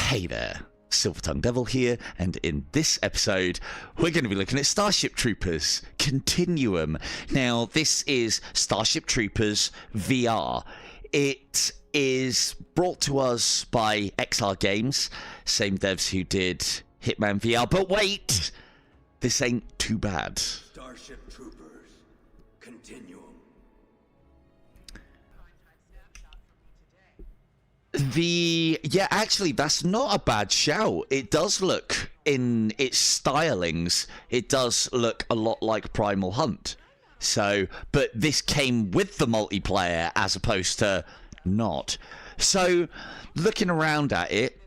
Hey there, Silver Tongue Devil here, and in this episode, we're going to be looking at Starship Troopers Continuum. Now, this is Starship Troopers VR. It is brought to us by XR Games, same devs who did Hitman VR, but wait, this ain't too bad. Starship Troopers Continuum. Yeah, actually, that's not a bad shout. It does look, in its stylings, it does look a lot like Primal Hunt. So, but this came with the multiplayer as opposed to not. So, looking around at it,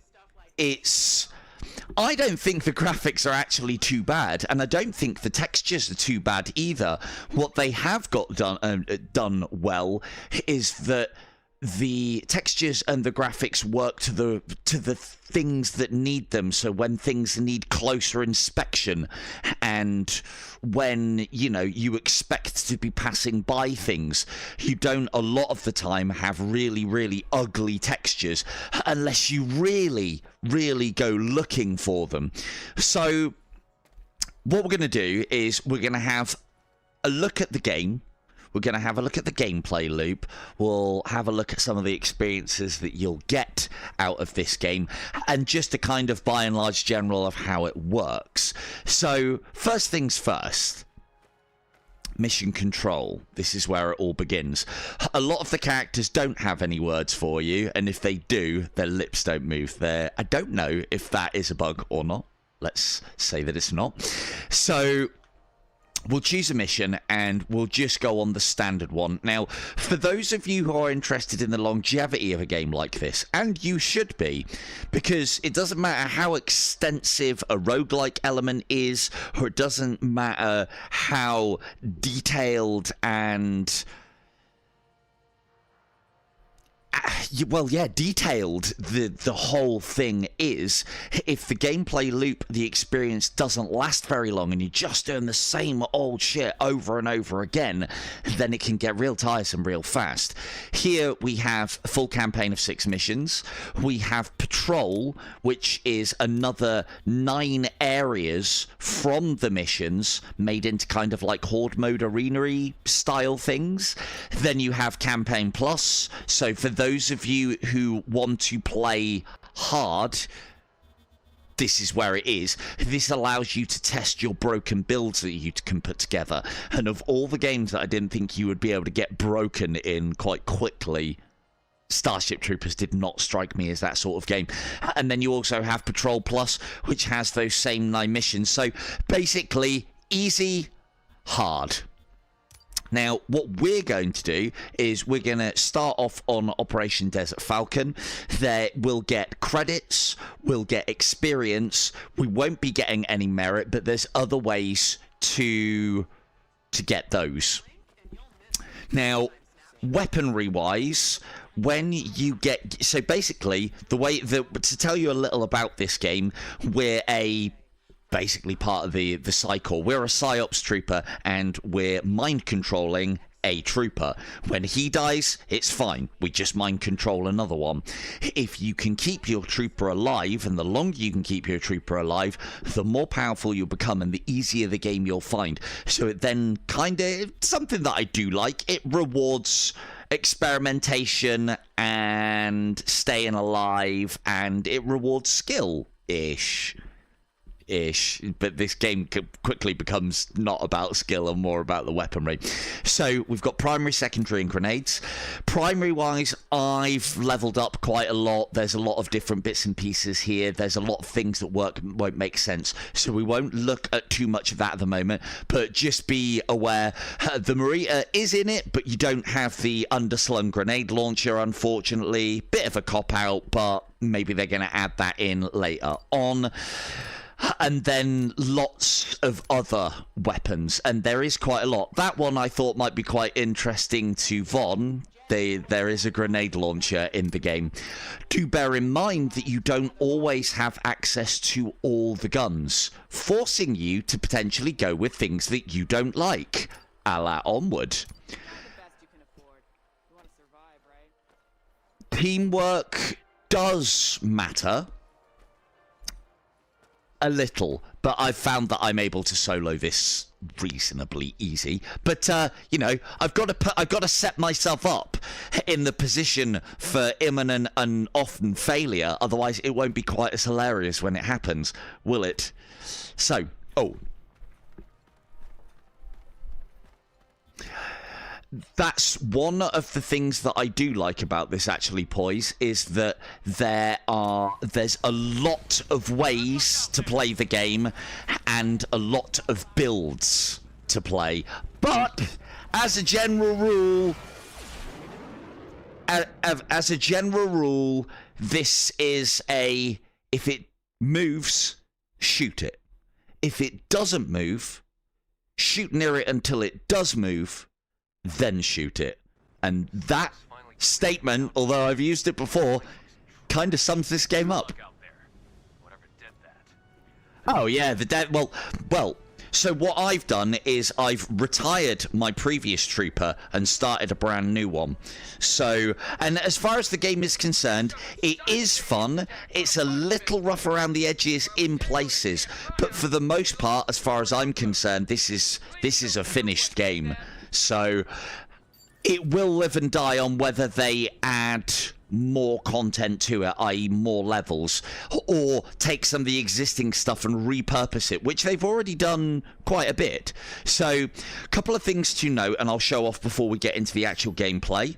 I don't think the graphics are actually too bad, and I don't think the textures are too bad either. What they have got done well is that the textures and the graphics work to the things that need them. So when things need closer inspection, and when you expect to be passing by things, you don't a lot of the time have really ugly textures unless you really go looking for them. So what we're going to do is we're going to have a look at the game. We're going to have a look at the gameplay loop. We'll have a look at some of the experiences that you'll get out of this game, and just a kind of by and large general of how it works. So, first things first. Mission control. This is where it all begins. A lot of the characters don't have any words for you, and if they do, their lips don't move. I don't know if that is a bug or not. Let's say that it's not. So we'll choose a mission and we'll just go on the standard one. Now, for those of you who are interested in the longevity of a game like this, and you should be, because it doesn't matter how extensive a roguelike element is, or it doesn't matter how detailed and detailed the whole thing is. If the gameplay loop, the experience doesn't last very long and you're just doing the same old shit over and over again, then it can get real tiresome real fast. Here we have a full campaign of 6 missions. We have patrol, which is another 9 areas from the missions made into kind of like horde mode arena-y style things. Then you have campaign plus, so for those of you who want to play hard, this is where it is. This allows you to test your broken builds that you can put together. And of all the games that I didn't think you would be able to get broken in quite quickly, Starship Troopers did not strike me as that sort of game. And then you also have Patrol Plus, which has those same 9 missions. So basically, easy, hard. Now, what we're going to do is we're going to start off on Operation Desert Falcon. There we'll get credits, we'll get experience. We won't be getting any merit, but there's other ways to get those. Now, weaponry-wise, when you get... So basically, to tell you a little about this game, we're basically part of the cycle. We're a PsyOps trooper, and we're mind controlling a trooper. When he dies, it's fine. We just mind control another one. If you can keep your trooper alive, and the longer you can keep your trooper alive, the more powerful you'll become and the easier the game you'll find. So it then kind of, something that I do like, it rewards experimentation and staying alive, and it rewards skill-ish. But this game quickly becomes not about skill and more about the weaponry. So we've got primary, secondary, and grenades. Primary wise, I've leveled up quite a lot. There's a lot of different bits and pieces here. There's a lot of things that won't make sense, so we won't look at too much of that at the moment. But just be aware, the Marita is in it, but you don't have the underslung grenade launcher, unfortunately. Bit of a cop-out, but maybe they're going to add that in later on. And then lots of other weapons, and there is quite a lot. That one I thought might be quite interesting to Von. There is a grenade launcher in the game. Do bear in mind that you don't always have access to all the guns, forcing you to potentially go with things that you don't like, a la Onward. Teamwork does matter. a little, but I've found that I'm able to solo this reasonably easy. But you know, I've got to set myself up in the position for imminent and often failure. Otherwise, it won't be quite as hilarious when it happens, will it? So, that's one of the things that I do like about this, actually, Poise, is that there's a lot of ways to play the game and a lot of builds to play. But as a general rule, this is if it moves, shoot it. If it doesn't move, shoot near it until it does move, then shoot it. And that statement, although I've used it before, kind of sums this game up. Oh yeah, well, so what I've done is I've retired my previous trooper and started a brand new one. So, and as far as the game is concerned, it is fun. It's a little rough around the edges in places, but for the most part, as far as I'm concerned, this is a finished game. So it will live and die on whether they add more content to it, i.e. more levels, or take some of the existing stuff and repurpose it, which they've already done quite a bit. So a couple of things to note, and I'll show off before we get into the actual gameplay.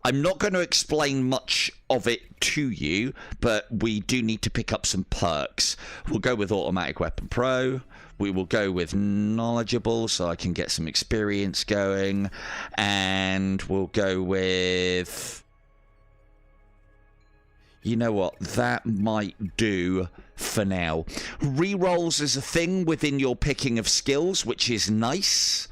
I'm not going to explain much of it to you, but we do need to pick up some perks. We'll go with Automatic Weapon Pro. We will go with Knowledgeable, so I can get some experience going. And we'll go with... You know what? That might do for now. Rerolls is a thing within your picking of skills, which is nice,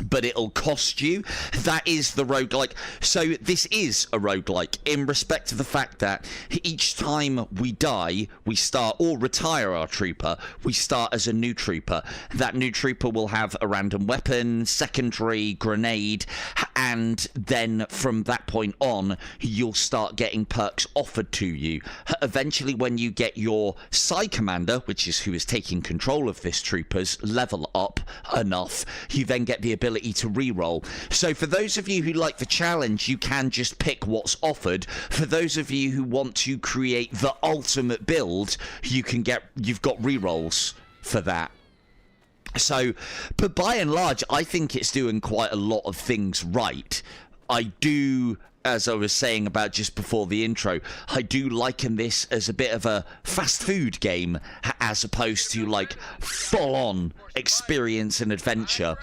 but it'll cost you. That is the roguelike. So this is a roguelike in respect to the fact that each time we die, we start or retire our trooper, we start as a new trooper. That new trooper will have a random weapon, secondary, grenade, and then from that point on, you'll start getting perks offered to you. Eventually, when you get your Psi Commander, which is who is taking control of this trooper's level up enough, you then get the ability to reroll. So for those of you who like the challenge, you can just pick what's offered. For those of you who want to create the ultimate build, you've got rerolls for that. So, but by and large, I think it's doing quite a lot of things right. I do, as I was saying about just before the intro, I do liken this as a bit of a fast food game as opposed to like full-on experience and adventure.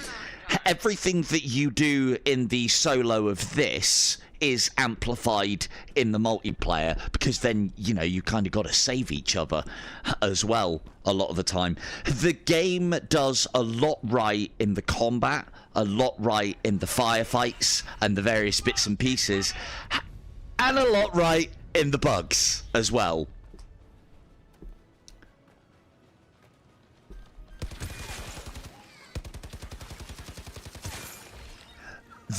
Everything that you do in the solo of this is amplified in the multiplayer, because then, you know, you kind of got to save each other as well a lot of the time. The game does a lot right in the combat, a lot right in the firefights and the various bits and pieces, and a lot right in the bugs as well.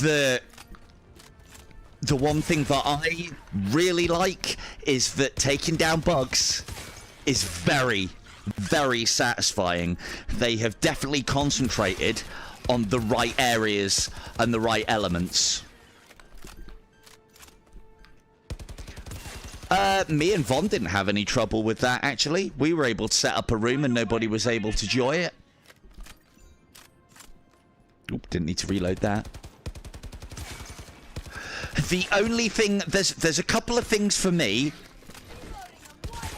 The one thing that I really like is that taking down bugs is very, very satisfying. They have definitely concentrated on the right areas and the right elements. Me and Vaughn didn't have any trouble with that, actually. We were able to set up a room and nobody was able to join it. Oop, didn't need to reload that. The only thing, there's a couple of things for me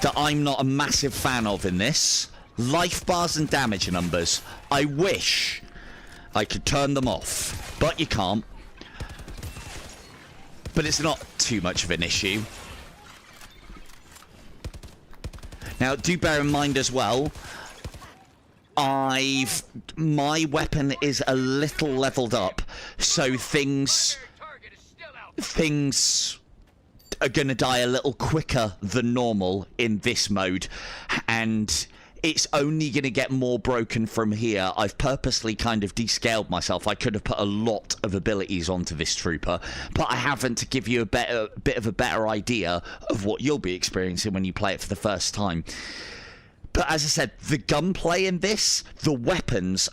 that I'm not a massive fan of in this. Life bars and damage numbers. I wish I could turn them off, but you can't. But it's not too much of an issue. Now, do bear in mind as well, my weapon is a little leveled up, so things are going to die a little quicker than normal in this mode, and it's only going to get more broken from here. I've purposely kind of descaled myself. I could have put a lot of abilities onto this trooper, but I haven't, to give you a bit of a better idea of what you'll be experiencing when you play it for the first time. But as I said, the gunplay in this, the weapons,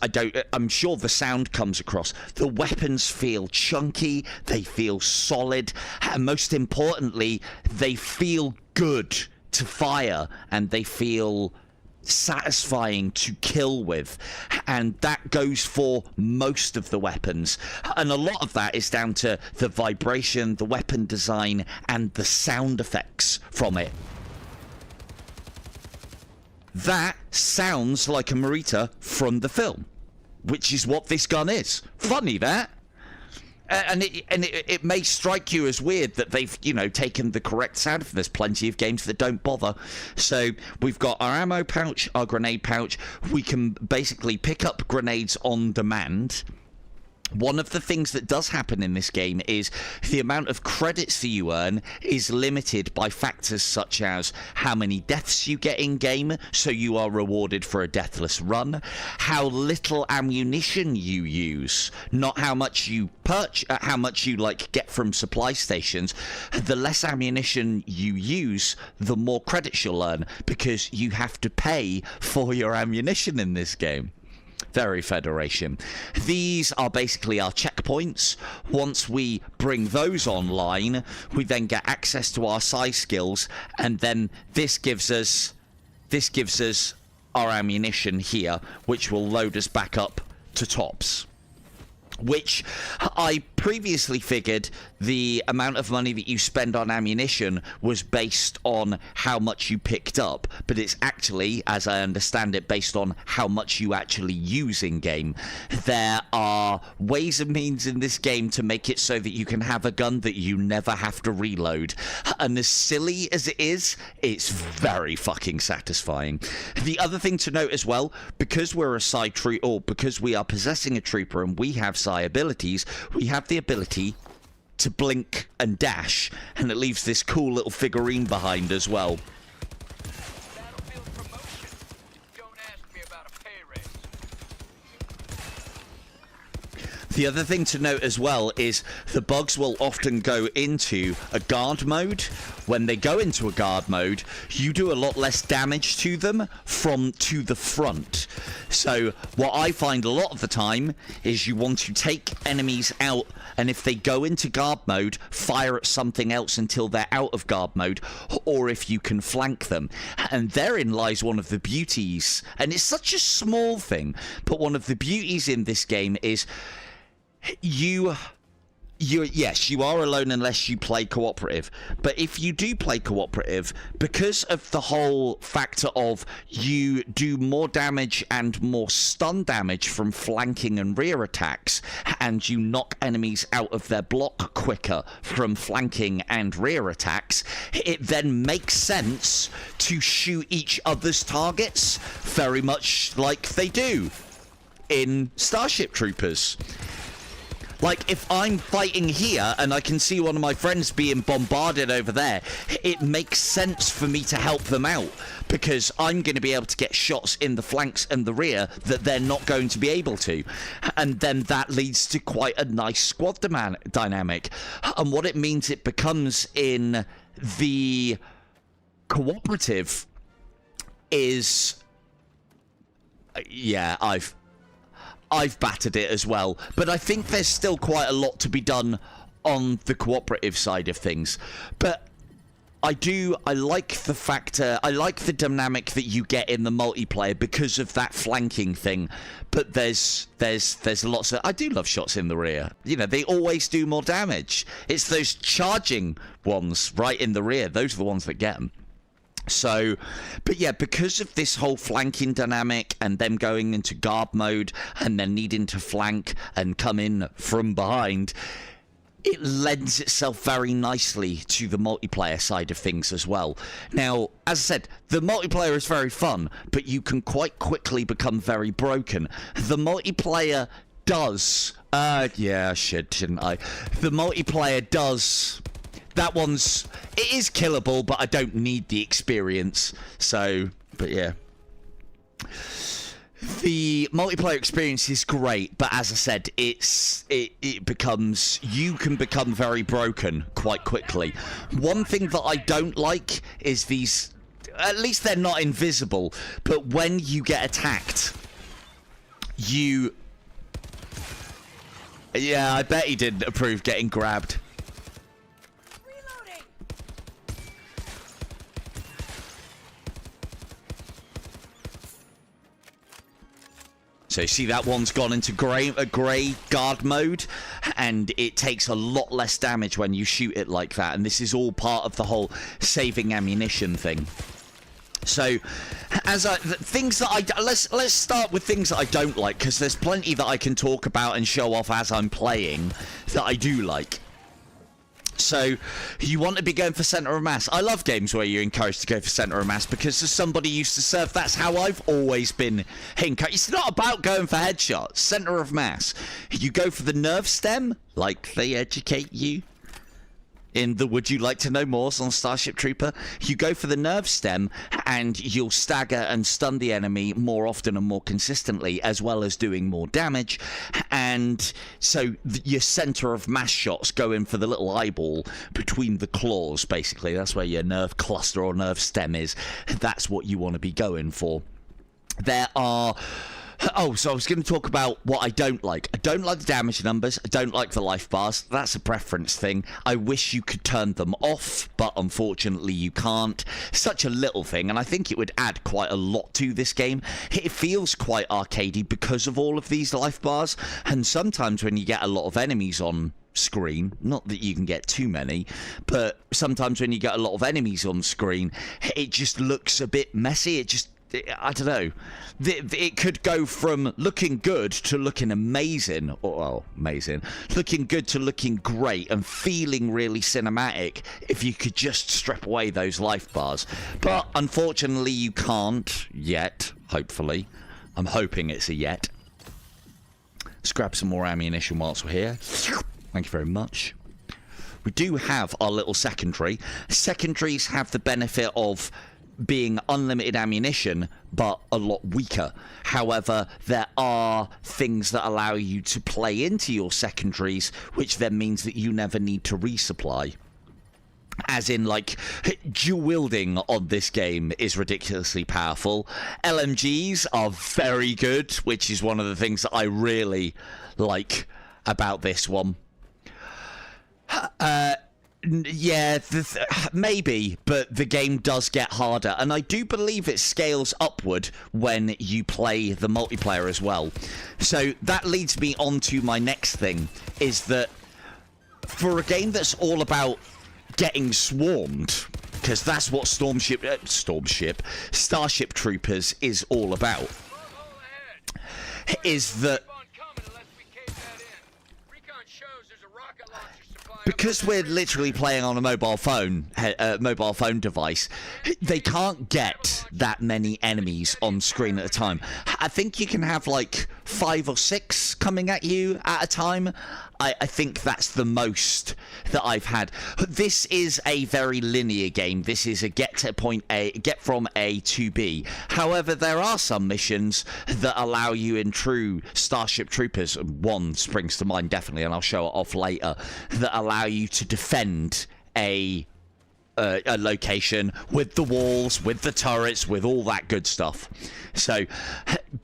I'm sure the sound comes across. The weapons feel chunky, they feel solid, and most importantly, they feel good to fire, and they feel satisfying to kill with, and that goes for most of the weapons, and a lot of that is down to the vibration, the weapon design, and the sound effects from it. That sounds like a Marita from the film, which is what this gun is. Funny that. And it may strike you as weird that they've, you know, taken the correct sound for this. Plenty of games that don't bother. So we've got our ammo pouch, our grenade pouch. We can basically pick up grenades on demand. One of the things that does happen in this game is the amount of credits that you earn is limited by factors such as how many deaths you get in game, so you are rewarded for a deathless run, how little ammunition you use, not how much you how much you get from supply stations. The less ammunition you use, the more credits you'll earn, because you have to pay for your ammunition in this game. Very Federation. These are basically our checkpoints. Once we bring those online, we then get access to our size skills, and then this gives us our ammunition here, which will load us back up to tops. Which I previously figured the amount of money that you spend on ammunition was based on how much you picked up, but it's actually, as I understand it, based on how much you actually use in game. There are ways and means in this game to make it so that you can have a gun that you never have to reload, and as silly as it is, it's very fucking satisfying. The other thing to note as well, because we're a psi trooper, or because we are possessing a trooper and we have psi abilities, we have the ability to blink and dash, and it leaves this cool little figurine behind as well. The other thing to note as well is the bugs will often go into a guard mode. When they go into a guard mode, you do a lot less damage to them to the front. So what I find a lot of the time is you want to take enemies out, and if they go into guard mode, fire at something else until they're out of guard mode, or if you can flank them. And therein lies one of the beauties, and it's such a small thing, but one of the beauties in this game is yes, you are alone unless you play cooperative, but if you do play cooperative, because of the whole factor of you do more damage and more stun damage from flanking and rear attacks, and you knock enemies out of their block quicker from flanking and rear attacks, it then makes sense to shoot each other's targets very much like they do in Starship Troopers. Like, if I'm fighting here and I can see one of my friends being bombarded over there, it makes sense for me to help them out, because I'm going to be able to get shots in the flanks and the rear that they're not going to be able to. And then that leads to quite a nice squad dynamic. And what it means it becomes in the cooperative is... yeah, I've battered it as well, but I think there's still quite a lot to be done on the cooperative side of things. But I like the factor, I like the dynamic that you get in the multiplayer because of that flanking thing. But there's lots of, I do love shots in the rear. You know, they always do more damage. It's those charging ones right in the rear, those are the ones that get them. So, but yeah, because of this whole flanking dynamic and them going into guard mode and then needing to flank and come in from behind, it lends itself very nicely to the multiplayer side of things as well. Now, as I said, the multiplayer is very fun, but you can quite quickly become very broken. The multiplayer does... yeah, shouldn't I? The multiplayer does... That one's... It is killable, but I don't need the experience. So, but yeah. The multiplayer experience is great, but as I said, it becomes... You can become very broken quite quickly. One thing that I don't like is these... at least they're not invisible, but when you get attacked, you... Yeah, I bet he didn't approve getting grabbed. Reloading. So you see that one's gone into grey guard mode, and it takes a lot less damage when you shoot it like that. And this is all part of the whole saving ammunition thing. So, things that let's start with things that I don't like, because there's plenty that I can talk about and show off as I'm playing that I do like. So, you want to be going for centre of mass. I love games where you're encouraged to go for centre of mass, because as somebody used to serve, that's how I've always been encouraged. It's not about going for headshots. Centre of mass. You go for the nerve stem, like they educate you in the Would You Like to Know More on Starship Trooper. You go for the nerve stem, and you'll stagger and stun the enemy more often and more consistently, as well as doing more damage. And so your center of mass shots go in for the little eyeball between the claws, basically. That's where your nerve cluster or nerve stem is. That's what you want to be going for. There are... Oh, so I was going to talk about what I don't like. I don't like the damage numbers. I don't like the life bars. That's a preference thing. I wish you could turn them off, but unfortunately you can't. Such a little thing, and I think it would add quite a lot to this game. It feels quite arcadey because of all of these life bars, and sometimes when you get a lot of enemies on screen, not that you can get too many, but sometimes when you get a lot of enemies on screen, it just looks a bit messy. I don't know. It could go from looking good to looking amazing, or well, amazing, looking good to looking great and feeling really cinematic if you could just strip away those life bars. But unfortunately you can't yet, hopefully. I'm hoping it's a yet. Let's grab some more ammunition whilst we're here. Thank you very much. We do have our little secondary. Secondaries have the benefit of being unlimited ammunition, but a lot weaker. However, there are things that allow you to play into your secondaries, which then means that you never need to resupply. As in, like, dual wielding on this game is ridiculously powerful. LMGs are very good, which is one of the things that I really like about this one. Yeah, maybe, but the game does get harder, and I do believe it scales upward when you play the multiplayer as well. So that leads me on to my next thing, is that for a game that's all about getting swarmed, because that's what Starship Troopers is all about, is that because we're literally playing on a mobile phone device, they can't get that many enemies on screen at a time. I think you can have like 5 or 6 coming at you at a time. I think that's the most that I've had. This is a very linear game. This is a get from A to B. However, there are some missions that allow you in true Starship Troopers, one springs to mind definitely, and I'll show it off later, that allow you to defend a location with the walls, with the turrets, with all that good stuff. So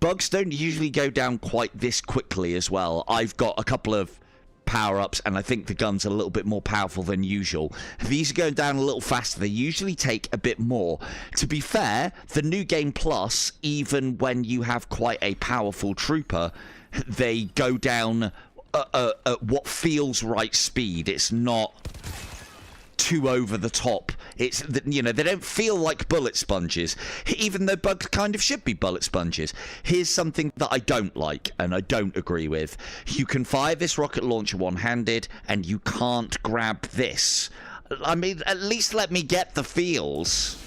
bugs don't usually go down quite this quickly as well. I've got a couple of power-ups, and I think the gun's a little bit more powerful than usual. These are going down a little faster. They usually take a bit more. To be fair, the New Game Plus, even when you have quite a powerful trooper, they go down at what feels right speed. It's not too over the top. It's, you know, they don't feel like bullet sponges, even though bugs kind of should be bullet sponges. Here's something that I don't like and I don't agree with. You can fire this rocket launcher one-handed and you can't grab this. I mean, at least let me get the feels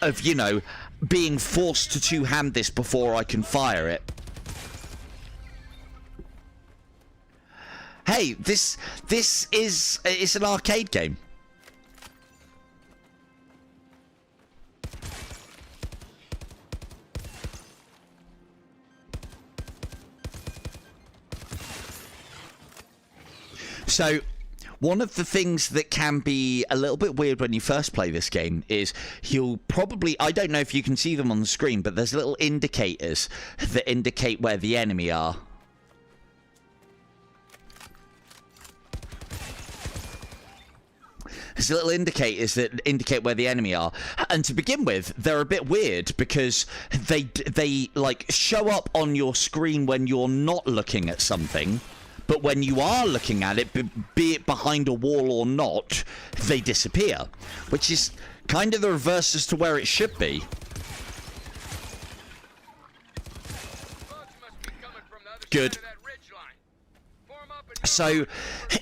of, you know, being forced to two-hand this before I can fire it. Hey, this is, it's an arcade game. So, One of the things that can be a little bit weird when you first play this game is you'll probably, I don't know if you can see them on the screen, but there's little indicators that indicate where the enemy are. There's little indicators that indicate where the enemy are, and to begin with, they're a bit weird because they like show up on your screen when you're not looking at something, but when you are looking at it, be it behind a wall or not, they disappear, which is kind of the reverse as to where it should be. Good. So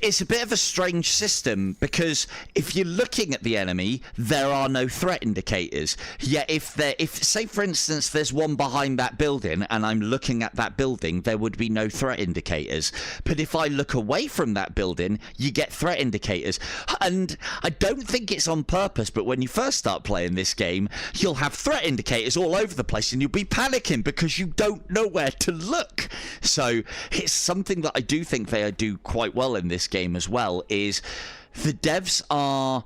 it's a bit of a strange system because if you're looking at the enemy, there are no threat indicators. Yet if say for instance there's one behind that building and I'm looking at that building, there would be no threat indicators. But if I look away from that building, you get threat indicators. And I don't think it's on purpose, but when you first start playing this game, you'll have threat indicators all over the place and you'll be panicking because you don't know where to look. So it's something that I do think they do quite well in this game as well, is the devs are,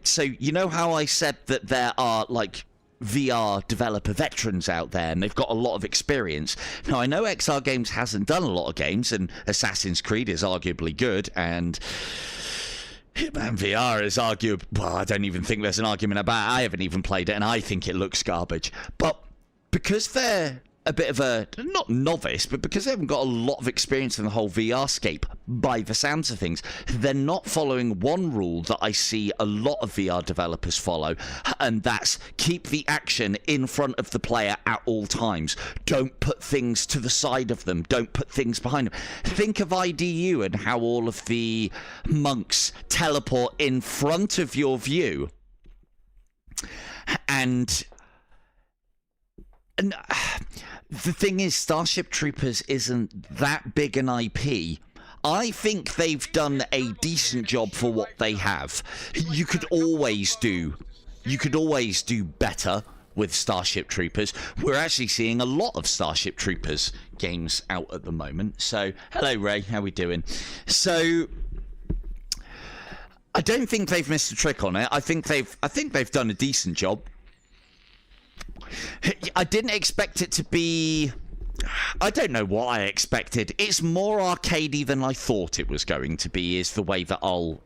so you know how I said that there are like VR developer veterans out there and they've got a lot of experience. Now I know XR Games hasn't done a lot of games and Assassin's Creed is arguably good and Hitman VR is arguably, well, I don't even think there's an argument about it. I haven't even played it and I think it looks garbage. But because they're a bit of a, not novice, but because they haven't got a lot of experience in the whole VR scape, by the sounds of things, they're not following one rule that I see a lot of VR developers follow, and that's keep the action in front of the player at all times. Don't put things to the side of them. Don't put things behind them. Think of IDU and how all of the monks teleport in front of your view. And the thing is, Starship Troopers isn't that big an IP. I think they've done a decent job for what they have. You could always do better with Starship Troopers. We're actually seeing a lot of Starship Troopers games out at the moment. So, hello Ray, how we doing? So, I don't think they've missed a trick on it. I think they've done a decent job. I didn't expect it to be, I don't know what I expected. It's more arcadey than I thought it was going to be, is the way that I'll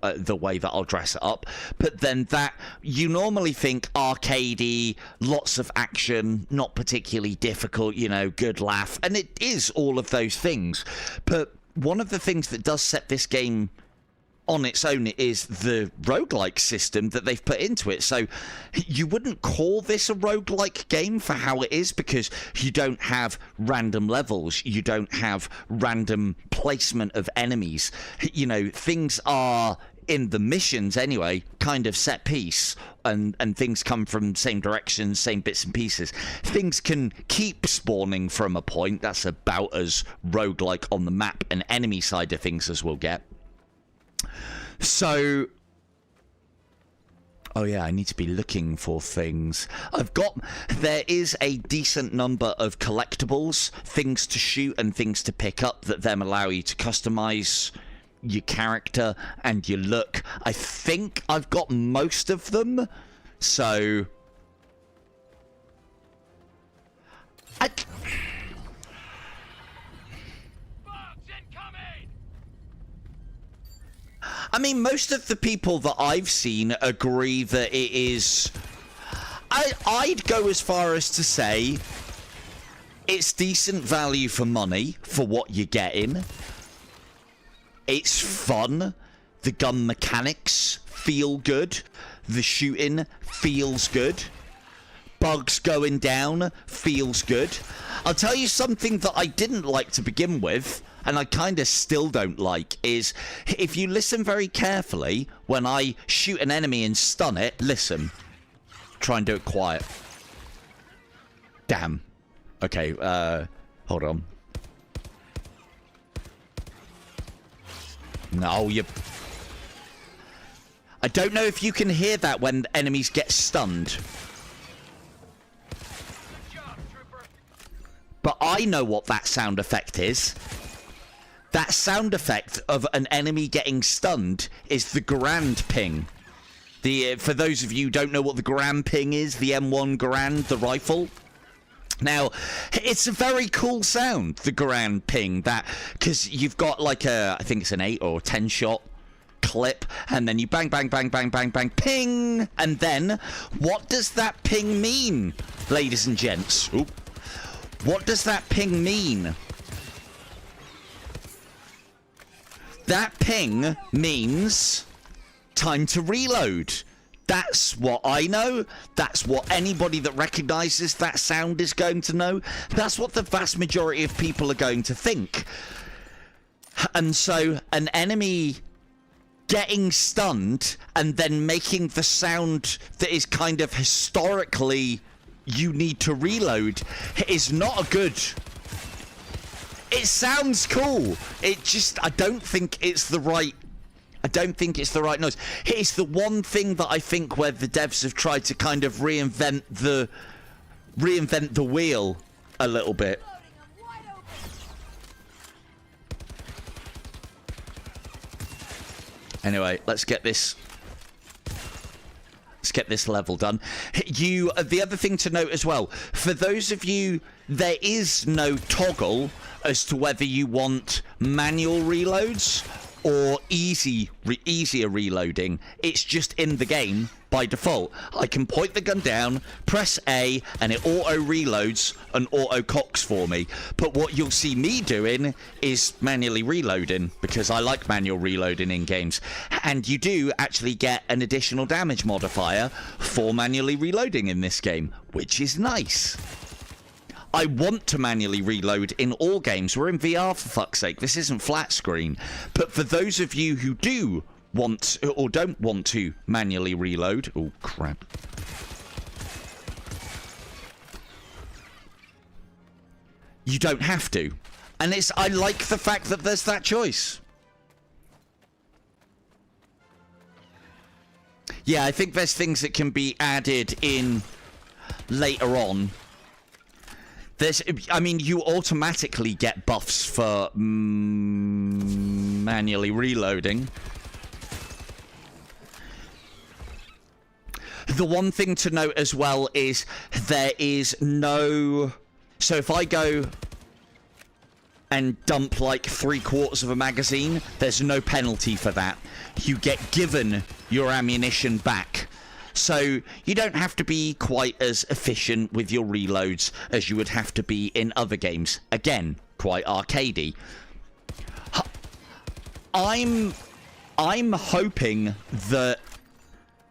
dress it up. But then that, you normally think arcadey, lots of action, not particularly difficult, you know, good laugh, and it is all of those things. But one of the things that does set this game on its own is the roguelike system that they've put into it. So you wouldn't call this a roguelike game for how it is, because you don't have random levels, you don't have random placement of enemies. You know, things are, in the missions anyway, kind of set piece, and things come from same directions, same bits and pieces. Things can keep spawning from a point. That's about as roguelike on the map and enemy side of things as we'll get. So, oh yeah, I need to be looking for things. There is a decent number of collectibles, things to shoot and things to pick up that then allow you to customize your character and your look. I think I've got most of them, so I mean, most of the people that I've seen agree that it is, I'd go as far as to say it's decent value for money for what you're getting. It's fun. The gun mechanics feel good. The shooting feels good. Bugs going down feels good. I'll tell you something that I didn't like to begin with, and I kind of still don't like, is if you listen very carefully when I shoot an enemy and stun it, listen. Try and do it quiet. Damn. Okay, hold on. No, you... I don't know if you can hear that when enemies get stunned. But I know what that sound effect is. that sound effect of an enemy getting stunned is the Garand ping. For those of you who don't know what the Garand ping is, the M1 Garand, the rifle. Now, it's a very cool sound, the Garand ping, that, because you've got like I think it's an 8 or 10 shot clip, and then you bang, bang, bang, bang, bang, bang, ping, and then, what does that ping mean, ladies and gents? Oop. What does that ping mean? That ping means time to reload. That's what I know. That's what anybody that recognizes that sound is going to know. That's what the vast majority of people are going to think. And so an enemy getting stunned and then making the sound that is kind of historically you need to reload is not a good... It sounds cool. It just, I don't think it's the right noise. It's the one thing that I think where the devs have tried to kind of reinvent the wheel a little bit. Anyway, let's get this level done. The other thing to note as well, for those of you, there is no toggle as to whether you want manual reloads or easier reloading. It's just in the game by default. I can point the gun down, press A, and it auto reloads and auto cocks for me. But what you'll see me doing is manually reloading, because I like manual reloading in games. And you do actually get an additional damage modifier for manually reloading in this game, which is nice. I want to manually reload in all games. We're in VR, for fuck's sake. This isn't flat screen. But for those of you who do want or don't want to manually reload... Oh, crap. You don't have to. And I like the fact that there's that choice. Yeah, I think there's things that can be added in later on. I mean, you automatically get buffs for manually reloading. The one thing to note as well is there is no... So if I go and dump like 3/4 of a magazine, there's no penalty for that. You get given your ammunition back. So you don't have to be quite as efficient with your reloads as you would have to be in other games. Again, quite arcadey. I'm hoping that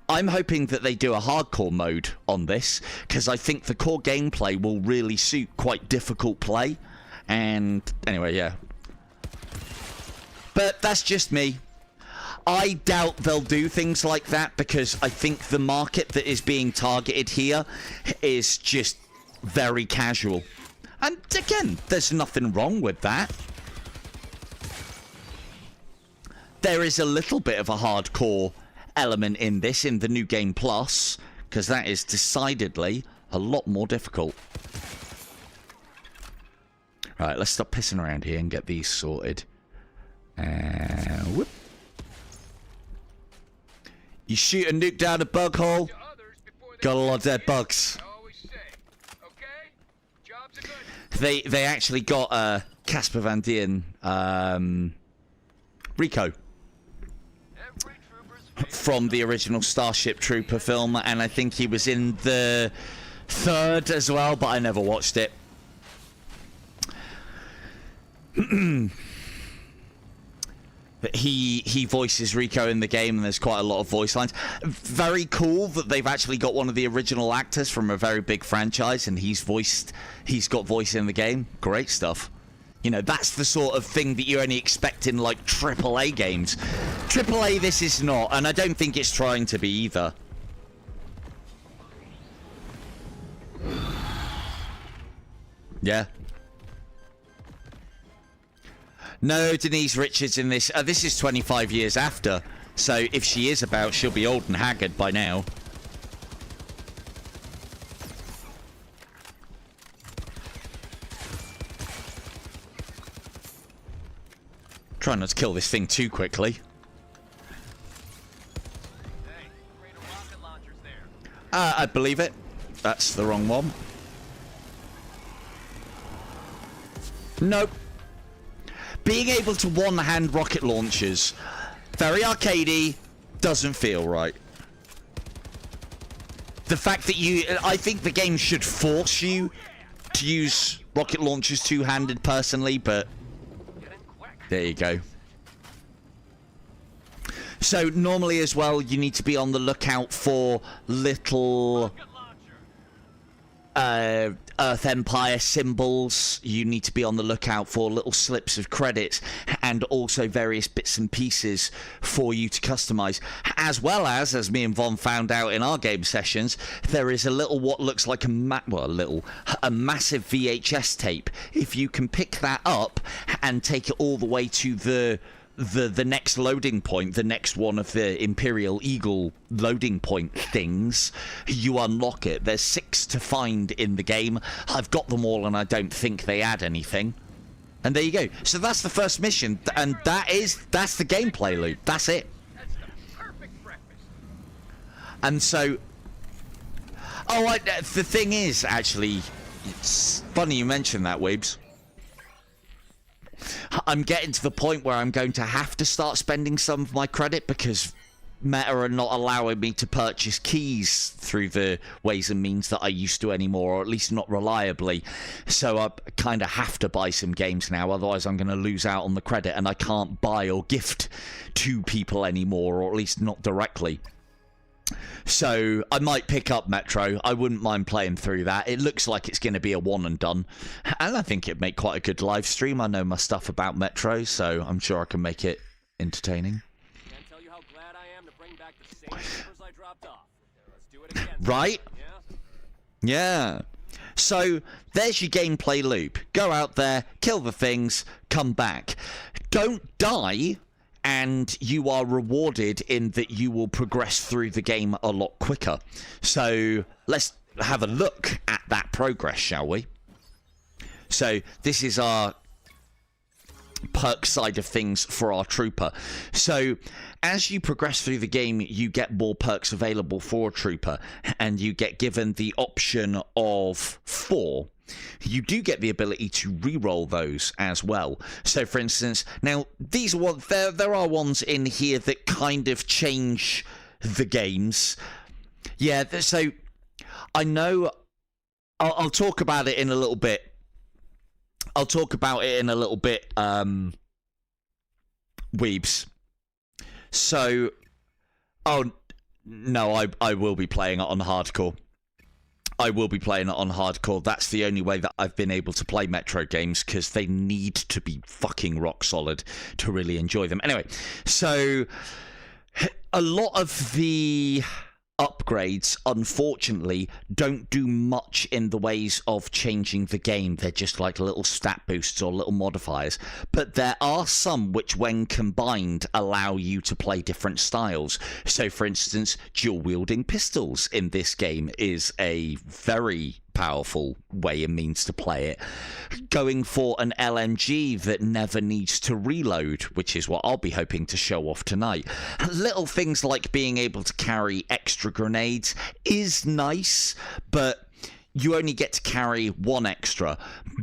they do a hardcore mode on this, because I think the core gameplay will really suit quite difficult play. And anyway, yeah. But that's just me. I doubt they'll do things like that, because I think the market that is being targeted here is just very casual. And again, there's nothing wrong with that. There is a little bit of a hardcore element in this, in the New Game Plus, because that is decidedly a lot more difficult. Right, let's stop pissing around here and get these sorted. Whoop. You shoot a nuke down a bug hole, got a lot of dead bugs. They actually got Casper Van Dien Rico from the original Starship Trooper film, and I think he was in the third as well, but I never watched it. He voices Rico in the game, and there's quite a lot of voice lines. Very cool that they've actually got one of the original actors from a very big franchise, and he's got voice in the game. Great stuff. You know, that's the sort of thing that you only expect in like AAA games. AAA this is not, and I don't think it's trying to be either. Yeah. No, Denise Richards in this. This is 25 years after. So if she is about, she'll be old and haggard by now. Try not to kill this thing too quickly. Hey, afraid of rocket launchers there. I believe it. That's the wrong one. Nope. Being able to one-hand rocket launchers, very arcadey, doesn't feel right. The fact that I think the game should force you to use rocket launchers two-handed personally, but there you go. So normally as well, you need to be on the lookout for little Earth Empire symbols. You need to be on the lookout for little slips of credits and also various bits and pieces for you to customize, as well as me and Von found out in our game sessions, there is a little what looks like a massive VHS tape. If you can pick that up and take it all the way to the next loading point, the next one of the Imperial Eagle loading point things, you unlock it. There's 6 to find in the game. I've got them all and I don't think they add anything. And there you go. So that's the first mission, and that's the gameplay loop. That's it. That's the perfect breakfast. And so, the thing is, actually, it's funny you mention that, Weebs. I'm getting to the point where I'm going to have to start spending some of my credit because Meta are not allowing me to purchase keys through the ways and means that I used to anymore, or at least not reliably. So I kind of have to buy some games now, otherwise I'm going to lose out on the credit, and I can't buy or gift to people anymore, or at least not directly. So I might pick up Metro. I wouldn't mind playing through that. It looks like it's going to be a one and done, and I think it'd make quite a good live stream. I know my stuff about Metro, so I'm sure I can make it entertaining. Can't tell you how glad I am to bring back the same papers I dropped off. Let's do it again. Right? Yeah? Yeah. So there's your gameplay loop. Go out there, kill the things, come back. Don't die, and you are rewarded in that you will progress through the game a lot quicker. So let's have a look at that progress, shall we? So this is our perk side of things for our trooper. So as you progress through the game, you get more perks available for a trooper, and you get given the option of 4. You do get the ability to re-roll those as well. So for instance, now these are what there are ones in here that kind of change the games. Yeah, so I know I'll talk about it in a little bit. Weebs. So, oh no, I will be playing it on hardcore. I will be playing it on hardcore. That's the only way that I've been able to play Metro games, because they need to be fucking rock solid to really enjoy them. Anyway, so a lot of the upgrades, unfortunately, don't do much in the ways of changing the game. They're just like little stat boosts or little modifiers. But there are some which, when combined, allow you to play different styles. So, for instance, dual-wielding pistols in this game is a very powerful way and means to play it. Going for an LMG that never needs to reload, which is what I'll be hoping to show off tonight. Little things like being able to carry extra grenades is nice, but you only get to carry 1 extra.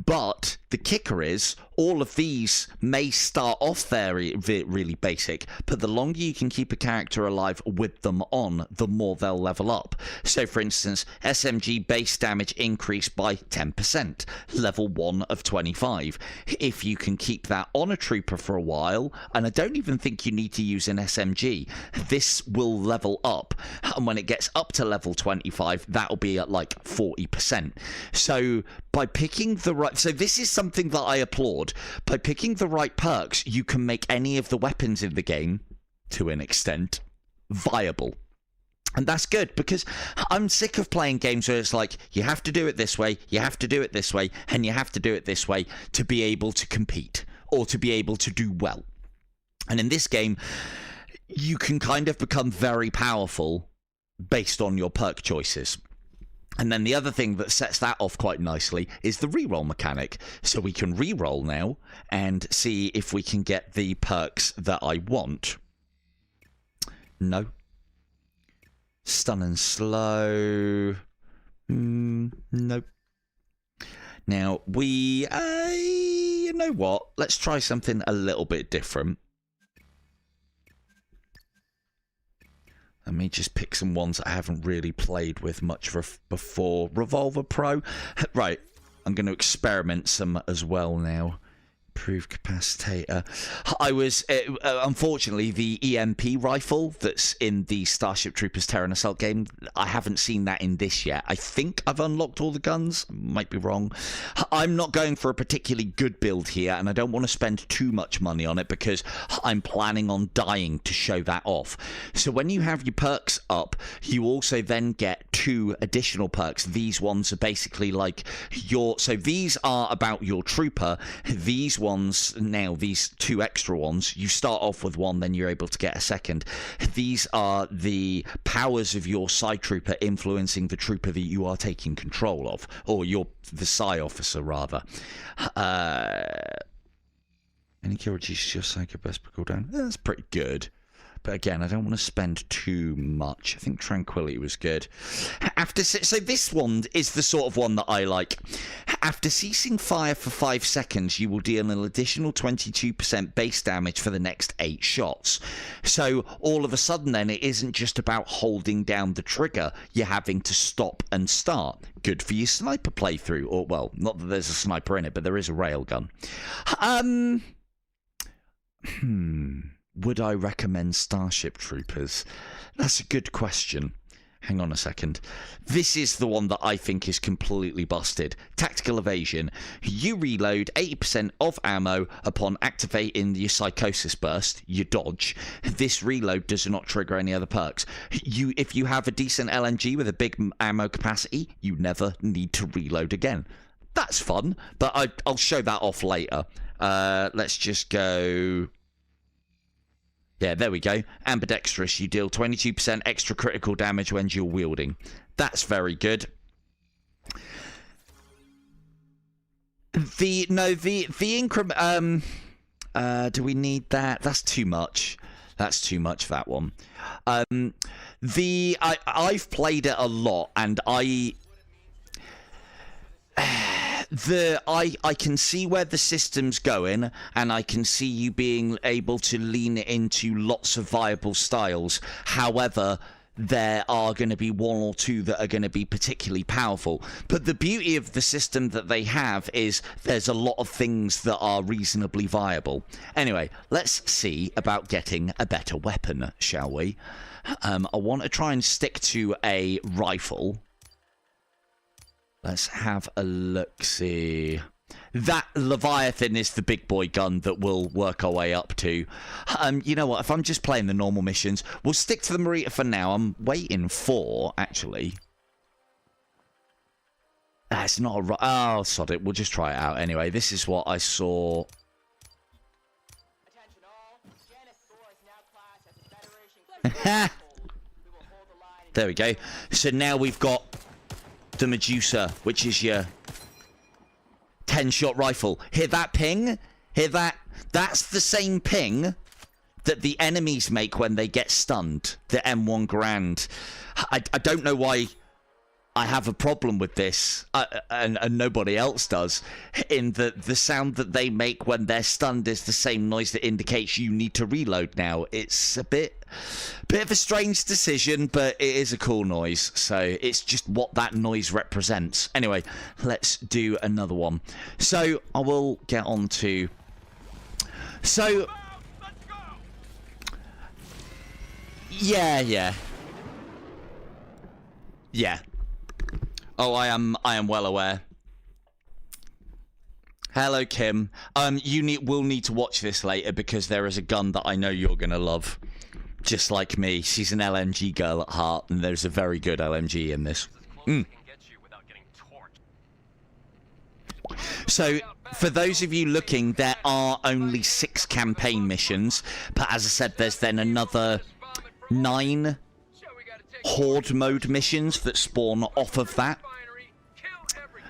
But the kicker is, all of these may start off there really basic, but the longer you can keep a character alive with them on, the more they'll level up. So for instance, SMG base damage increased by 10%, level 1 of 25. If you can keep that on a trooper for a while, and I don't even think you need to use an SMG, this will level up, and when it gets up to level 25, that'll be at like 40%. So by picking the right, so this is something that I applaud. By picking the right perks, you can make any of the weapons in the game, to an extent, viable. And that's good, because I'm sick of playing games where it's like, you have to do it this way, you have to do it this way, and you have to do it this way to be able to compete, or to be able to do well. And in this game, you can kind of become very powerful based on your perk choices. And then the other thing that sets that off quite nicely is the reroll mechanic. So we can reroll now and see if we can get the perks that I want. No. Stun and slow. Nope. Now, you know what? Let's try something a little bit different. Let me just pick some ones that I haven't really played with much before. Revolver Pro. Right. I'm going to experiment some as well now. Improved capacitator. I was, unfortunately, the EMP rifle that's in the Starship Troopers Terran Assault game, I haven't seen that in this yet. I think I've unlocked all the guns. Might be wrong. I'm not going for a particularly good build here, and I don't want to spend too much money on it because I'm planning on dying to show that off. So when you have your perks up, you also then get 2 additional perks. These ones are basically like so these are about your trooper. These ones now, these 2 extra ones, you start off with one, then you're able to get a second. These are the powers of your psi trooper influencing the trooper that you are taking control of, or the psi officer rather. Any kill reduces your psycho burst per cooldown. That's pretty good. But again, I don't want to spend too much. I think Tranquility was good. So this one is the sort of one that I like. After ceasing fire for 5 seconds, you will deal an additional 22% base damage for the next 8 shots. So all of a sudden then, it isn't just about holding down the trigger. You're having to stop and start. Good for your sniper playthrough. Or, well, not that there's a sniper in it, but there is a railgun. Would I recommend Starship Troopers? That's a good question. Hang on a second. This is the one that I think is completely busted. Tactical Evasion. You reload 80% of ammo upon activating your Psychosis Burst, your dodge. This reload does not trigger any other perks. If you have a decent LMG with a big ammo capacity, you never need to reload again. That's fun, but I'll show that off later. Let's just go... Yeah, there we go. Ambidextrous, you deal 22% extra critical damage when dual wielding. That's very good. The increment. Do we need that? That's too much. That's too much, that one. I've played it a lot, and I can see where the system's going, and I can see you being able to lean into lots of viable styles. However, there are going to be 1 or 2 that are going to be particularly powerful. But the beauty of the system that they have is there's a lot of things that are reasonably viable. Anyway, let's see about getting a better weapon, shall we? I want to try and stick to a rifle. Let's have a look-see. That Leviathan is the big boy gun that we'll work our way up to. You know what? If I'm just playing the normal missions, we'll stick to the Marita for now. I'm waiting for, actually... That's not a... Oh, sod it. We'll just try it out anyway. This is what I saw... There we go. So now we've got... the Medusa, which is your 10-shot rifle. Hear that ping? Hear that? That's the same ping that the enemies make when they get stunned. The M1 Garand. I don't know why I have a problem with this, and nobody else does, in the sound that they make when they're stunned is the same noise that indicates you need to reload now. It's a bit of a strange decision, but it is a cool noise, so it's just what that noise represents. Anyway, let's do another one. So I will get on to... So... Yeah. Oh, I am well aware. Hello, Kim. We'll need to watch this later because there is a gun that I know you're gonna love. Just like me. She's an LMG girl at heart, and there's a very good LMG in this. So, for those of you looking, there are only 6 campaign missions, but as I said, there's then another 9 horde mode missions that spawn off of that.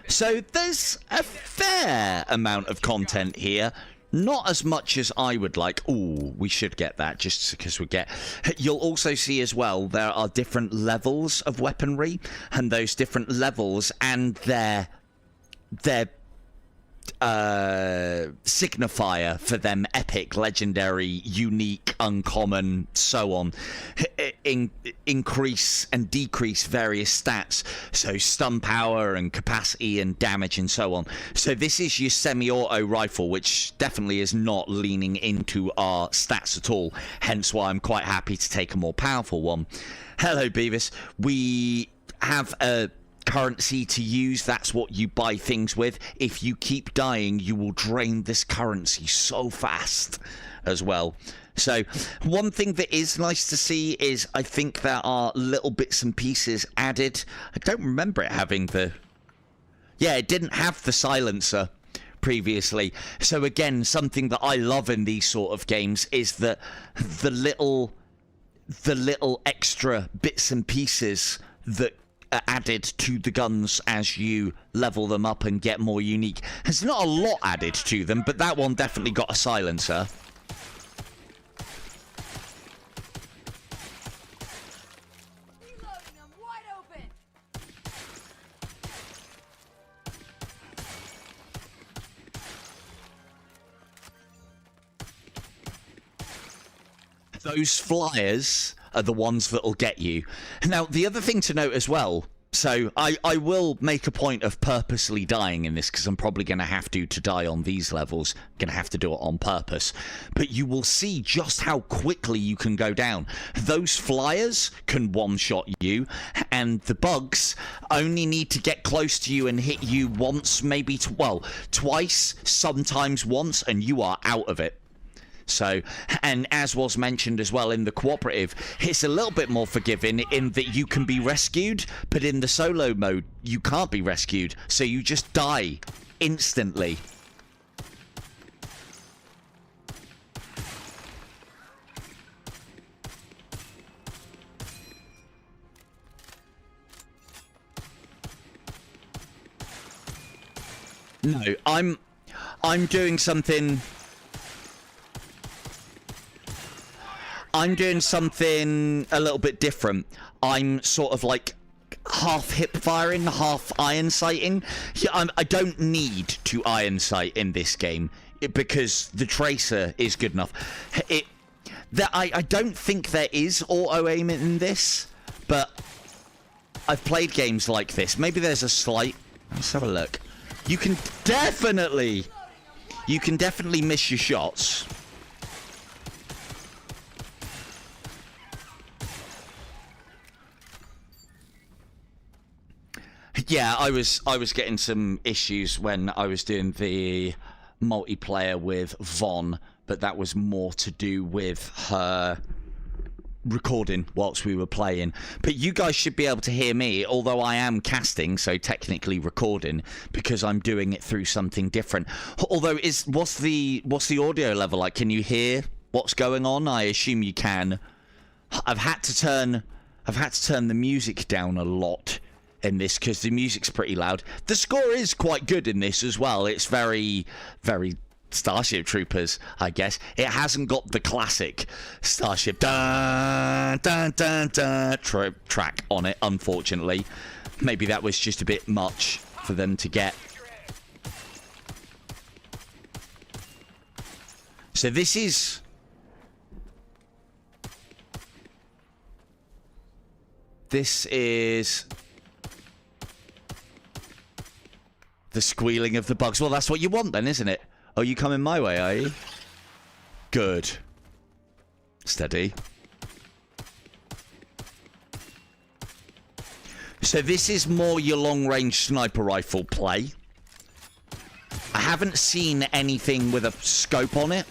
So there's a fair amount of content here. Not as much as I would like. Ooh, we should get that just because we get... You'll also see as well there are different levels of weaponry, and those different levels and their signifier for them: epic, legendary, unique, uncommon, so on, increase and decrease various stats, so stun power and capacity and damage and so on. So this is your semi-auto rifle, which definitely is not leaning into our stats at all, hence why I'm quite happy to take a more powerful one. Hello Beavis. We have a currency to use. That's what you buy things with. If you keep dying, you will drain this currency so fast as well. So one thing that is nice to see is I think there are little bits and pieces added. I don't remember it having the... Yeah, it didn't have the silencer previously. So again, something that I love in these sort of games is that the little extra bits and pieces that added to the guns as you level them up and get more unique. There's not a lot added to them, but that one definitely got a silencer. Reloading them wide open. Those flyers are the ones that'll get you. Now, the other thing to note as well, so I will make a point of purposely dying in this because I'm probably going to have to die on these levels. I'm going to have to do it on purpose. But you will see just how quickly you can go down. Those flyers can one-shot you, and the bugs only need to get close to you and hit you once, maybe, twice, sometimes once, and you are out of it. So, and as was mentioned as well in the cooperative, it's a little bit more forgiving in that you can be rescued, but in the solo mode, you can't be rescued, so you just die instantly. No, I'm doing something... I'm doing something a little bit different. I'm sort of like half hip firing, half iron sighting. Yeah, I don't need to iron sight in this game because the tracer is good enough. I don't think there is auto aim in this, but I've played games like this. Maybe there's a slight... Let's have a look. You can definitely miss your shots. Yeah, I was getting some issues when I was doing the multiplayer with Vaughn, but that was more to do with her recording whilst we were playing. But you guys should be able to hear me, although I am casting, so technically recording, because I'm doing it through something different. Although, what's the audio level like? Can you hear what's going on? I assume you can. I've had to turn the music down a lot in this because the music's pretty loud. The score is quite good in this as well. It's very, very Starship Troopers, I guess. It hasn't got the classic Starship dun, dun, dun, dun, track on it, unfortunately. Maybe that was just a bit much for them to get. So this is... This is... the squealing of the bugs. Well, that's what you want then, isn't it? Oh, you coming my way, are you? Good. Steady. So this is more your long-range sniper rifle play. I haven't seen anything with a scope on it.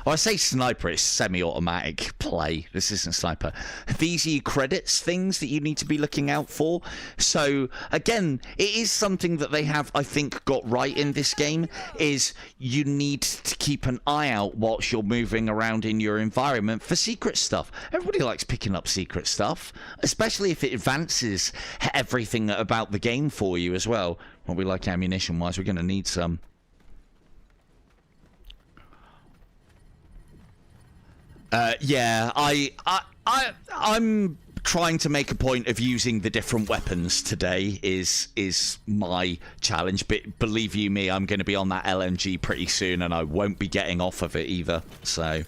Well, I say sniper, it's semi-automatic play. This isn't sniper. These are your credits things that you need to be looking out for. So, again, it is something that they have, I think, got right in this game, is you need to keep an eye out whilst you're moving around in your environment for secret stuff. Everybody likes picking up secret stuff, especially if it advances everything about the game for you as well. What we like ammunition-wise, we're going to need some. Yeah, I'm trying to make a point of using the different weapons today is my challenge. But believe you me, I'm going to be on that LMG pretty soon, and I won't be getting off of it either. So,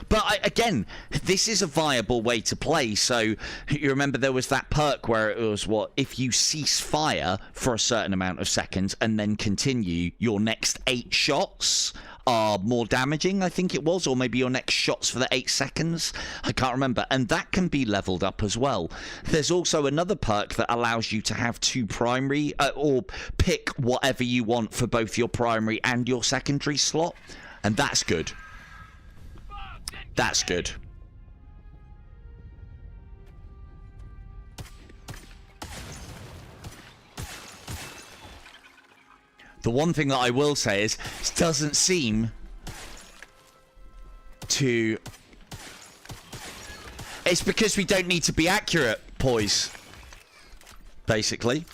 but again, this is a viable way to play. So you remember there was that perk where it was if you cease fire for a certain amount of seconds and then continue, your next 8 shots are more damaging, I think it was, or maybe your next shots for the 8 seconds. I can't remember. And that can be leveled up as well. There's also another perk that allows you to have 2 primary, or pick whatever you want for both your primary and your secondary slot. And that's good. That's good. The one thing that I will say is, it doesn't seem to... It's because we don't need to be accurate, boys. Basically.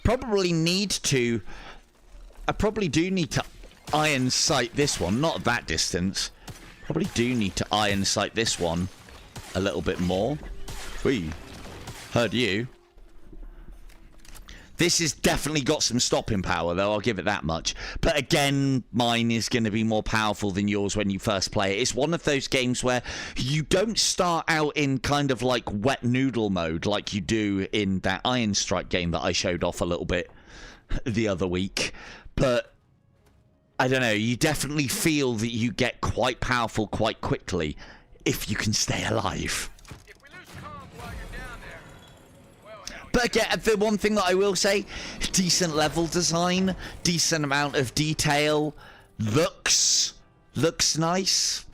Probably need to... I probably do need to iron sight this one. Not at that distance. Probably do need to iron sight this one a little bit more. Whee. Heard you. This has definitely got some stopping power, though, I'll give it that much. But again, mine is going to be more powerful than yours when you first play it. It's one of those games where you don't start out in kind of like wet noodle mode like you do in that Iron Strike game that I showed off a little bit the other week. But, I don't know, you definitely feel that you get quite powerful quite quickly if you can stay alive. But again, the one thing that I will say, decent level design, decent amount of detail, looks nice.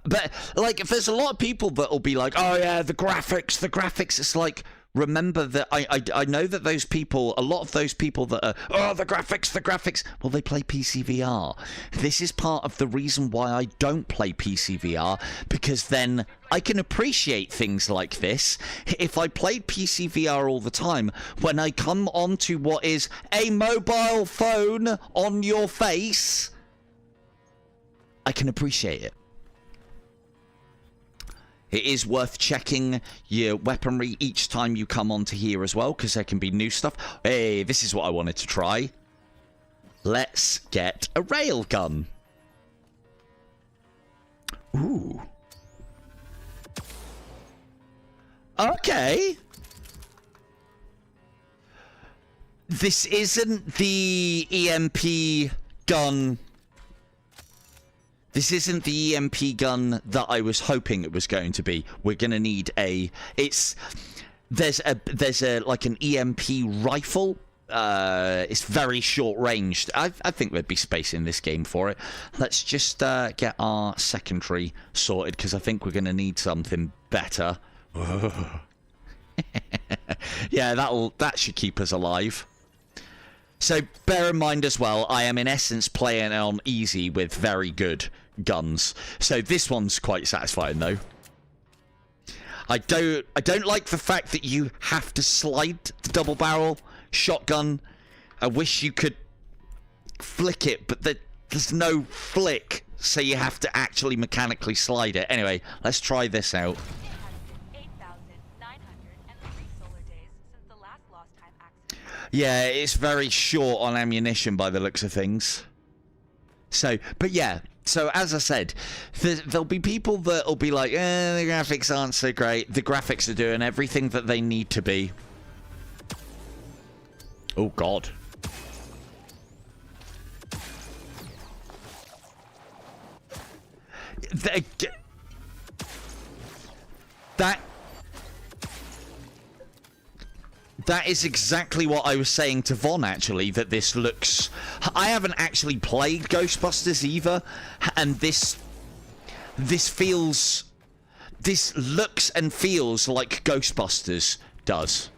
But, like, if there's a lot of people that will be like, oh yeah, the graphics, it's like, remember that I know that those people, a lot of those people that are, oh, the graphics, well, they play PCVR. This is part of the reason why I don't play PCVR, because then I can appreciate things like this. If I played PCVR all the time, when I come onto what is a mobile phone on your face, I can appreciate it. It is worth checking your weaponry each time you come onto here as well, because there can be new stuff. Hey, this is what I wanted to try. Let's get a railgun. Ooh. Okay. This isn't the EMP gun. This isn't the EMP gun that I was hoping it was going to be. We're going to need a... There's a like an EMP rifle. It's very short ranged. I think there'd be space in this game for it. Let's just get our secondary sorted, because I think we're going to need something better. Yeah, that should keep us alive. So bear in mind as well, I am in essence playing on easy with very good guns. So this one's quite satisfying though. I don't like the fact that you have to slide the double barrel shotgun. I wish you could flick it, but there's no flick, so you have to actually mechanically slide it. Anyway, let's try this out. Yeah, it's very short on ammunition by the looks of things. So, but yeah, so as I said, there'll be people that'll be like, the graphics aren't so great. The graphics are doing everything that they need to be. Oh, God. That is exactly what I was saying to Von, actually, that this looks... I haven't actually played Ghostbusters either, and this feels... This looks and feels like Ghostbusters does.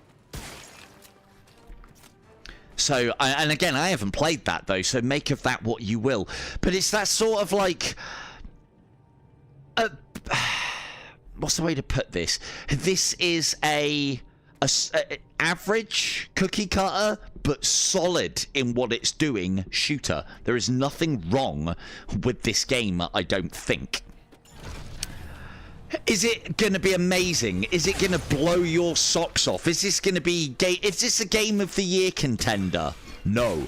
So, and again, I haven't played that, though, so make of that what you will. But it's that sort of like... what's the way to put this? This is a average cookie cutter, but solid in what it's doing shooter. There is nothing wrong with this game, I don't think. Is it going to be amazing? Is it going to blow your socks off? Is this going to be... Is this a Game of the Year contender? No.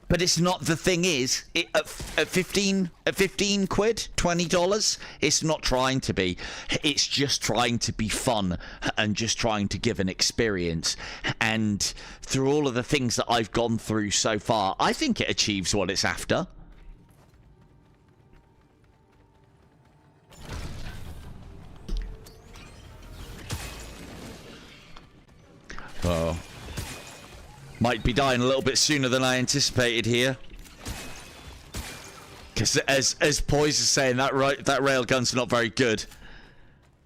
But it's not. The thing is, at 15 quid, $20, it's not trying to be. It's just trying to be fun and just trying to give an experience. And through all of the things that I've gone through so far, I think it achieves what it's after. Oh. Might be dying a little bit sooner than I anticipated here. Because as Poise is saying, that railgun's not very good.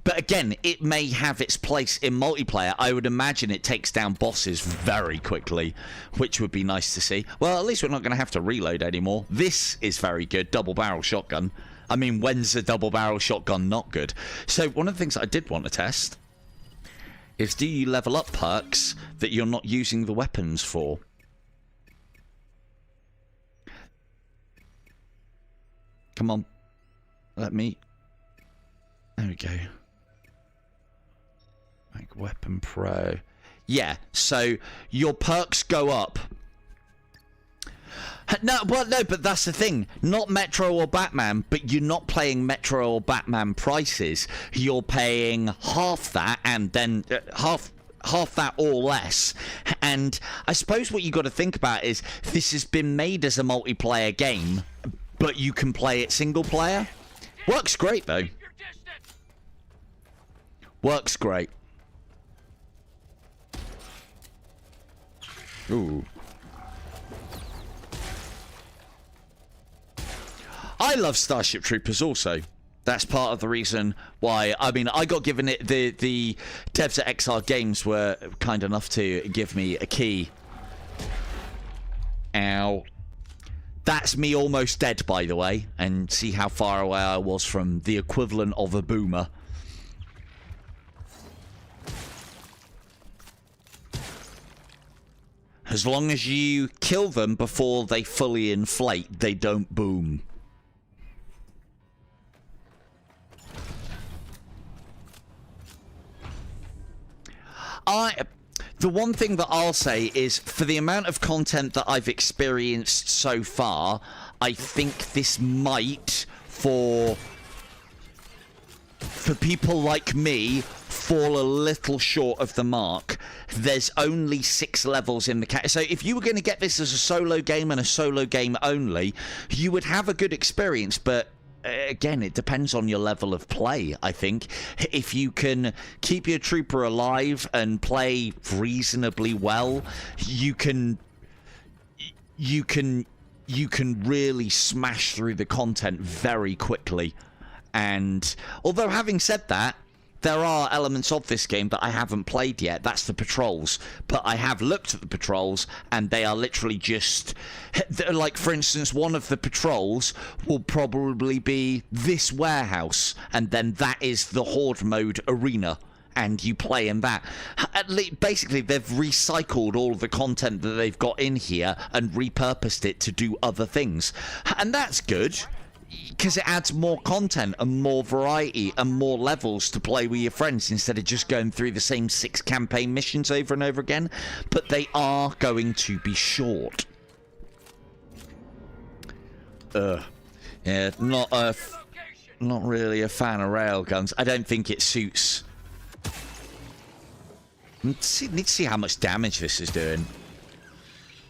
But again, it may have its place in multiplayer. I would imagine it takes down bosses very quickly, which would be nice to see. Well, at least we're not going to have to reload anymore. This is very good. Double barrel shotgun. I mean, when's a double barrel shotgun not good? So one of the things I did want to test is, do you level up perks that you're not using the weapons for? Come on. Let me... There we go. Like Weapon Pro. Yeah, so your perks go up. No, well, no, but that's the thing. Not Metro or Batman, but you're not playing Metro or Batman prices. You're paying half that, and then half that or less. And I suppose what you got to think about is this has been made as a multiplayer game, but you can play it single player. Works great though. Works great. Ooh. I love Starship Troopers also. That's part of the reason why. I mean, I got given it. The devs at XR Games were kind enough to give me a key. Ow. That's me almost dead, by the way. And see how far away I was from the equivalent of a boomer. As long as you kill them before they fully inflate, they don't boom. The one thing that I'll say is, for the amount of content that I've experienced so far, I think this might, for people like me, fall a little short of the mark. There's only 6 levels in the so if you were going to get this as a solo game and a solo game only, you would have a good experience, but again, it depends on your level of play, I think. If you can keep your trooper alive and play reasonably well, you can really smash through the content very quickly. And although having said that, there are elements of this game that I haven't played yet. That's the patrols. But I have looked at the patrols, and they are literally just... Like, for instance, one of the patrols will probably be this warehouse, and then that is the Horde mode arena, and you play in that. Basically, they've recycled all of the content that they've got in here and repurposed it to do other things. And that's good, because it adds more content and more variety and more levels to play with your friends instead of just going through the same 6 campaign missions over and over again. But they are going to be short. Yeah, not really a fan of railguns. I don't think it suits. Need to see how much damage this is doing.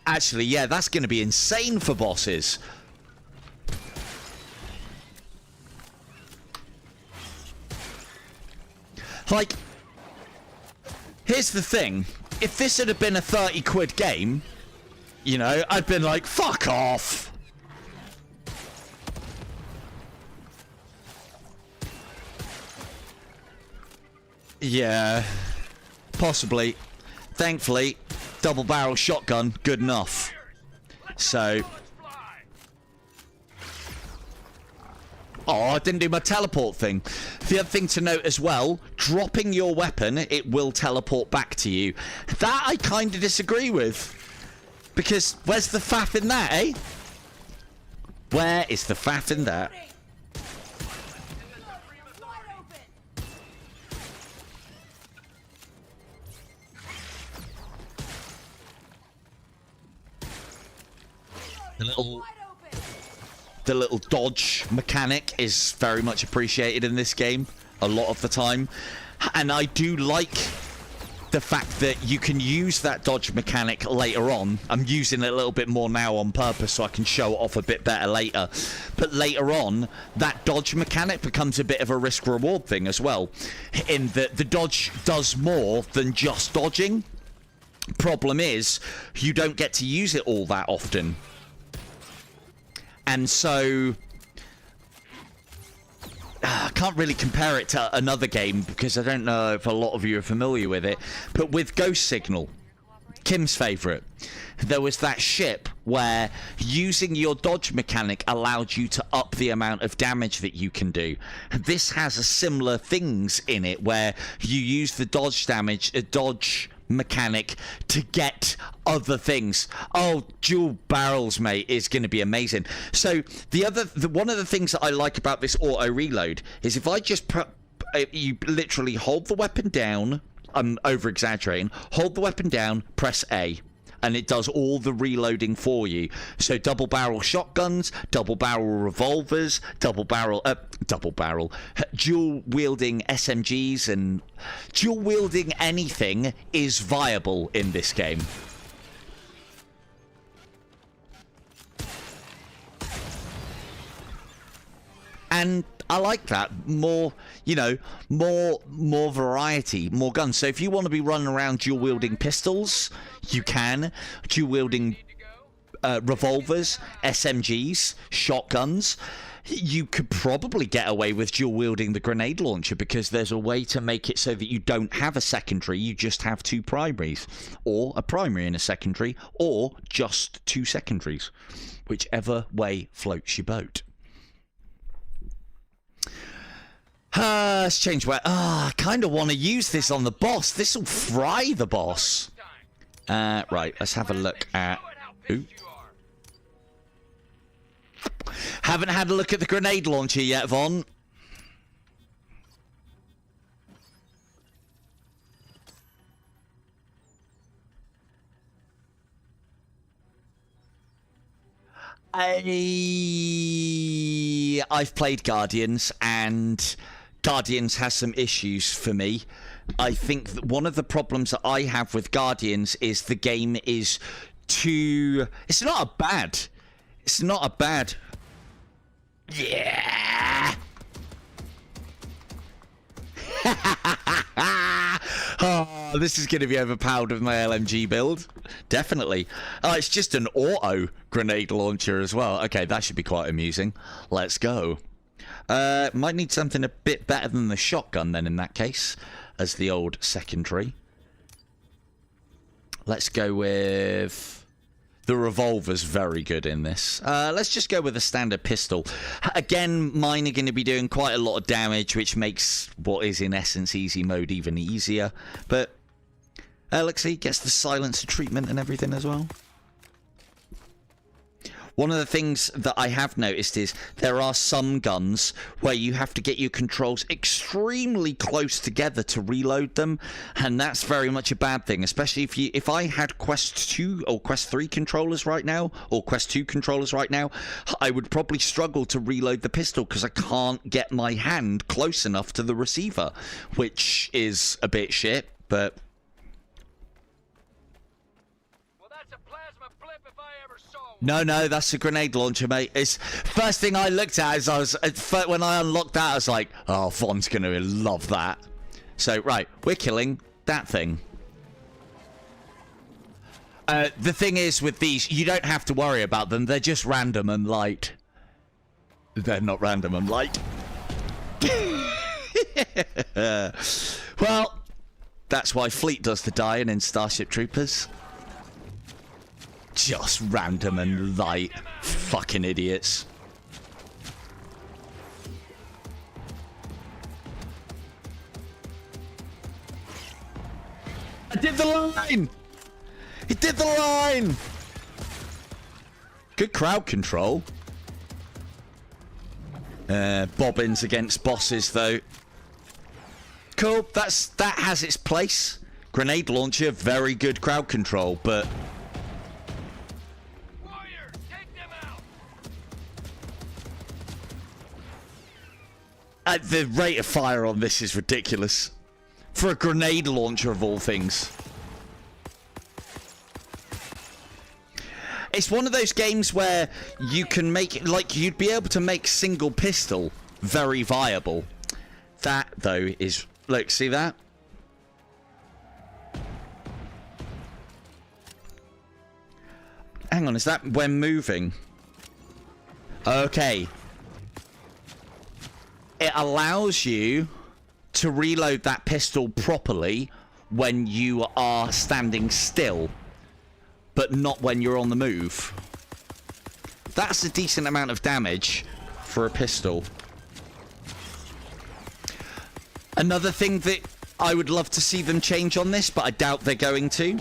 Actually, yeah, that's going to be insane for bosses. Like, here's the thing. If this had been a 30 quid game, you know, I'd been like, fuck off. Yeah, possibly. Thankfully, double barrel shotgun, good enough. So... Oh, I didn't do my teleport thing. The other thing to note as well, dropping your weapon, it will teleport back to you. That I kind of disagree with. Because where's the faff in that, eh? Where is the faff in that? The little dodge mechanic is very much appreciated in this game a lot of the time, and I do like the fact that you can use that dodge mechanic later on. I'm using it a little bit more now on purpose so I can show it off a bit better later, but later on that dodge mechanic becomes a bit of a risk reward thing as well, in that the dodge does more than just dodging. Problem is, you don't get to use it all that often. And so, I can't really compare it to another game because I don't know if a lot of you are familiar with it. But with Ghost Signal, Kim's favourite, there was that ship where using your dodge mechanic allowed you to up the amount of damage that you can do. This has a similar things in it where you use the dodge mechanic to get other things. Oh, dual barrels, mate, is going to be amazing. So one of the things that I like about this auto reload is if I just you literally hold the weapon down, I'm over exaggerating, hold the weapon down, press A, and it does all the reloading for you. So double barrel shotguns, double barrel revolvers, dual wielding SMGs, and dual wielding anything is viable in this game. And I like that. More, you know, more variety, more guns. So if you want to be running around dual wielding pistols, you can. Dual wielding revolvers, SMGs, shotguns. You could probably get away with dual wielding the grenade launcher because there's a way to make it so that you don't have a secondary, you just have two primaries, or a primary and a secondary, or just two secondaries, whichever way floats your boat. Let's change where. I kind of want to use this on the boss. This will fry the boss. Right, let's have a look at. Ooh. Haven't had a look at the grenade launcher yet, Von. I've played Guardians, and Guardians has some issues for me. I think that one of the problems that I have with Guardians is the game is too... It's not a bad... Yeah! Oh, this is going to be overpowered with my LMG build. Definitely. Oh, it's just an auto grenade launcher as well. Okay, that should be quite amusing. Let's go. Might need something a bit better than the shotgun then in that case, as the old secondary. Let's go with... The revolver's very good in this. Let's just go with a standard pistol. Again, mine are going to be doing quite a lot of damage, which makes what is in essence easy mode even easier. But Alexei gets the silencer treatment and everything as well. One of the things that I have noticed is there are some guns where you have to get your controls extremely close together to reload them, and that's very much a bad thing, especially if I had Quest 2 or Quest 3 controllers right now, or Quest 2 controllers right now, I would probably struggle to reload the pistol because I can't get my hand close enough to the receiver, which is a bit shit, but... No, that's a grenade launcher, mate. It's first thing I looked at is when I unlocked that, I was like, oh, Von's gonna love that. So, right, we're killing that thing. The thing is with these, you don't have to worry about them. They're just random and light. They're not random and light. Well, that's why Fleet does the dying in Starship Troopers. Just random and light. Fucking idiots. I did the line! He did the line! Good crowd control. Bobbins against bosses, though. Cool, that has its place. Grenade launcher, very good crowd control, but... Warrior, take them out. The rate of fire on this is ridiculous. For a grenade launcher, of all things. It's one of those games where you can make, like, you'd be able to make single pistol very viable. That, though, is... Look, see that? Hang on, is that when moving? Okay. It allows you to reload that pistol properly when you are standing still, but not when you're on the move. That's a decent amount of damage for a pistol. Another thing that I would love to see them change on this, but I doubt they're going to,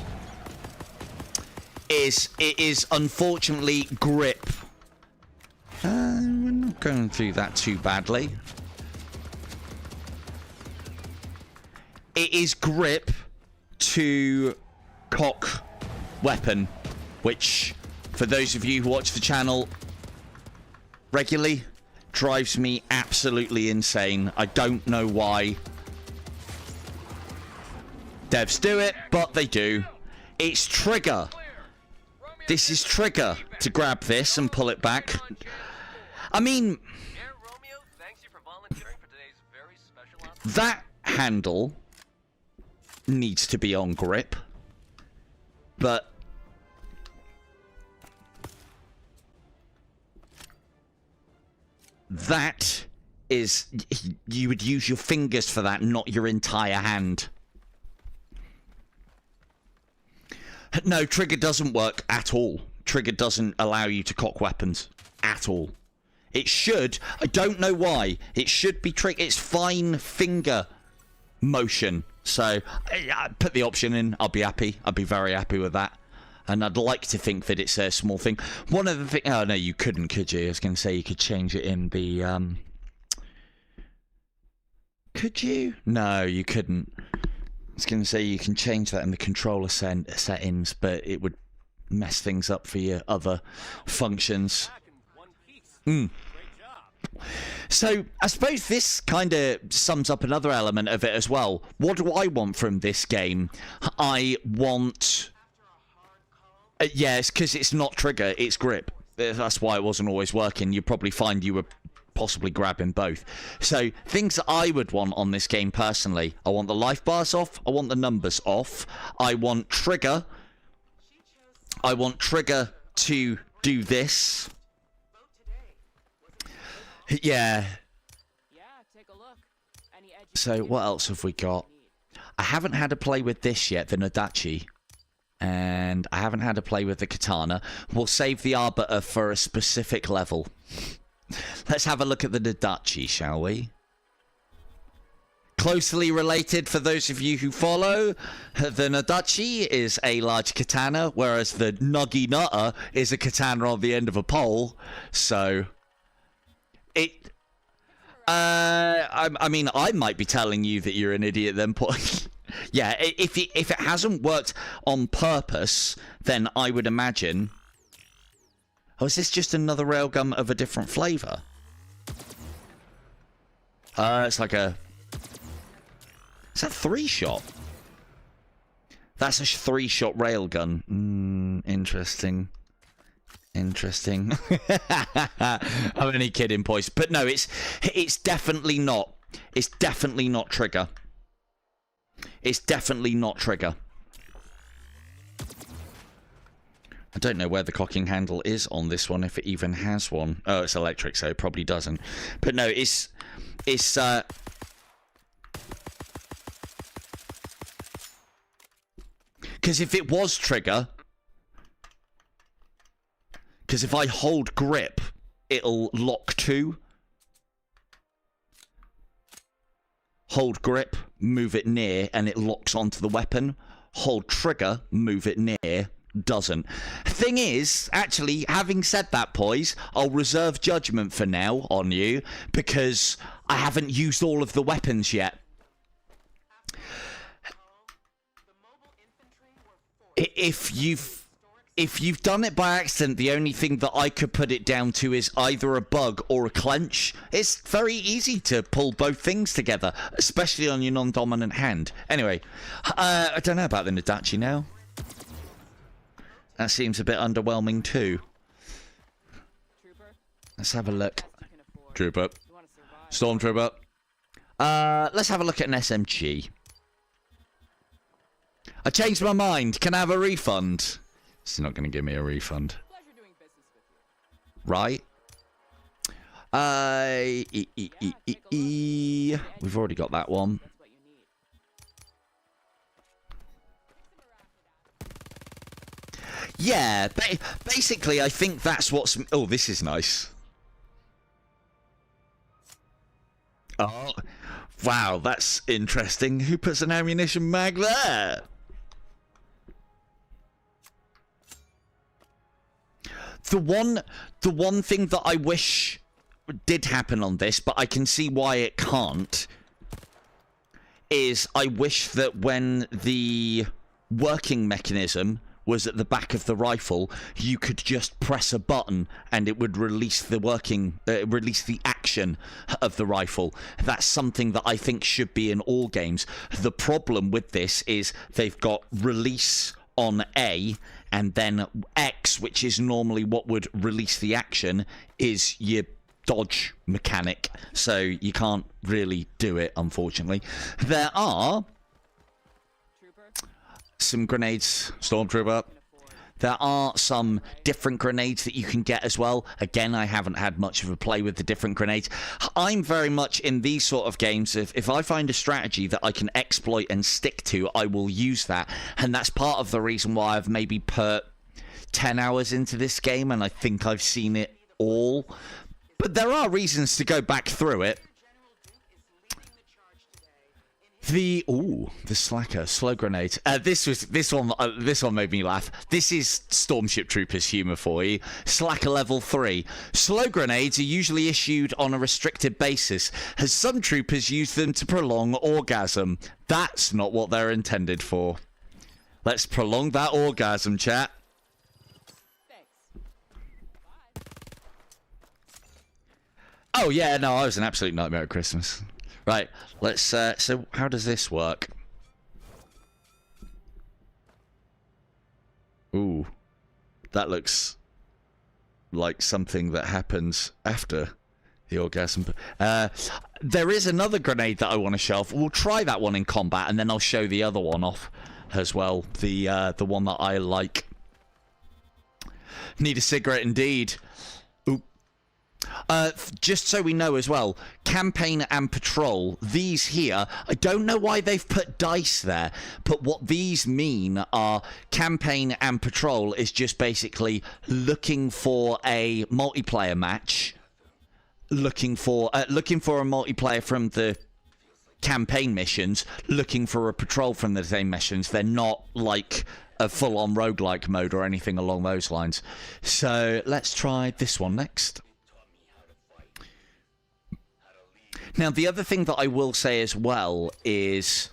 is it is unfortunately grip. We're not going through that too badly. It is grip to cock weapon, which, for those of you who watch the channel regularly, drives me absolutely insane. I don't know why devs do it, but they do. It's trigger. This is trigger to grab this and pull it back. I mean, that handle needs to be on grip, but that is, you would use your fingers for that, not your entire hand. No, trigger doesn't work at all. Trigger doesn't allow you to cock weapons at all. It should. I don't know why. It should be trigger. It's fine finger motion. So I put the option in. I'll be happy. I'll be very happy with that. And I'd like to think that it's a small thing. One of the things... Oh, no, you couldn't, could you? I was going to say you could change it in the... Could you? No, you couldn't. I was going to say you can change that in the controller settings, but it would mess things up for your other functions. So, I suppose this kind of sums up another element of it as well. What do I want from this game? I want... yeah, it's because it's not trigger, it's grip. That's why it wasn't always working. You'd probably find you were possibly grabbing both. So, things that I would want on this game personally. I want the life bars off. I want the numbers off. I want trigger. I want trigger to do this. Yeah. So, what else have we got? I haven't had a play with this yet, the Nadachi. And I haven't had a play with the katana. We'll save the Arbiter for a specific level. Let's have a look at the Nadachi, shall we? Closely related, for those of you who follow, the Nadachi is a large katana, whereas the Naginata is a katana on the end of a pole. So, it... I mean, I might be telling you that you're an idiot then, but... Yeah, if it hasn't worked on purpose, then I would imagine... Oh, is this just another railgun of a different flavour? It's like a... Is that 3-shot? That's a 3-shot railgun. Interesting. Interesting. I'm only kidding, boys. But no, it's definitely not. It's definitely not trigger. It's definitely not trigger. I don't know where the cocking handle is on this one, if it even has one. Oh, it's electric, so it probably doesn't. But no, it's because if it was trigger, because if I hold grip, it'll lock to. Hold grip, move it near, and it locks onto the weapon. Hold trigger, move it near, doesn't. Thing is, actually, having said that, boys, I'll reserve judgment for now on you, because I haven't used all of the weapons yet. If you've done it by accident, the only thing that I could put it down to is either a bug or a clench. It's very easy to pull both things together, especially on your non-dominant hand. Anyway, I don't know about the Nadachi now. That seems a bit underwhelming too. Let's have a look. Trooper. Stormtrooper. Let's have a look at an SMG. I changed my mind. Can I have a refund? It's not going to give me a refund. Right. We've already got that one. Yeah, basically, I think that's what's... Oh, this is nice. Oh, wow, that's interesting. Who puts an ammunition mag there? The one thing that I wish did happen on this, but I can see why it can't, is I wish that when the working mechanism was at the back of the rifle, you could just press a button and it would release the release the action of the rifle. That's something that I think should be in all games. The problem with this is they've got release on A, and then X, which is normally what would release the action, is your dodge mechanic. So you can't really do it, unfortunately. There are some grenades, Stormtrooper. There are some different grenades that you can get as well. Again, I haven't had much of a play with the different grenades. I'm very much in these sort of games. If I find a strategy that I can exploit and stick to, I will use that. And that's part of the reason why I've maybe put 10 hours into this game, and I think I've seen it all. But there are reasons to go back through it. The slacker slow grenade. This one made me laugh. This is Starship Troopers humor for you. Slacker level 3. Slow grenades are usually issued on a restricted basis, as some troopers use them to prolong orgasm. That's not what they're intended for. Let's prolong that orgasm, chat. Oh yeah, no, I was an absolute nightmare at Christmas. Right, let's, so how does this work? Ooh, that looks like something that happens after the orgasm. There is another grenade that I want to show off. We'll try that one in combat, and then I'll show the other one off as well. The one that I like. Need a cigarette indeed. Just so we know as well, campaign and patrol, these here, I don't know why they've put dice there, but what these mean are campaign and patrol is just basically looking for a multiplayer match, looking for a multiplayer from the campaign missions, looking for a patrol from the same missions. They're not like a full-on roguelike mode or anything along those lines. So let's try this one next. Now, the other thing that I will say as well is,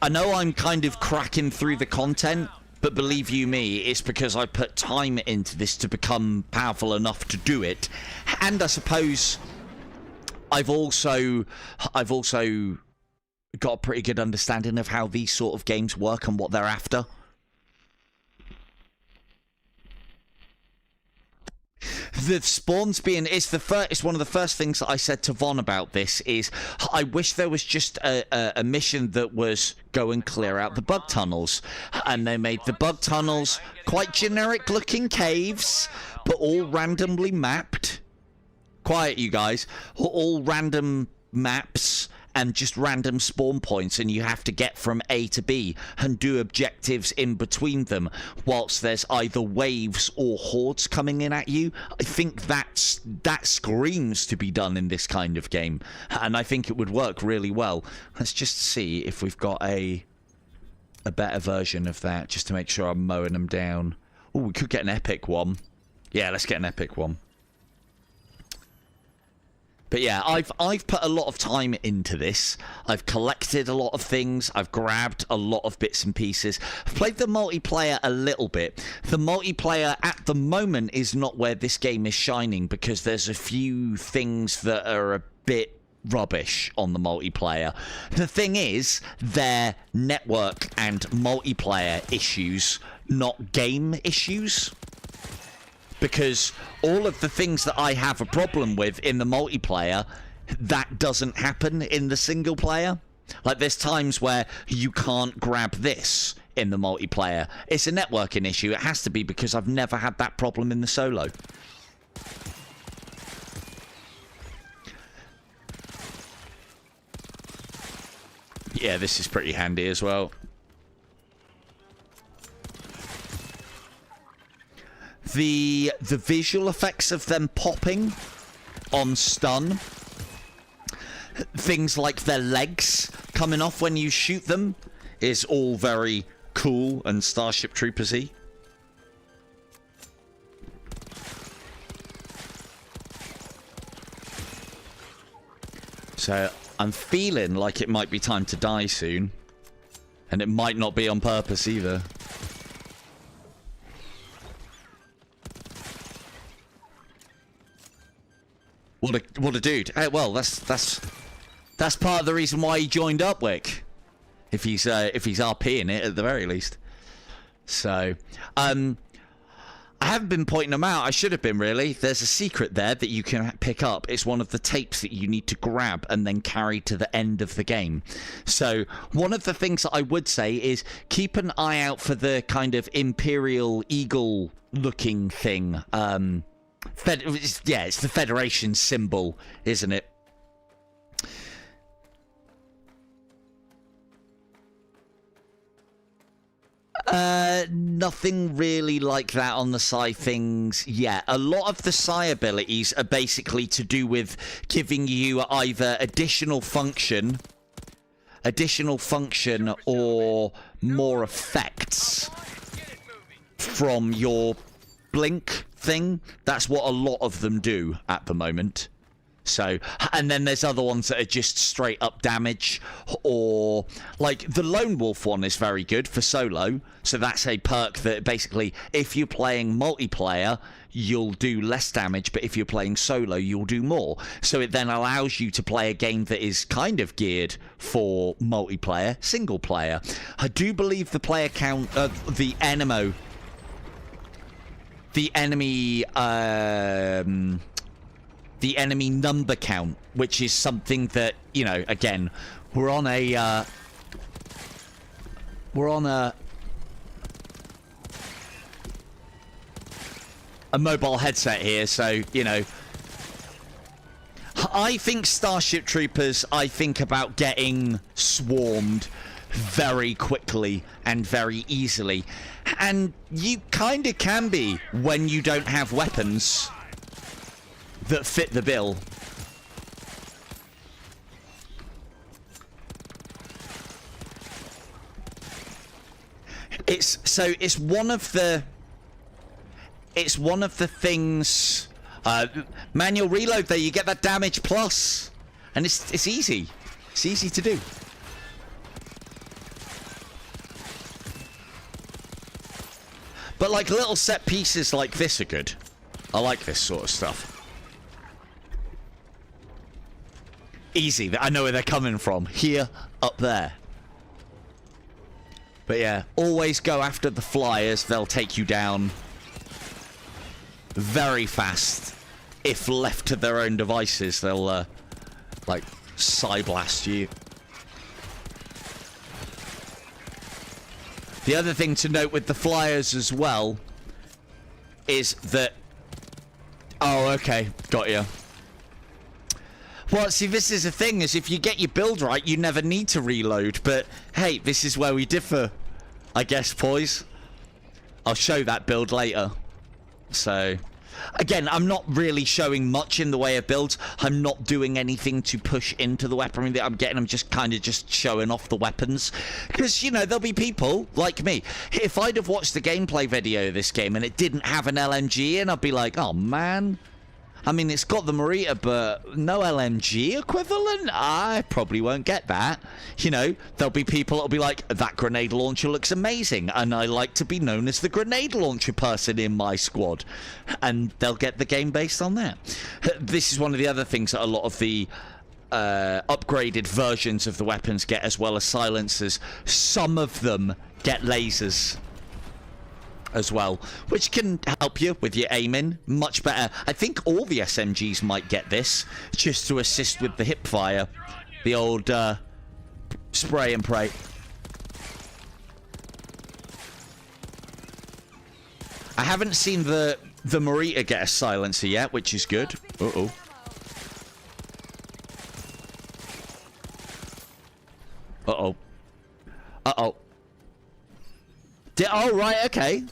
I know I'm kind of cracking through the content, but believe you me, it's because I put time into this to become powerful enough to do it. And I suppose I've also got a pretty good understanding of how these sort of games work and what they're after. The spawns being it's one of the first things that I said to Von about this is I wish there was just a mission that was go and clear out the bug tunnels, and they made the bug tunnels quite generic looking caves but all randomly mapped. Quiet, you guys. All random maps and just random spawn points, and you have to get from A to B and do objectives in between them whilst there's either waves or hordes coming in at you. I think that screams to be done in this kind of game, and I think it would work really well. Let's just see if we've got a better version of that, just to make sure I'm mowing them down. Oh, we could get an epic one. Yeah, let's get an epic one. But yeah, I've put a lot of time into this. I've collected a lot of things. I've grabbed a lot of bits and pieces. I've played the multiplayer a little bit. The multiplayer at the moment is not where this game is shining, because there's a few things that are a bit rubbish on the multiplayer. The thing is, they're network and multiplayer issues, not game issues. Because all of the things that I have a problem with in the multiplayer, that doesn't happen in the single player. Like, there's times where you can't grab this in the multiplayer. It's a networking issue. It has to be, because I've never had that problem in the solo. Yeah, this is pretty handy as well. The visual effects of them popping on stun, things like their legs coming off when you shoot them, is all very cool and Starship Troopers-y. So I'm feeling like it might be time to die soon, and it might not be on purpose either. What a dude. Well, that's part of the reason why he joined up, Wick. If he's RPing it at the very least. So, I haven't been pointing them out. I should have been, really. There's a secret there that you can pick up. It's one of the tapes that you need to grab and then carry to the end of the game. So, one of the things that I would say is keep an eye out for the kind of Imperial Eagle looking thing. Yeah, it's the Federation symbol, isn't it? Nothing really like that on the Psi things yet. A lot of the Psi abilities are basically to do with giving you either additional function or more effects from your blink thing. That's what a lot of them do at the moment. So, and then there's other ones that are just straight up damage, or like the Lone Wolf one is very good for solo. So that's a perk that basically, if you're playing multiplayer, you'll do less damage, but if you're playing solo, you'll do more. So it then allows you to play a game that is kind of geared for multiplayer, single player. I do believe the player count of the enemy number count, which is something that, you know, again, we're on a mobile headset here, so, you know, I think Starship Troopers, I think about getting swarmed very quickly and very easily, and you kind of can be when you don't have weapons that fit the bill. It's one of the things. Manual reload there, you get that damage plus, and it's easy. It's easy to do. But like little set pieces like this are good. I like this sort of stuff. Easy. I know where they're coming from. Here, up there. But yeah, always go after the flyers. They'll take you down. very fast. If left to their own devices, they'll, like, psy-blast you. The other thing to note with the flyers as well is that... Oh, okay. Got you. Well, see, this is the thing, is if you get your build right, you never need to reload. But, hey, this is where we differ, I guess, boys. I'll show that build later. So... Again, I'm not really showing much in the way of builds. I'm not doing anything to push into the weaponry that I'm getting. I'm just kind of just showing off the weapons. Because, you know, there'll be people like me. If I'd have watched the gameplay video of this game and it didn't have an LMG in, I'd be like, oh, man. I mean, it's got the Marita, but no LMG equivalent? I probably won't get that. You know, there'll be people that'll be like, that grenade launcher looks amazing, and I like to be known as the grenade launcher person in my squad. And they'll get the game based on that. This is one of the other things that a lot of the upgraded versions of the weapons get, as well as silencers. Some of them get lasers as well, which can help you with your aiming much better. I think all the SMGs might get this, just to assist with the hip fire. The old spray and pray. I haven't seen the Marita get a silencer yet, which is good. Uh-oh. Uh-oh. Uh-oh. Oh, right, okay.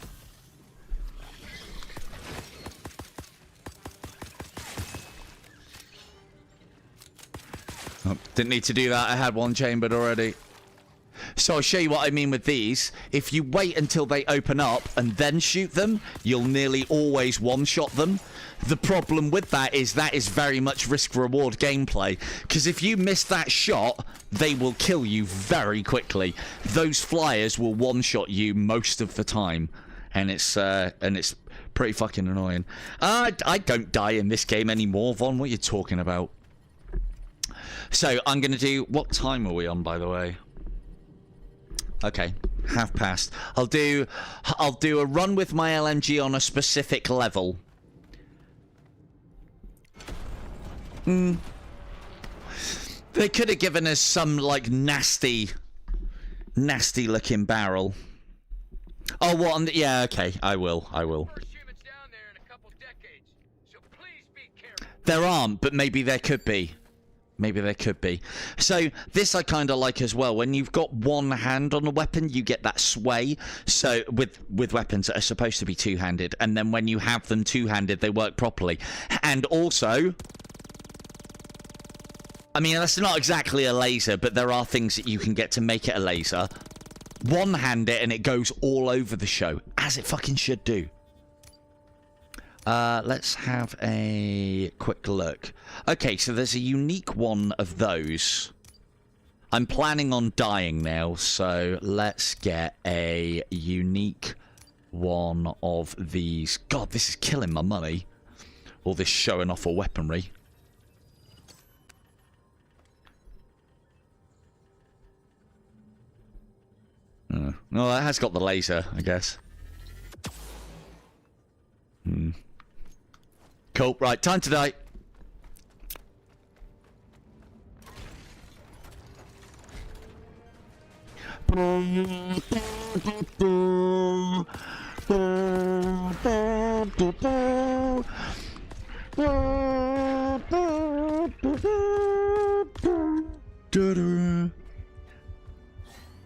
Oh, didn't need to do that. I had one chambered already. So I'll show you what I mean with these. If you wait until they open up and then shoot them, you'll nearly always one-shot them. The problem with that is very much risk-reward gameplay. Because if you miss that shot, they will kill you very quickly. Those flyers will one-shot you most of the time. And it's pretty fucking annoying. I don't die in this game anymore, Von. What are you talking about? So I'm going to do... What time are we on, by the way? Okay, half past. I'll do a run with my LMG on a specific level. They could have given us some, like, nasty looking barrel. Oh, what? On the, yeah, okay, I will. There aren't, but maybe there could be. Maybe there could be. So this I kind of like as well. When you've got one hand on a weapon, you get that sway. So with weapons that are supposed to be two-handed, and then when you have them two-handed, they work properly. And also, I mean, that's not exactly a laser, but there are things that you can get to make it a laser. One-hand it, and it goes all over the show, as it fucking should do. Let's have a quick look. Okay, so there's a unique one of those. I'm planning on dying now, so let's get a unique one of these. God, this is killing my money. All this showing off of weaponry. Oh, that has got the laser, I guess. Cool, right, time to die.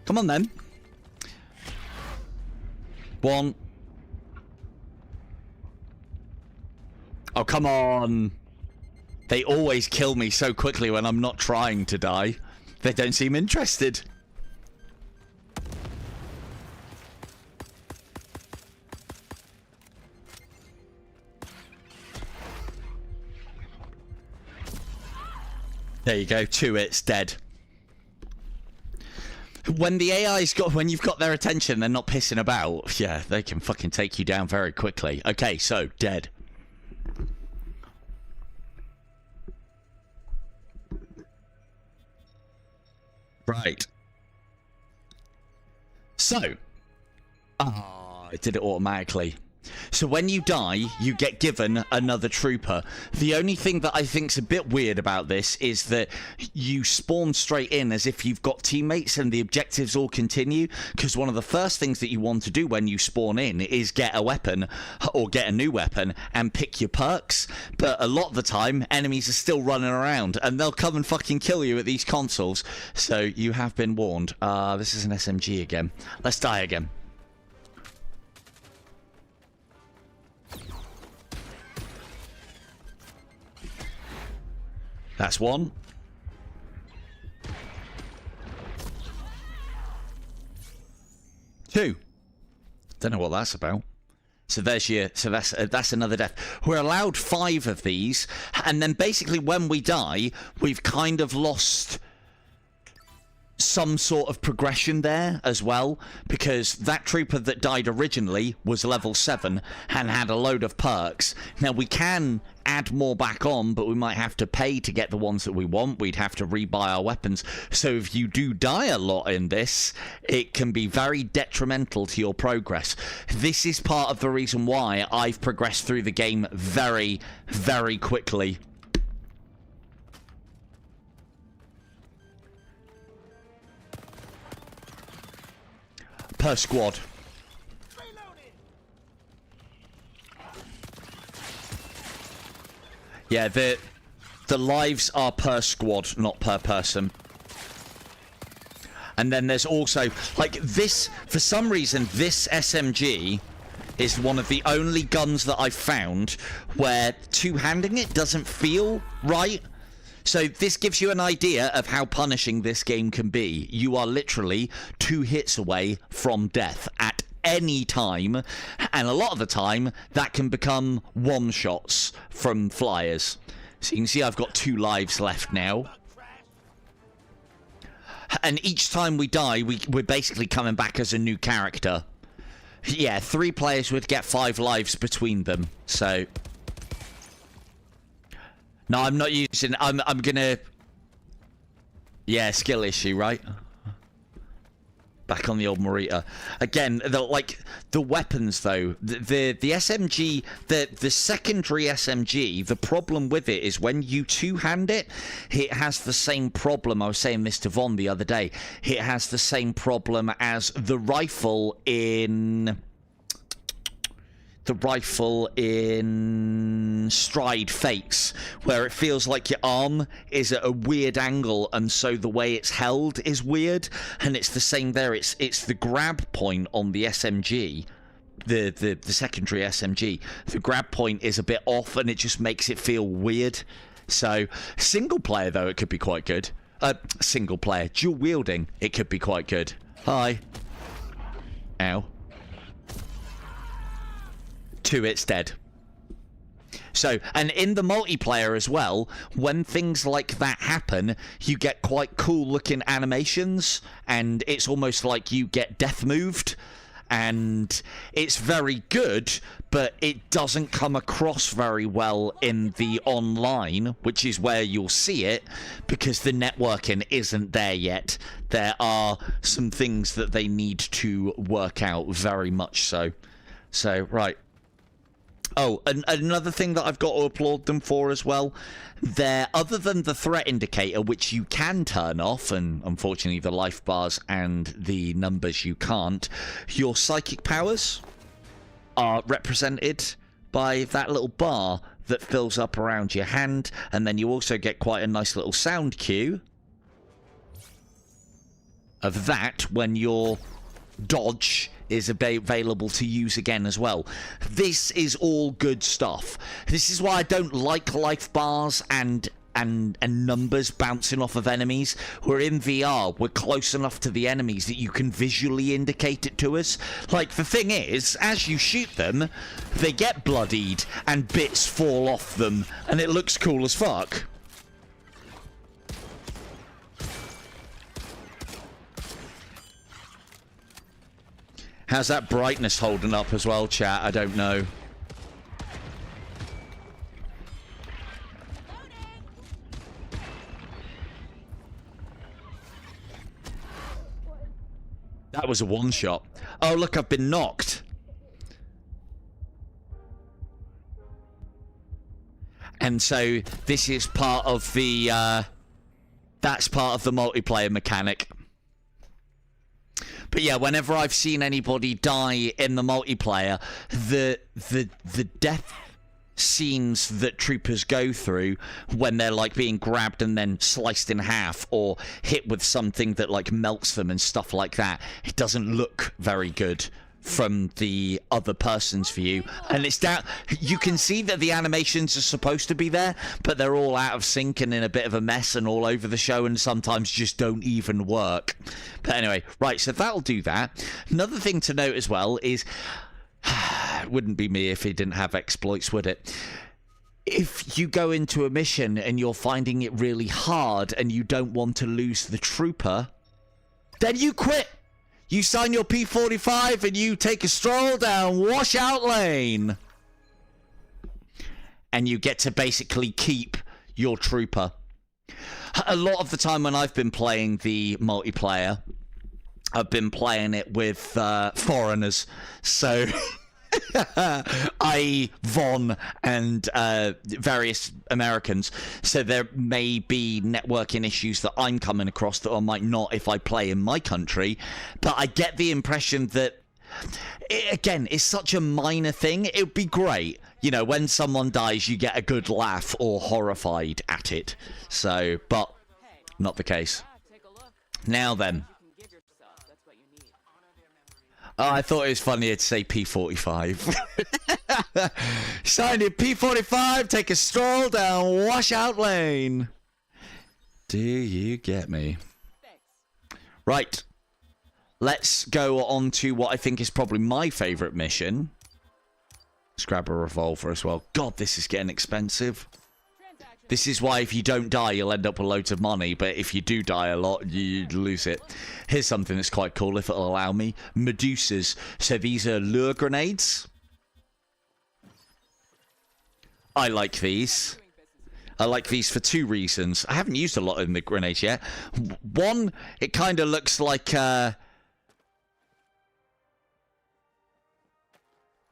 Come on then. One. Oh, come on. They always kill me so quickly when I'm not trying to die. They don't seem interested. There you go. 2 hits, dead. When the AI's got, when you've got their attention, they're not pissing about. Yeah, they can fucking take you down very quickly. Okay, so, dead. Right. So. Ah, it did it automatically. So when you die, you get given another trooper. The only thing that I think's a bit weird about this is that you spawn straight in as if you've got teammates and the objectives all continue, because one of the first things that you want to do when you spawn in is get a weapon or get a new weapon and pick your perks. But a lot of the time, enemies are still running around and they'll come and fucking kill you at these consoles. So you have been warned. This is an SMG again. Let's die again. That's one. Two. Don't know what that's about. So there's your. So that's another death. We're allowed 5 of these, and then basically when we die, we've kind of lost some sort of progression there as well, because that trooper that died originally was level 7 and had a load of perks. Now we can add more back on, but we might have to pay to get the ones that we want. We'd have to rebuy our weapons. So if you do die a lot in this, it can be very detrimental to your progress. This is part of the reason why I've progressed through the game very, very quickly. Per squad. Yeah, the lives are per squad, not per person. And then there's also, like, this, for some reason, this SMG is one of the only guns that I've found where two-handing it doesn't feel right. So this gives you an idea of how punishing this game can be. You are literally 2 hits away from death at any time, and a lot of the time that can become one-shots from flyers. So you can see I've got 2 lives left now. And each time we die, we're basically coming back as a new character. Yeah, 3 players would get 5 lives between them, so... No, I'm not using... I'm gonna... Yeah, skill issue, right? Back on the old Morita. Again, the weapons, though. The SMG... The secondary SMG, the problem with it is when you two-hand it, it has the same problem. I was saying this to Von the other day. It has the same problem as the rifle in... The rifle in Stride Fates, where it feels like your arm is at a weird angle, and so the way it's held is weird. And it's the same there. It's the grab point on the SMG, the secondary SMG. The grab point is a bit off, and it just makes it feel weird. So single player, though, it could be quite good. Single player, dual wielding, it could be quite good. Hi. Ow. 2, it's dead. So, and in the multiplayer as well, when things like that happen, you get quite cool looking animations, and it's almost like you get death moved, and it's very good, but it doesn't come across very well in the online, which is where you'll see it, because the networking isn't there yet. There are some things that they need to work out, very much so. So, right. Oh, and another thing that I've got to applaud them for as well, other than the threat indicator, which you can turn off, and unfortunately the life bars and the numbers you can't, your psychic powers are represented by that little bar that fills up around your hand, and then you also get quite a nice little sound cue of that when your dodge is available to use again as well. This is all good stuff. This is why I don't like life bars and numbers bouncing off of enemies. We're in VR, we're close enough to the enemies that you can visually indicate it to us. Like, the thing is, as you shoot them, they get bloodied and bits fall off them, and it looks cool as fuck. How's that brightness holding up as well, chat? I don't know. That was a one-shot. Oh, look, I've been knocked. And so this is part of the that's part of the multiplayer mechanic. But yeah, whenever I've seen anybody die in the multiplayer, the death scenes that troopers go through when they're like being grabbed and then sliced in half or hit with something that like melts them and stuff like that, it doesn't look very good from the other person's view. And it's down, you can see that the animations are supposed to be there, but they're all out of sync and in a bit of a mess and all over the show, and sometimes just don't even work. But anyway, right, so that'll do that. Another thing to note as well is it wouldn't be me if it didn't have exploits, would it? If you go into a mission and you're finding it really hard and you don't want to lose the trooper, then you quit. You sign your P45 and you take a stroll down washout lane. And you get to basically keep your trooper. A lot of the time when I've been playing the multiplayer, I've been playing it with foreigners, so i.e. Von and various Americans, so there may be networking issues that I'm coming across that I might not if I play in my country, but I get the impression that, again, it's such a minor thing. It would be great, you know, when someone dies you get a good laugh or horrified at it, so, but not the case. Now then. Oh, I thought it was funnier to say P45. Sign your P45, take a stroll down washout lane. Do you get me? Right. Let's go on to what I think is probably my favourite mission. Let's grab a revolver as well. God, this is getting expensive. This is why if you don't die, you'll end up with loads of money, but if you do die a lot, you lose it. Here's something that's quite cool, if it'll allow me. Medusas. So these are lure grenades. I like these. I like these for two reasons. I haven't used a lot in the grenades yet. One, it kind of looks like... yeah,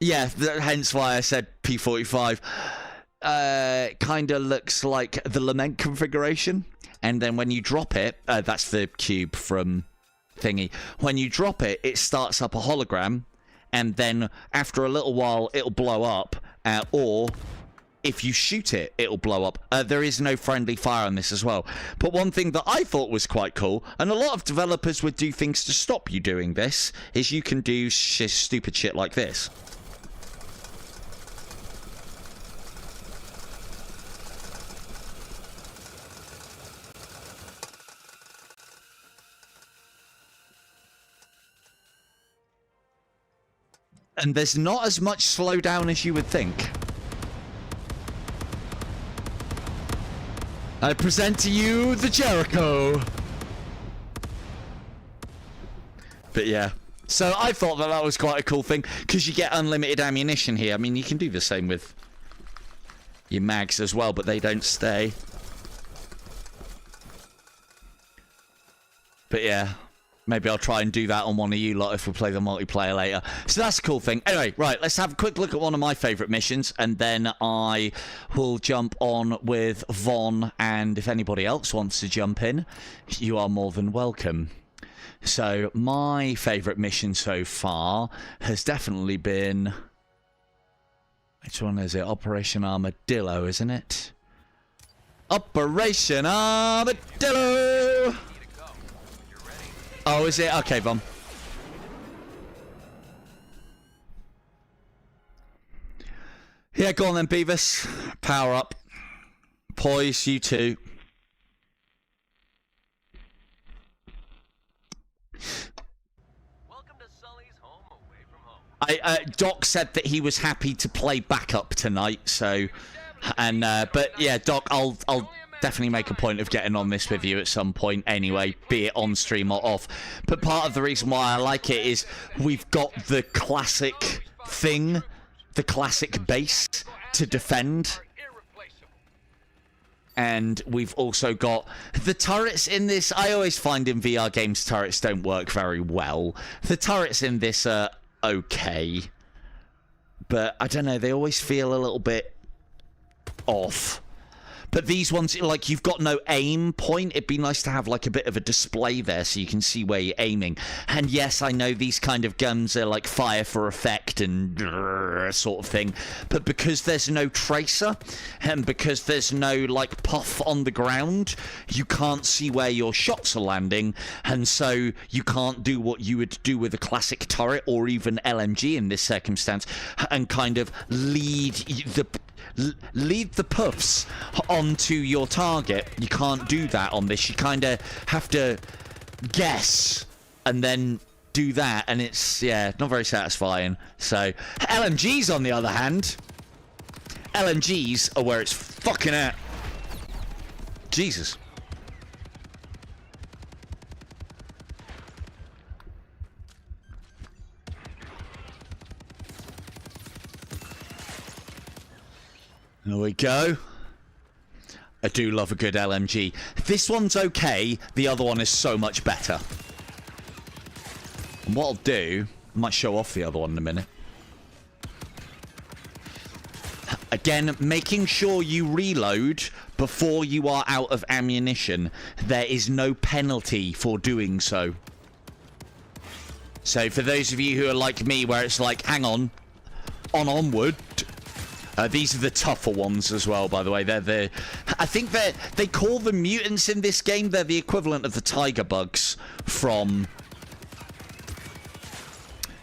hence why I said P45. Kind of looks like the lament configuration, and then when you drop it, that's the cube from thingy. When you drop it, it starts up a hologram, and then after a little while it'll blow up, or if you shoot it, it'll blow up. There is no friendly fire on this as well. But one thing that I thought was quite cool, and a lot of developers would do things to stop you doing this, is you can do stupid shit like this. And there's not as much slowdown as you would think. I present to you the Jericho. But yeah. So I thought that that was quite a cool thing, because you get unlimited ammunition here. I mean, you can do the same with your mags as well, but they don't stay. But yeah. Maybe I'll try and do that on one of you lot if we play the multiplayer later. So that's a cool thing. Anyway, right, let's have a quick look at one of my favourite missions, and then I will jump on with Von, and if anybody else wants to jump in, you are more than welcome. So my favourite mission so far has definitely been... Which one is it? Operation Armadillo, isn't it? Operation Armadillo! Oh, is it? Okay, Vom. Yeah, go on then, Beavis. Power up. Poise, you too. Welcome to Sully's home away from home. Doc said that he was happy to play backup tonight, so... And, but yeah, Doc, I'll definitely make a point of getting on this with you at some point anyway, be it on stream or off. But part of the reason why I like it is we've got the classic thing, the classic base to defend. And we've also got the turrets in this. I always find in VR games turrets don't work very well. The turrets in this are okay, but I don't know, they always feel a little bit off. But these ones, like, you've got no aim point. It'd be nice to have, like, a bit of a display there so you can see where you're aiming. And yes, I know these kind of guns are, like, fire for effect and sort of thing. But because there's no tracer, and because there's no, like, puff on the ground, you can't see where your shots are landing. And so you can't do what you would do with a classic turret or even LMG in this circumstance and kind of lead the puffs onto your target. You can't do that on this. You kind of have to guess and then do that, and it's, yeah, not very satisfying. So LMGs, on the other hand, LMGs are where it's fucking at. Jesus. There we go. I do love a good LMG. This one's okay. The other one is so much better. And what I'll do, I might show off the other one in a minute. Again, making sure you reload before you are out of ammunition. There is no penalty for doing so. So for those of you who are like me, where it's like, hang on onward. These are the tougher ones as well, by the way. I think they call them mutants in this game. They're the equivalent of the tiger bugs from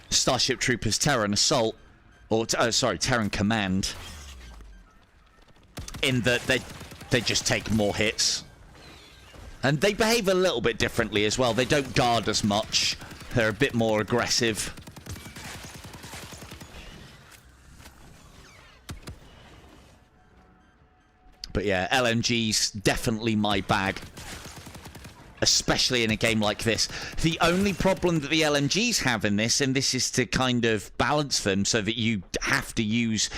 Starship Troopers Terran Assault, or Terran Command. In that they just take more hits, and they behave a little bit differently as well. They don't guard as much. They're a bit more aggressive. But yeah, LMG's definitely my bag. Especially in a game like this. The only problem that the LMGs have in this, and this is to kind of balance them so that you have to use...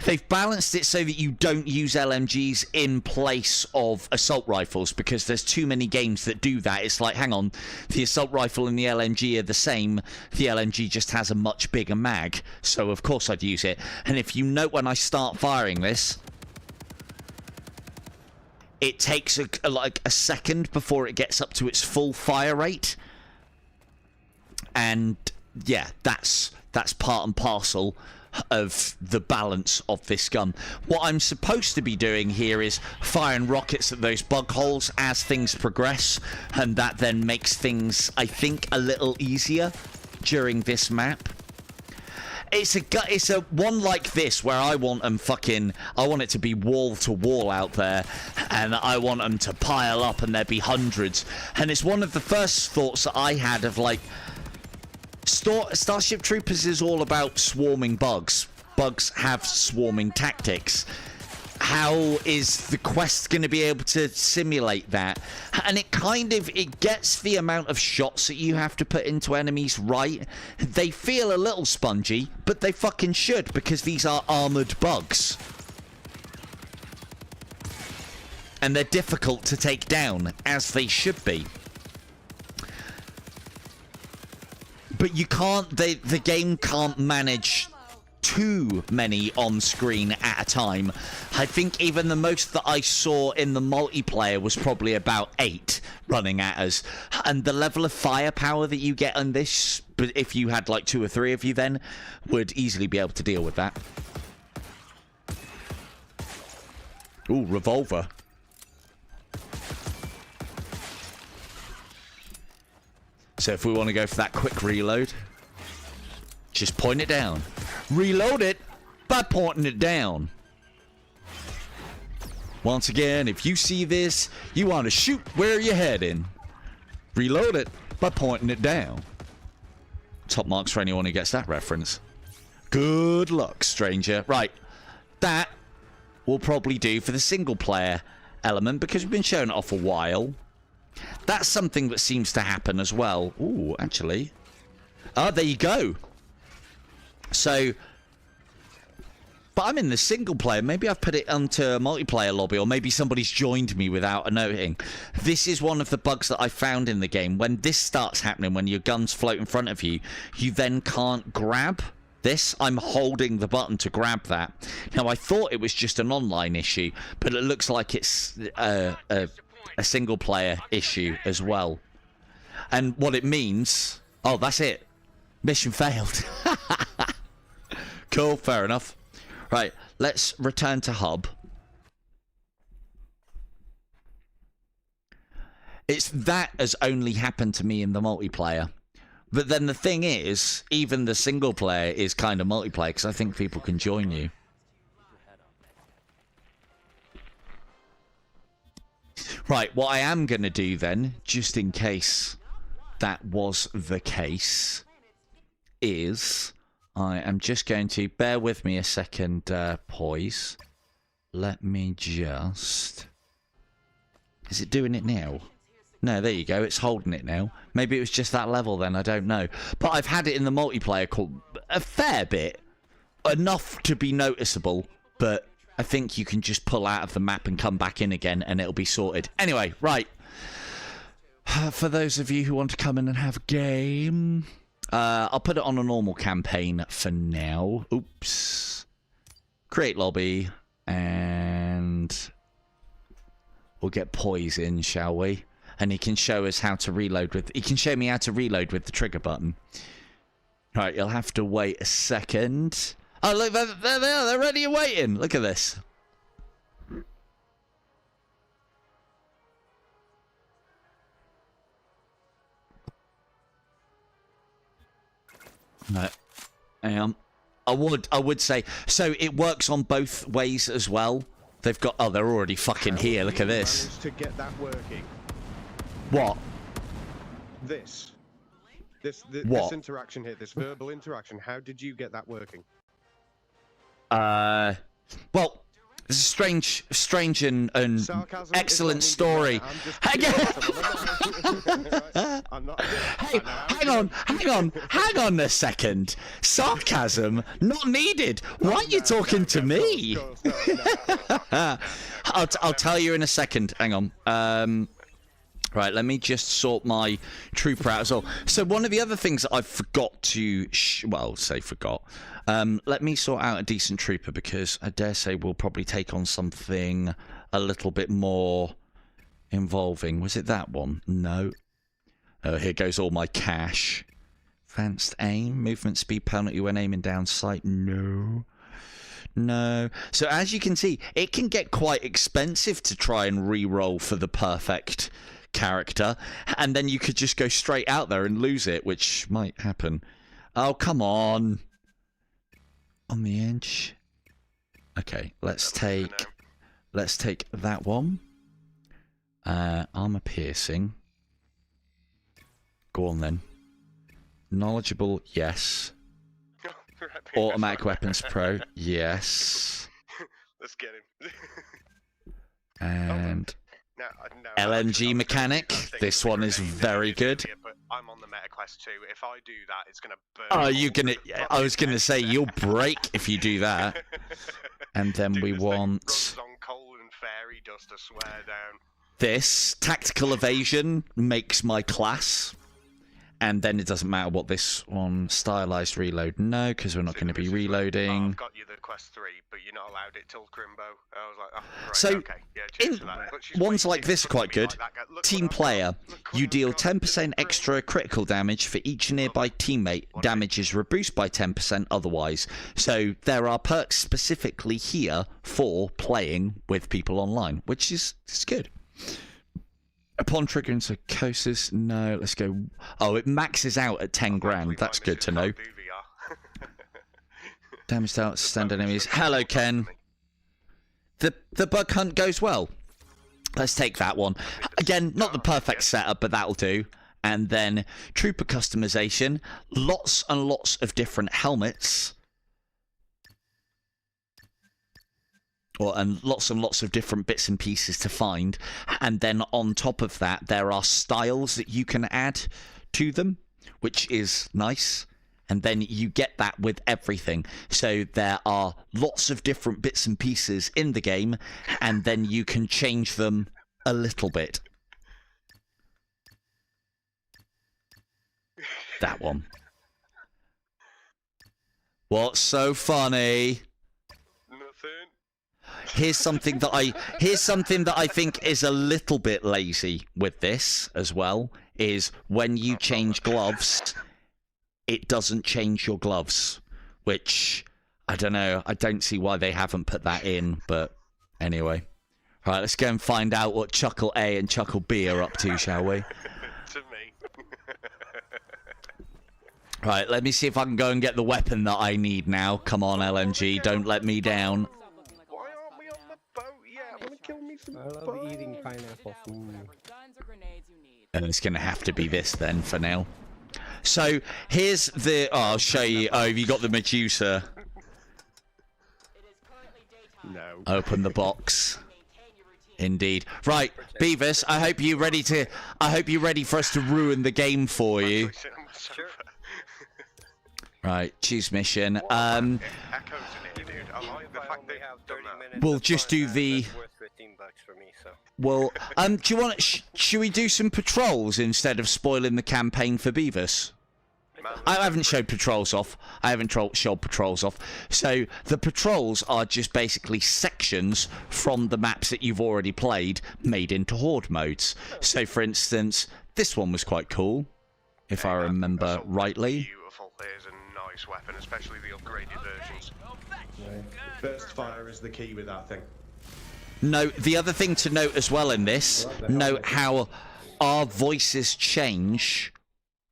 they've balanced it so that you don't use LMGs in place of assault rifles, because there's too many games that do that. It's like, hang on, the assault rifle and the LMG are the same. The LMG just has a much bigger mag, so of course I'd use it. And if you note when I start firing this... it takes like a second before it gets up to its full fire rate. And yeah, that's part and parcel of the balance of this gun. What I'm supposed to be doing here is firing rockets at those bug holes as things progress, and that then makes things, I think, a little easier during this map. It's a one like this where I want them I want it to be wall to wall out there, and I want them to pile up and there be hundreds. And it's one of the first thoughts that I had of like, Starship Troopers is all about swarming bugs. Bugs have swarming tactics. How is the quest going to be able to simulate that? And it gets the amount of shots that you have to put into enemies right. They feel a little spongy, but they fucking should, because these are armored bugs. And they're difficult to take down, as they should be. But you can't, the game can't manage too many on screen at a time. I think even the most that I saw in the multiplayer was probably about 8 running at us. And the level of firepower that you get on this, but if you had like 2 or 3 of you then, would easily be able to deal with that. Ooh, revolver. So if we want to go for that quick reload, just point it down. Reload it by pointing it down. Once again, if you see this, you want to shoot where you're heading. Reload it by pointing it down. Top marks for anyone who gets that reference. Good luck, stranger. Right, that will probably do for the single player element, because we've been showing it off a while. That's something that seems to happen as well. Ooh, actually. Ah, there you go. So, but I'm in the single player. Maybe I've put it onto a multiplayer lobby, or maybe somebody's joined me without a noting. This is one of the bugs that I found in the game. When this starts happening, when your guns float in front of you, you then can't grab This, I'm holding the button to grab that. Now, I thought it was just an online issue, but it looks like it's a single player issue as well. And what it means... Oh, that's it. Mission failed. Cool, fair enough. Right, let's return to hub. That has only happened to me in the multiplayer. But then the thing is, even the single player is kind of multiplayer, because I think people can join you. Right, what I am going to do then, just in case that was the case, is I am just going to, bear with me a second, poise. Let me just... Is it doing it now? No, there you go. It's holding it now. Maybe it was just that level then. I don't know. But I've had it in the multiplayer a fair bit. Enough to be noticeable. But I think you can just pull out of the map and come back in again and it'll be sorted. Anyway, right. For those of you who want to come in and have a game, I'll put it on a normal campaign for now. Oops. Create lobby. And we'll get Poise in, shall we? And he can show us how to reload with... He can show me how to reload with the trigger button. Right, you'll have to wait a second. Oh, look, there they are. They're ready and waiting. Look at this. No. Hang on. I would say... So it works on both ways as well. They've got... Oh, they're already fucking here. Look at this. To get that working. What? This interaction here, this verbal interaction, how did you get that working? Well, it's a strange and excellent story. Hang on a second. Sarcasm not needed. Why are you talking to me? I'll tell you in a second. Hang on. Right, let me just sort my trooper out as well. So one of the other things that I forgot to... forgot. Let me sort out a decent trooper, because I dare say we'll probably take on something a little bit more involving. Was it that one? No. Oh, here goes all my cash. Advanced aim. Movement speed penalty when aiming down sight. No. No. So as you can see, it can get quite expensive to try and re-roll for the perfect character, and then you could just go straight out there and lose it, which might happen. Oh, come on. On the edge. Okay, let's take that one. Armor piercing. Go on then. Knowledgeable, yes. Automatic weapons pro, yes. Let's get him. And LNG mechanic. This one is very good. But I'm on the meta class 2. If I do that, it's gonna burn. Oh, you're gonna... I was gonna say you'll break if you do that. And then we want on coal and fairy dust to swear down. This tactical evasion makes my class. And then it doesn't matter what this one... Stylized reload. No, because we're not going to be reloading. I've got you the quest 3, but you're not allowed it till Crimbo. I was like, oh, right, so, okay. Yeah, ones like this are quite good. Like Team player. You deal 10% extra critical damage for each nearby teammate. Damage is reduced by 10% otherwise. So there are perks specifically here for playing with people online, which is good. Upon triggering psychosis, no, let's go. Oh, it maxes out at 10 grand. That's good to know. Damage to outstand enemies. Hello, Ken. The bug hunt goes well. Let's take that one. Again, not the perfect setup, but that'll do. And then trooper customization. Lots and lots of different helmets. And lots of different bits and pieces to find. And then on top of that, there are styles that you can add to them, which is nice. And then you get that with everything. So there are lots of different bits and pieces in the game, and then you can change them a little bit. That one. What's so funny? Nothing. Here's something that I think is a little bit lazy with this as well, is when you change gloves, it doesn't change your gloves, which I don't know. I don't see why they haven't put that in, but anyway. All right, let's go and find out what Chuckle A and Chuckle B are up to, shall we? To me. Right, let me see if I can go and get the weapon that I need now. Come on, LMG, don't let me down. Why aren't we on the boat yet? I want to kill me some I love eating pineapple. And it's going to have to be this then for now. So, here's the... Oh, I'll show you. Oh, have you got the Medusa? No. Open the box. Indeed. Right, Beavis, I hope you're ready for us to ruin the game for you. Actually sit on the sofa. Right, choose mission. Echoes in it, dude. I like the fact they've done that. We'll just do the... That's worth $15 for me, so. Well, do you want... should we do some patrols instead of spoiling the campaign for Beavis? I haven't showed patrols off. Showed patrols off. So the patrols are just basically sections from the maps that you've already played made into horde modes. So for instance, this one was quite cool, if I remember rightly. Beautiful. There's a nice weapon, especially the upgraded versions. Burst fire is the key with that thing. No, the other thing to note as well in this, note how our voices change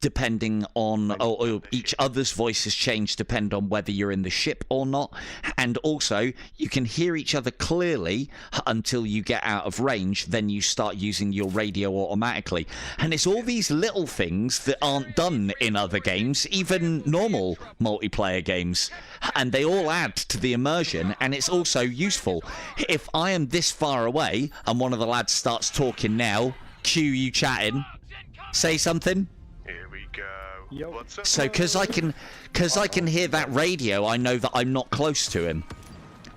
depending on, or each other's voices change depend on whether you're in the ship or not, and also you can hear each other clearly until you get out of range, then you start using your radio automatically. And it's all these little things that aren't done in other games, even normal multiplayer games, and they all add to the immersion, and it's also useful. If I am this far away and one of the lads starts talking now, cue you chatting, say something. Here we go. Yo. What's up? So, because I can hear that radio, I know that I'm not close to him.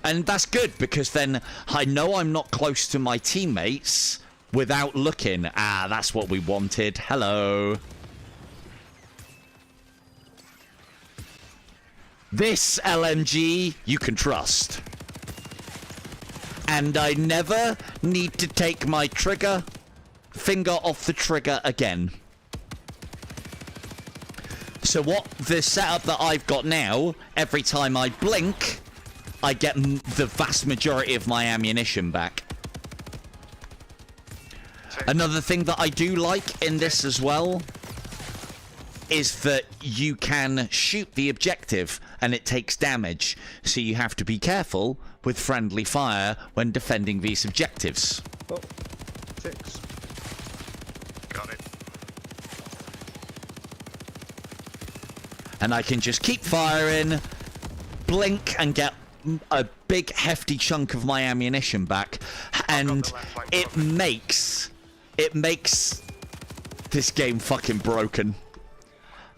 And that's good, because then I know I'm not close to my teammates without looking. Ah, that's what we wanted. Hello. This LMG you can trust. And I never need to take my finger off the trigger again. So what the setup that I've got now, every time I blink, I get the vast majority of my ammunition back. Another thing that I do like in this as well is that you can shoot the objective and it takes damage, so you have to be careful with friendly fire when defending these objectives. Oh. 6. Got it. And I can just keep firing, blink, and get a big hefty chunk of my ammunition back, and it makes this game fucking broken.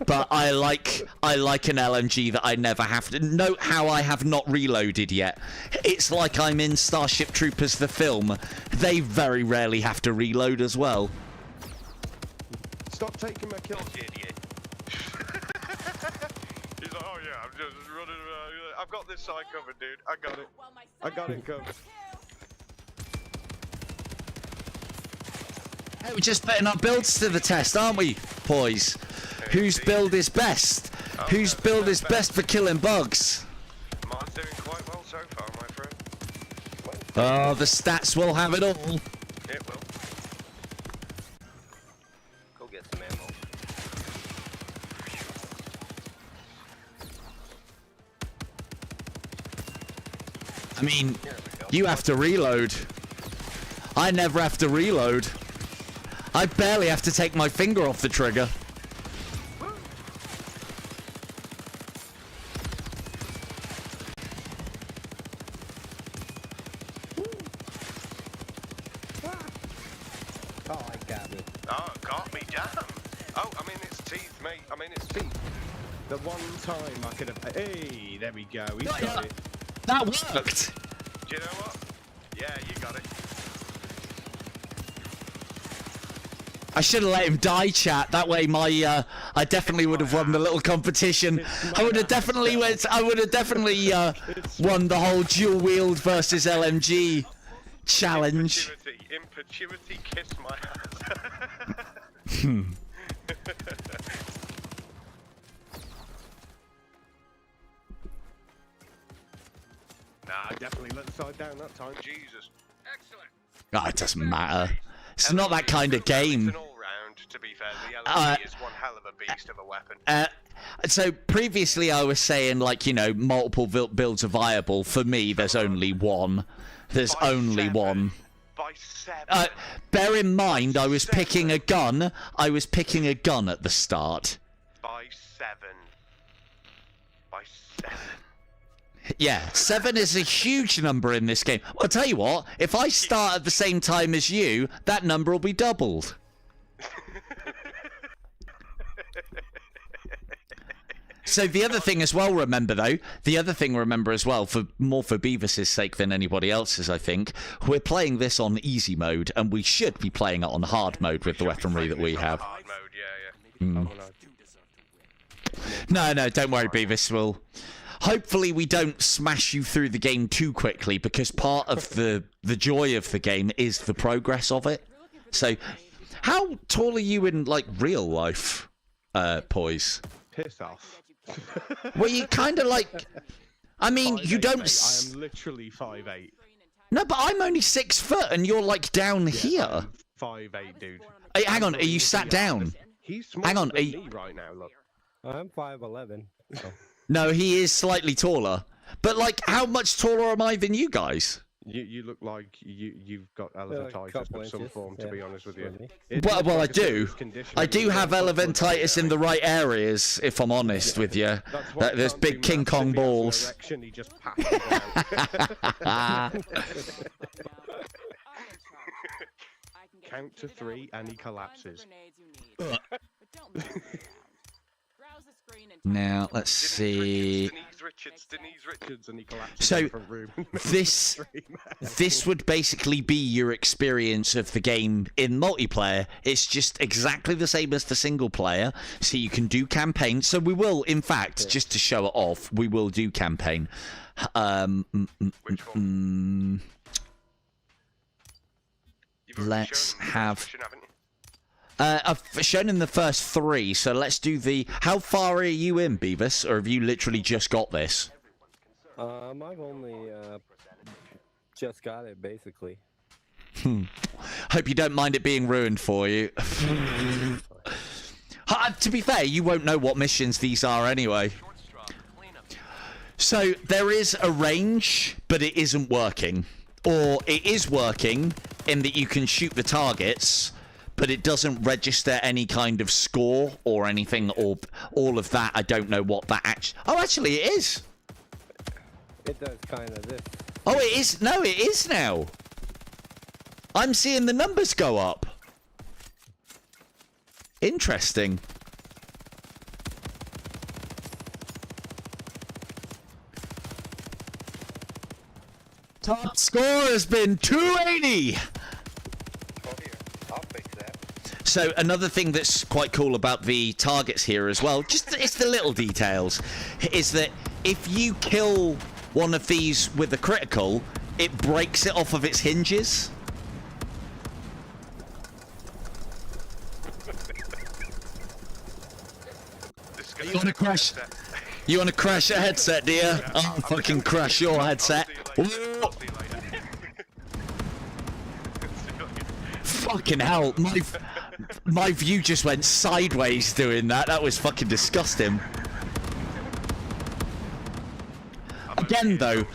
But I like an LMG that I never have to. Note how I have not reloaded yet. It's like I'm in Starship Troopers the film. They very rarely have to reload as well. Stop taking my kills, you idiot. He's like, oh yeah, I'm just running around. I've got this side covered, dude. I got it. I got it covered. Hey, we're just putting our builds to the test, aren't we, boys? Whose build is best? Whose build is best for killing bugs? Mine's doing quite well so far, my friend. Oh, the stats will have it all. It will. Go get some ammo. I mean, you have to reload. I never have to reload. I barely have to take my finger off the trigger. Oh, I got me. Oh, got me, damn. Oh, I'm in its teeth, mate. I'm in its teeth. The one time I could have... Hey, there we go. He's got it. That worked. Do you know what? Yeah, you got it. I should have let him die, chat. That way, I definitely would have won the little competition. I would have definitely won the whole dual wield versus LMG challenge. Impertuity, kiss my ass. Nah, I definitely let the side down that time. Jesus. Excellent. Oh, it doesn't matter. It's not that kind of game. It's an all-round, to be fair. The LMG is one hell of a beast of a weapon. So previously I was saying, like, you know, multiple builds are viable. For me, there's only one. There's By only seven. one. By 7. Bear in mind, I was picking a gun. I was picking a gun at the start. By 7. By 7. Yeah, 7 is a huge number in this game. I'll tell you what, if I start at the same time as you, that number will be doubled. So the other thing as well, remember though, for Beavis's sake than anybody else's, I think, we're playing this on easy mode, and we should be playing it on hard mode with the weaponry that we have. Hard mode, yeah. No, don't worry, Beavis. Hopefully we don't smash you through the game too quickly, because part of the joy of the game is the progress of it. So, how tall are you in, like, real life, Poise? Piss off. Well, you kind of like... I mean, 5'8", you don't... mate. I am literally 5'8". No, but I'm only 6 foot, and you're, like, down here. I'm 5'8", dude. Hey, hang on, are you sat down? He's smaller Hang on, than me right now, look. I'm 5'11". So. No, he is slightly taller. But, like, how much taller am I than you guys? You look like you've got elephantitis of some form, to be honest with you. Well, I do. Condition. I do have elephantitis in the right areas, if I'm honest with you. There's big King Kong balls. He just passed it down. Count to 3 and he collapses. Now, let's see. Denise Richards, and he collapses So, in the front room. this would basically be your experience of the game in multiplayer. It's just exactly the same as the single player, so you can do campaign. So we will, in fact, just to show it off, we will do campaign. Which one? You've already Let's shown the have... version, haven't you? I've shown in the first 3, so let's do the... How far are you in, Beavis? Or have you literally just got this? I've only just got it, basically. Hope you don't mind it being ruined for you. To be fair, you won't know what missions these are anyway. So, there is a range, but it isn't working. Or it is working in that you can shoot the targets, but it doesn't register any kind of score or anything, or all of that. I don't know what that actually... Oh, actually, it is. It does kind of this. Oh, it is. No, it is now. I'm seeing the numbers go up. Interesting. Top score has been 280. I'll fix that. So another thing that's quite cool about the targets here as well, it's the little details, is that if you kill one of these with a critical, it breaks it off of its hinges. You want to crash? You want to crash a headset, dear? I'll fucking crash your headset. Fucking hell, my view just went sideways doing that. That was fucking disgusting. Again, though,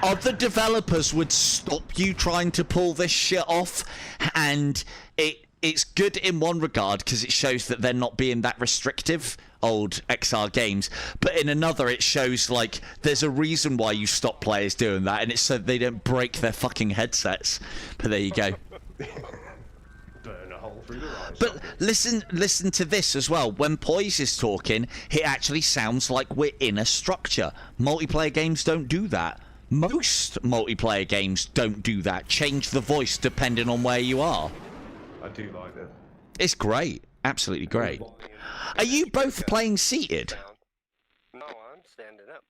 other developers would stop you trying to pull this shit off, and it's good in one regard because it shows that they're not being that restrictive, old XR games, but in another it shows like there's a reason why you stop players doing that, and it's so they don't break their fucking headsets. But there you go. Burn a hole through the rise. But listen to this as well. When Poise is talking, it actually sounds like we're in a structure. Multiplayer games don't do that. Most multiplayer games don't do that. Change the voice depending on where you are. I do like it. It's great. Absolutely great. Volume. Are you both playing seated? No, I'm standing up.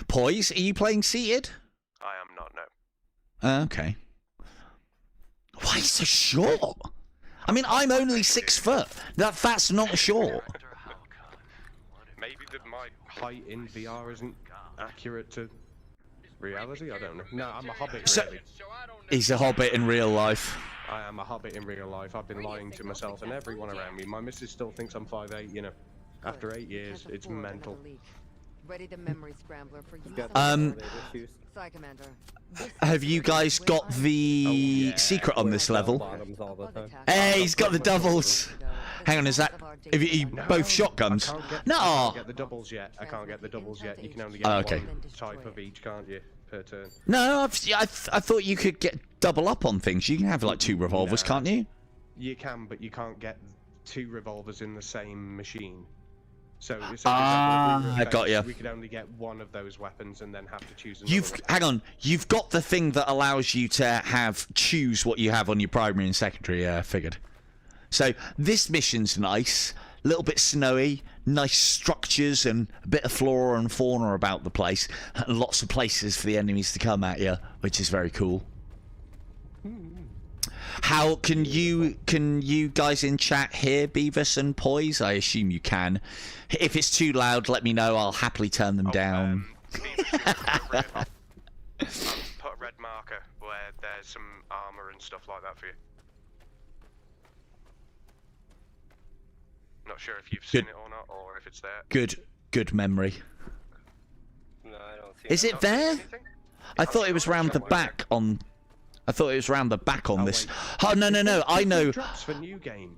Poise, are you playing seated? I am not, no. Okay. Why so short? I mean, I'm only 6 foot. That's not short. Maybe that my height in VR isn't accurate to reality. I don't know. No, I'm a hobbit. So- Really. He's a hobbit in real life. I am a hobbit in real life. I've been lying to myself and everyone around me. My missus still thinks I'm 5'8", you know. After 8 years, it's mental. Ready the memory scrambler for you. Got elevator issues. Sorry, Commander. Have you guys got the secret on this level? Bottoms all the time. Hey, he's got the doubles. Hang on, is that... Have you both shotguns? I can't No! get the doubles yet. I can't get the doubles yet. You can only get Okay. one type of each, can't you? Per turn. No, I thought you could get double up on things. You can have like 2 revolvers, Nah. can't you? You can, but you can't get 2 revolvers in the same machine. So, for Ah, example, if we were got ya. we could only get one of those weapons and then have to choose another You've one. hang on. You've got the thing that allows you to choose what you have on your primary and secondary. Yeah, figured. So this mission's nice. A little bit snowy, nice structures and a bit of flora and fauna about the place. And lots of places for the enemies to come at you, which is very cool. How can you guys in chat hear Beavis and Poise? I assume you can. If it's too loud, let me know. I'll happily turn them down. Put a red marker where there's some armor and stuff like that for you. Not sure if you've seen it or not, or if it's there. Good memory. No, I don't see Is it there? Anything? I thought it was round the back on. I thought it was round the back on Oh, this. wait. Oh no! I know. Drops for new game.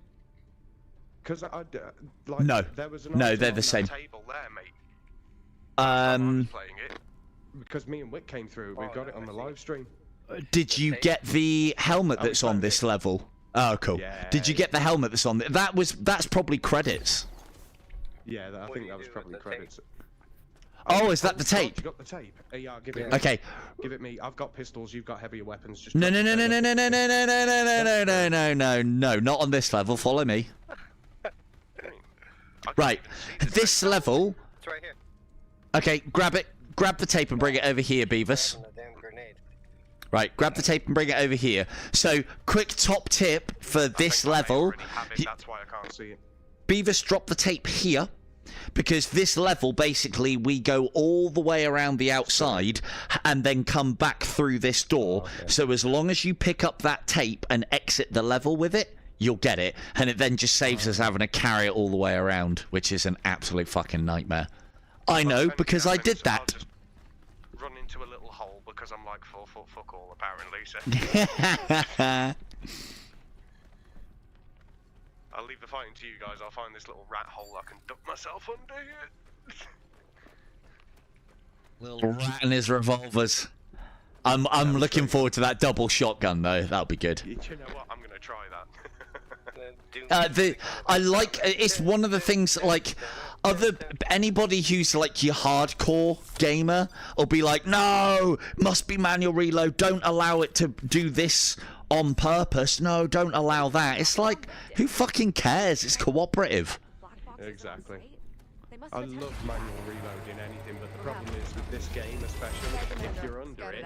Because like No. there was an No, item they're on the that same. Table there, mate. I was playing it. Because me and Wick came through, we've got it on the live stream. Did you get the helmet that's on this level? Oh, cool. Yeah, Did you get the helmet that's on? That's probably credits. Yeah, I What do think you that was do with probably the credits. Oh, is that the God, tape? You got the tape? Yeah, give it. Okay. Give it me. I've got pistols. You've got heavier weapons. Just No, drop no, it no, no, there. no, no, no, no, no, no, no, no, no, no, no, not on this level. Follow me. I can't Right, even see this level. It's right here. Okay, grab it. Grab the tape and bring it over here, Beavis. On the damn grenade. Right, grab the tape and bring it over here. So, quick top tip for this I level. already have it, that's why I can't see it. Beavis, drop the tape here. Because this level, basically, we go all the way around the outside and then come back through this door. So as long as you pick up that tape and exit the level with it, you'll get it. And it then just saves us having to carry it all the way around, which is an absolute fucking nightmare. I know, Spend because 10 I did minutes, I'll that. just run into a little hole because I'm like 4 foot fuck all apparently, so I'll leave the fighting to you guys. I'll find this little rat hole I can duck myself under here. Little rat and his revolvers. I'm looking forward to that double shotgun though. That'll be good. Do you know what? I'm gonna try that. I like it's one of the things like anybody who's like your hardcore gamer will be like, no, must be manual reload, don't allow it to do this on purpose, no, don't allow that. It's like, who fucking cares? It's cooperative. Exactly. I love manual reloading anything, but the problem is with this game, especially if you're under it,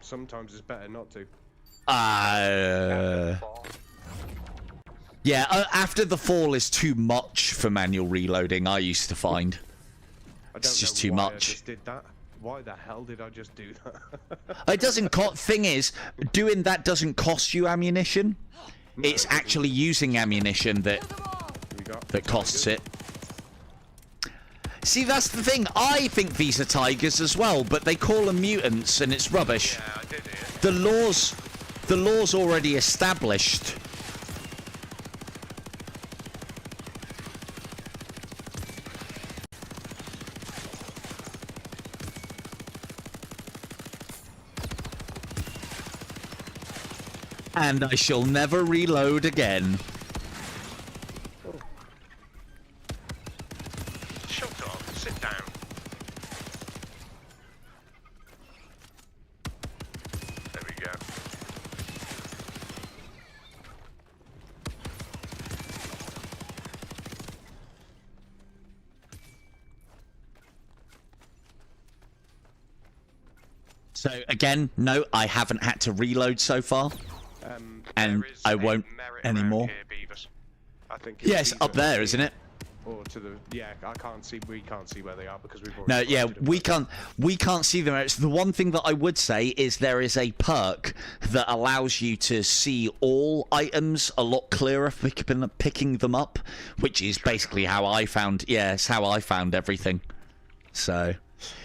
sometimes it's better not to. Yeah, after the fall is too much for manual reloading, I used to find. I don't It's just know too why I much. just did that. Why the hell did I just do that? It doesn't thing is, doing that doesn't cost you ammunition. It's actually using ammunition that costs it. See, that's the thing. I think these are tigers as well, but they call them mutants, and it's rubbish. Yeah, I did it. The law's already established. And I shall never reload again. Shut up. Sit down. There we go. So again, no, I haven't had to reload so far, and There is I a won't merit around anymore. here, Beavis. I think. Yes, either up there, isn't it? Or to the I can't see. We can't see where they are because we've already. No, yeah, selected them. we can't see them. It's the one thing that I would say is there is a perk that allows you to see all items a lot clearer picking them up, which is basically how I found. Yeah, it's how I found everything. So,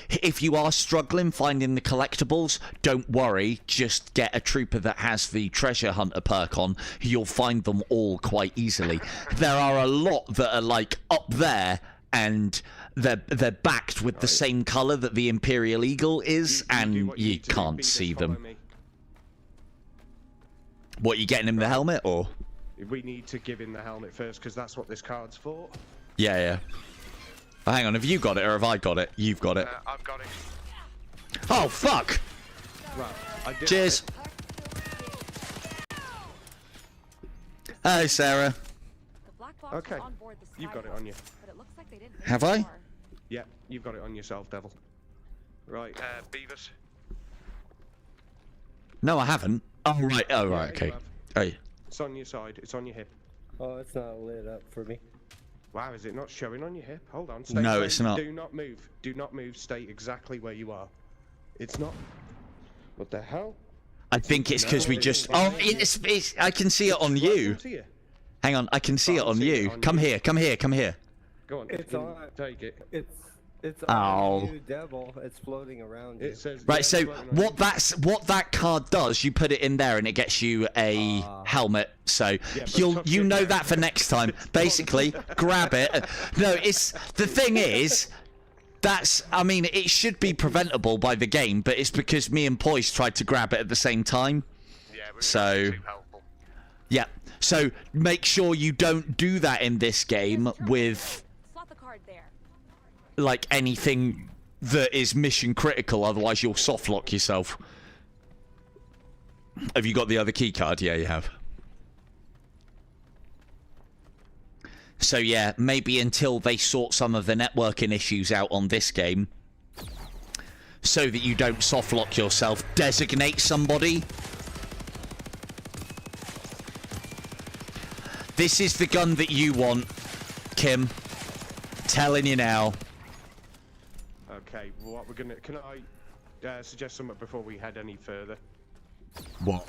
if you are struggling finding the collectibles, don't worry. Just get a trooper that has the treasure hunter perk on. You'll find them all quite easily. There are a lot that are like up there, and they're backed with the same color that the Imperial Eagle is, and do what you need to do. can't Beavis, see follow them. me. What, you getting him the helmet, or? We need to give him the helmet first because that's what this card's for. Yeah, yeah. Oh, hang on, have you got it or have I got it? You've got it. I've got it. Oh, fuck! Right. I did Cheers. Hey, Sarah. The black box Okay, was on board the you've got it Skyhawk, on you. but it looks like they didn't Have make I? it far. Yeah, you've got it on yourself, Devil. Right. Beavis. No, I haven't. Oh, right. Oh, right. Yeah, Okay. you have. Hey. It's on your side. It's on your hip. Oh, it's not lit up for me. Wow, is it not showing on your hip? Hold on. Stay No, stay- it's not. Do not move. Do not move. Stay exactly where you are. It's not. What the hell? I think it's because we just... Oh, it's... I can see it on Right you. onto you. Hang on, I can see it I'm on seeing you. it on Come you. here, come here, come here. Go on. It's you can on. Take it. It's Oh. on you, Devil. It's floating around you. It says. Right, yeah, so it's floating on what that card does, you put it in there and it gets you a helmet. So but you touch it know now. that for next time. Basically, grab it. No, it's the thing is, I mean, it should be preventable by the game, but it's because me and Poise tried to grab it at the same time. Yeah, we're So- too helpful. Yeah. So make sure you don't do that in this game with Slot the card there. like anything that is mission critical, otherwise you'll soft lock yourself. Have you got the other key card? Yeah, you have. So yeah, maybe until they sort some of the networking issues out on this game, so that you don't soft lock yourself, designate somebody. This is the gun that you want, Kim. Telling you now. Okay, what we're gonna... Can I suggest something before we head any further? What?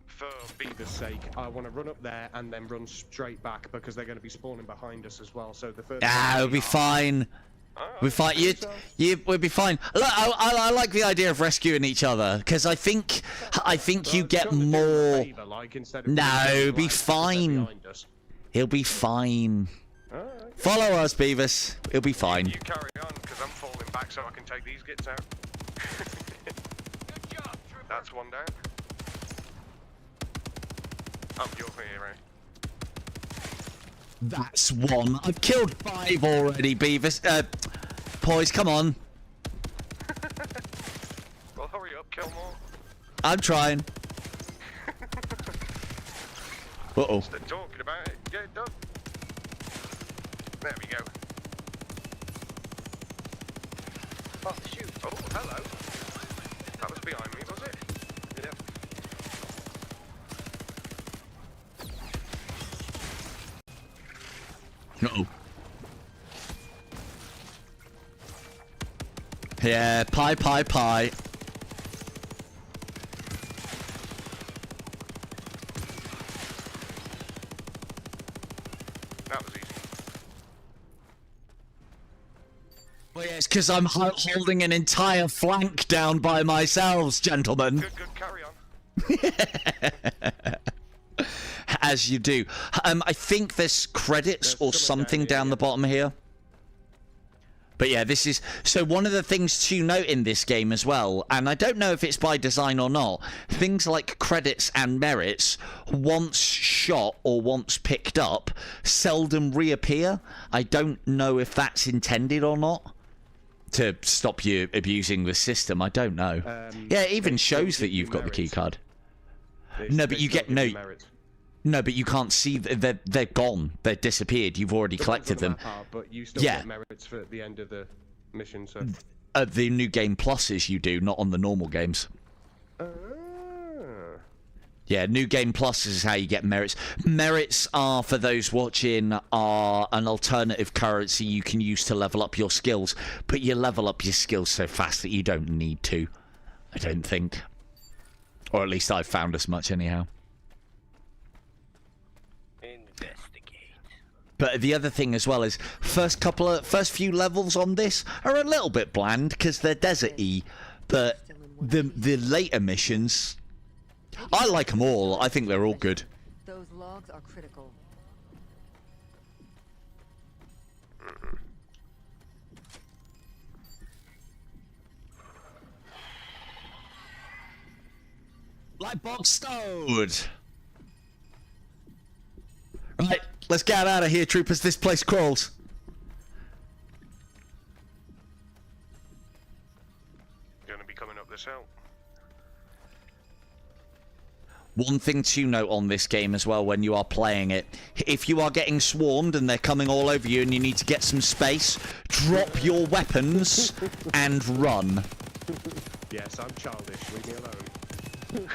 For Beaver's sake, I want to run up there and then run straight back because they're going to be spawning behind us as well. So the first... We'll be fine. We'll be fine. We'll be fine. Look, I like the idea of rescuing each other because I think you get more. No, be fine. He'll be fine. Follow us, Beavis. He'll be fine. You carry on, because I'm falling back so I can take these gits out. That's one down. Oh, you're here, eh? That's one. I've killed 5 already, Beavis. Poise, come on. Well, hurry up, kill more. I'm trying. Uh-oh. Instead of talking about it, get it done. There we go. Oh, shoot. Oh, hello. That was behind me, was it? Yep. Uh-oh. Yeah, pie. That was easy. Well, yeah, it's because I'm holding an entire flank down by myself, gentlemen. Good, carry on. As you do. I think there's credits or something down the bottom here. But yeah, this is... So one of the things to note in this game as well, and I don't know if it's by design or not, things like credits and merits, once shot or once picked up, seldom reappear. I don't know if that's intended or not. To stop you abusing the system, I don't know. Yeah, it even shows that you've got the key card. No, but you get... No, but you can't see... They're gone. They're disappeared. You've already collected them. But you still Yeah. get merits for at the end of the mission, so... The new game pluses you do, not on the normal games. Yeah, new game pluses is how you get merits. Merits are, for those watching, are an alternative currency you can use to level up your skills. But you level up your skills so fast that you don't need to, I don't think. Or at least I've found as much anyhow. Investigate. But the other thing as well is first few levels on this are a little bit bland because they're desert-y, but the later missions, I like them all. I think they're all good. Those logs are critical. Lightbox stowed. Right, let's get out of here, troopers. This place crawls. Gonna be coming up this hill. One thing to note on this game as well when you are playing it, if you are getting swarmed and they're coming all over you and you need to get some space, drop your weapons and run. Yes, I'm childish. Leave me alone.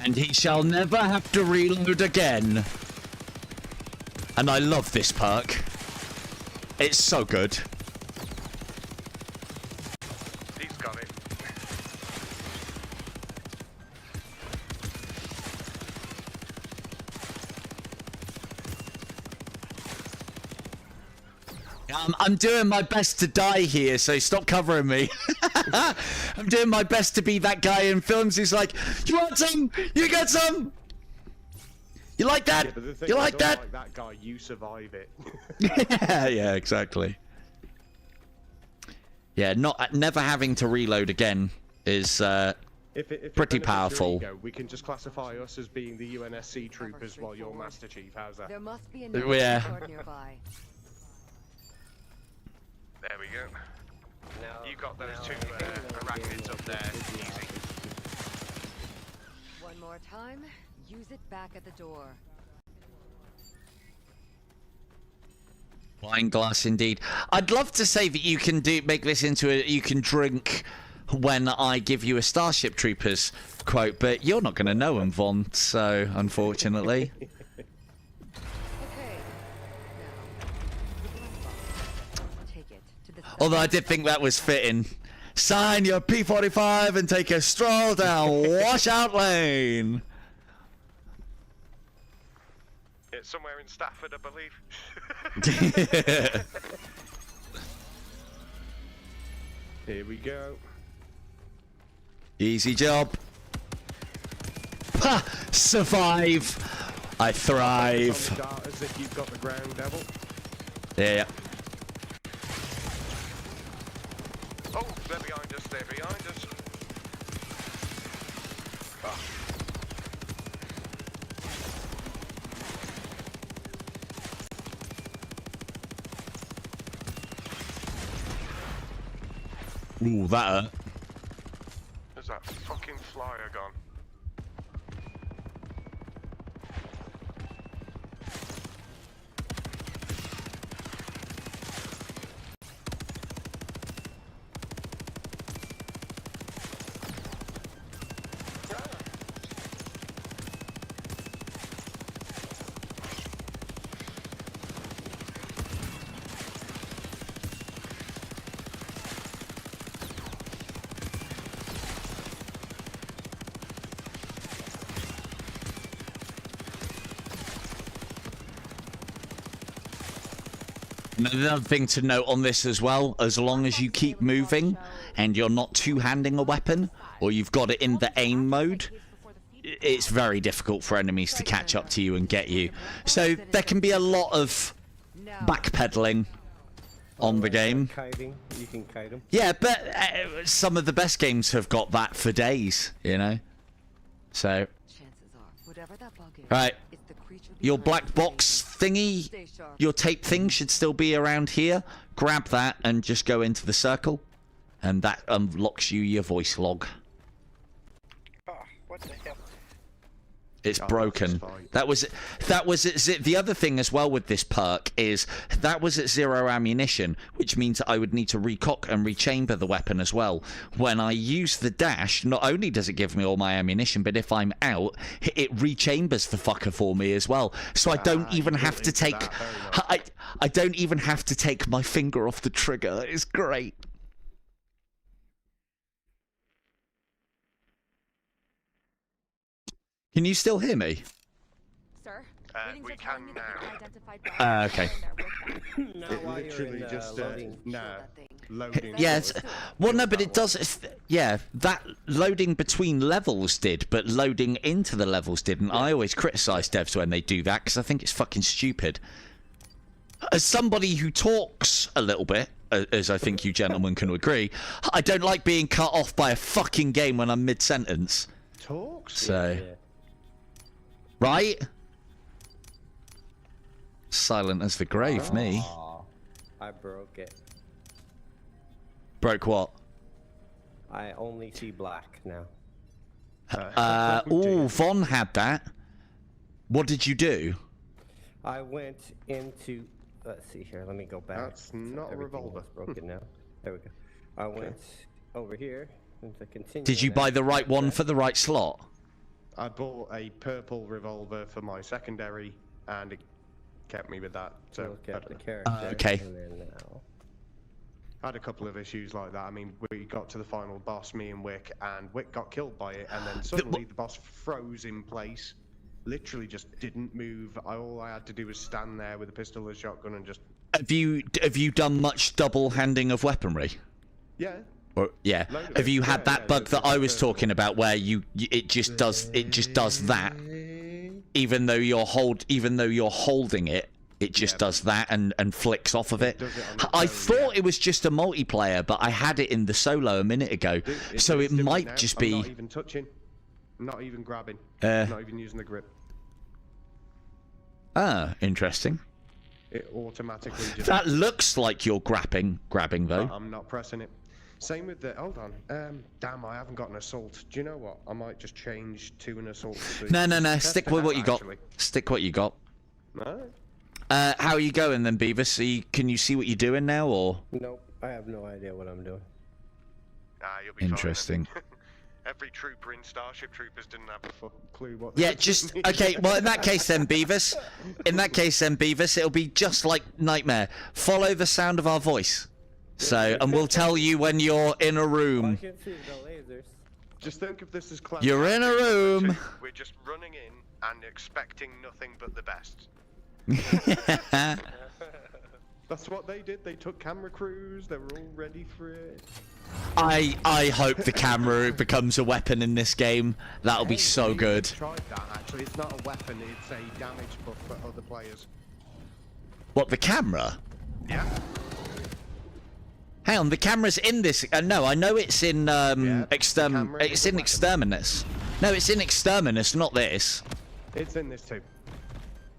And he shall never have to reload again. And I love this perk. It's so good. He's got it. I'm doing my best to die here, so stop covering me. I'm doing my best to be that guy in films who's like, you want some? You get some? You like that? Yeah, but the thing You is, like that? unlike that guy, you survive it. Yeah, exactly. Yeah, never having to reload again is If pretty it benefits your powerful. ego, we can just classify us as being the UNSC troopers while you're Master Chief. How's that? There must be a Yeah. guard nearby. There we go. No, You got those no, two I think they'll arachnids be up there. Easy. One more time. Use it back at the door. Wine glass indeed. I'd love to say that you can make this into you can drink when I give you a Starship Troopers quote, but you're not going to know them, Von, so unfortunately. Okay. Now, take it to the Although I did think that was fitting. Sign your P45 and take a stroll down Washout Lane. It's somewhere in Stafford, I believe. Here we go. Easy job. Ha! Survive. I It's thrive. on the dart as if you've got the ground devil. Yeah. Oh, they're behind us, they're behind us. Ah. Ooh, that hurt. There's that fucking flyer gone. Another thing to note on this as well, as long as you keep moving and you're not two-handing a weapon, or you've got it in the aim mode, it's very difficult for enemies to catch up to you and get you. So there can be a lot of backpedaling on the game. Kiting. You can kite them. Yeah, but some of the best games have got that for days, you know? So, chances are Whatever that bug is, Right. it's the creature Your behind black the box thingy, Stay sharp. your tape thing should still be around here. Grab that and just go into the circle. And that unlocks you your voice log. Oh, what the hell? It's Oh, broken. that's fine. That was at the other thing as well with this perk is that was at 0 ammunition, which means I would need to recock and rechamber the weapon as well. When I use the dash, not only does it give me all my ammunition, but if I'm out, it rechambers the fucker for me as well. So I don't even have to take I don't even have to take my finger off the trigger. It's great. Can you still hear me? Sir, readings we are telling can me that now. the identified body Okay. is in there with them. Now It while you're literally in, just loading, nah, that thing. loading. Yeah, it's, well, no, but it does. Yeah, that loading between levels did, but loading into the levels didn't. I always criticise devs when they do that because I think it's fucking stupid. As somebody who talks a little bit, as I think you gentlemen can agree, I don't like being cut off by a fucking game when I'm mid-sentence. Talks. So, Yeah. right? Silent as the grave, me. Aw, I broke it. Broke what? I only see black now. Oh, Von had that. What did you do? I went into. Let's see here. Let me go back. That's not a Everything revolver. was broken now. There we go. I went over here into continue. Did you and buy then the right one back. for the right slot? I bought a purple revolver for my secondary, and it kept me with that. So Look I at don't the know. character. okay. And then now. I had a couple of issues like that. I mean, we got to the final boss, me and Wick got killed by it, and then suddenly the boss froze in place. Literally just didn't move. All I had to do was stand there with a pistol and a shotgun and just... Have you done much double handing of weaponry? Yeah. Or, yeah. Load of Have it. you had Yeah, that yeah, bug the- that the I was first talking one. about, where it just does that, even though you're holding it, it just Yeah, does that and flicks off of it. does it on its I own, thought yeah. it was just a multiplayer, but I had it in the solo a minute ago, Dude, so it's it doing might now. just I'm be. not even touching. Not even grabbing. Uh. Not even using the grip. Interesting. It automatically just... That looks like you're grabbing though. I'm not pressing it. Same with the... Hold on. Damn, I haven't got an assault. Do you know what? I might just change to an assault. No. Test Stick it with out, what you got. actually. Stick what you got. No. How are you going then, Beavis? Can you see what you're doing now, or? Nope. I have no idea what I'm doing. You'll be fine, I Interesting. think. Every trooper in Starship Troopers didn't have a Clue what... Yeah, just okay. Well, in that case, then, Beavis. It'll be just like Nightmare. Follow the sound of our voice. So, and we'll tell you when you're in a I room. can see the lasers. Just think of this as class. You're in a room. We're just running in and expecting nothing but the best. That's what they did. They took camera crews. They were all ready for it. I hope the camera becomes a weapon in this game. That'll be so we good. Tried that actually. It's not a weapon. It's a damage buff for other players. What, the camera? Yeah. Hang on, the camera's in this. No, I know it's in the camera is It's a in weapon. Exterminus. No, it's in Exterminus, not this. It's in this too.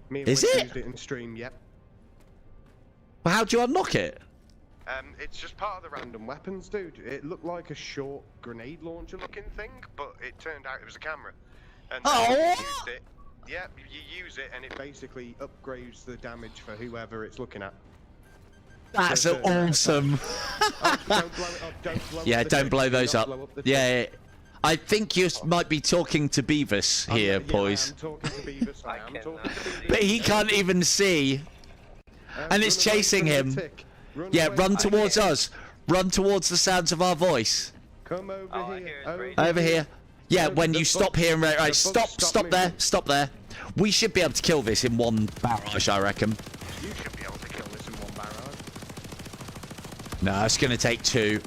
Me and Is Wick it? used it in stream. Yep. Well, how do you unlock it? It's just part of the Random weapons, dude. It looked like a short grenade launcher looking thing, but it turned out it was a camera. And Oh, then you what? used it. Yeah, you use it and it basically upgrades the damage for whoever it's looking at. That's There's a- awesome. Oh, don't blow it up, don't blow Yeah, up the don't tank, blow do those not up. blow the Yeah, tank. yeah. I think you might be talking to Beavis here, boys. I am talking to Beavis. I am cannot talking to Beavis. But he can't even see. And it's Run away chasing from the him. tick. Yeah, away run from the towards tick. us. Run towards the sounds of our voice. Come over Oh, I here. hear it, right? Over here. Yeah, No, when the you bug- stop here and right, the bug stop stop there, moving. stop there. We should be able to kill this in one barrage, I reckon. You should be able to kill this in one barrage. No, it's gonna take two.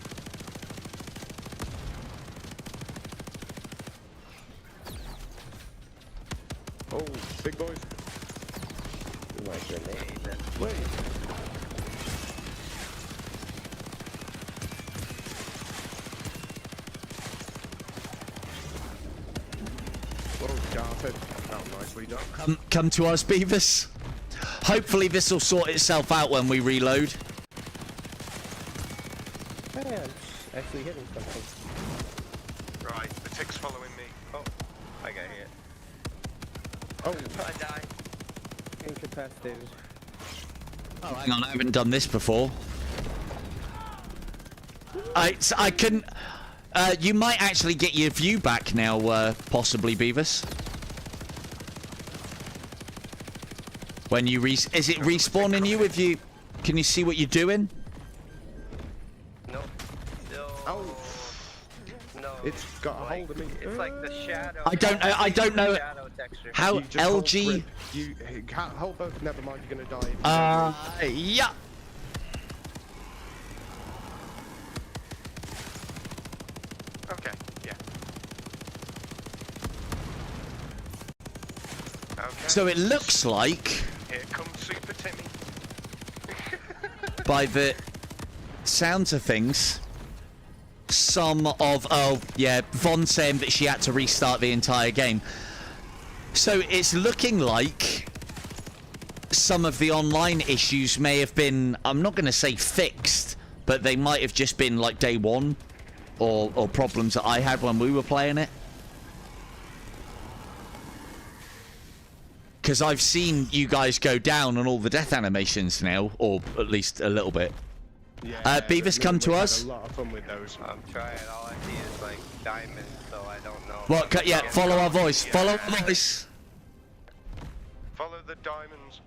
Oh, big boys. My grenade. Wait. Oh, Garford. Oh, nicely done. Come to us, Beavis. Hopefully this will sort itself out when we reload. Hey, I'm actually hitting something. Right, the tick's following me. Oh, I got hit. Oh, I died. Incapacitated. Oh, hang on, I haven't done this before. I couldn't... you might actually get your view back now, possibly, Beavis. When you is it respawning you if you... Can you see what you're doing? No. No. Oh. No. It's got a hold of me. It's like the shadow. I don't know Shadow texture. how You just hold LG... grip. You can't hold both. Never mind, you're gonna die. Yeah. Okay, yeah. Okay. So it looks like, Here comes Super Timmy. by the sounds of things, some of... Oh, yeah, Von saying that she had to restart the entire game. So it's looking like some of the online issues may have been, I'm not going to say fixed, but they might have just been like day one, or problems that I had when we were playing it. Because I've seen you guys go down on all the death animations now, or at least a little bit. Yeah, Beavis, come to had us. A lot of fun with those. I'm trying. All I see is like diamonds, so I don't know. What? Yeah, follow our voice. Follow our voice. Follow the diamonds.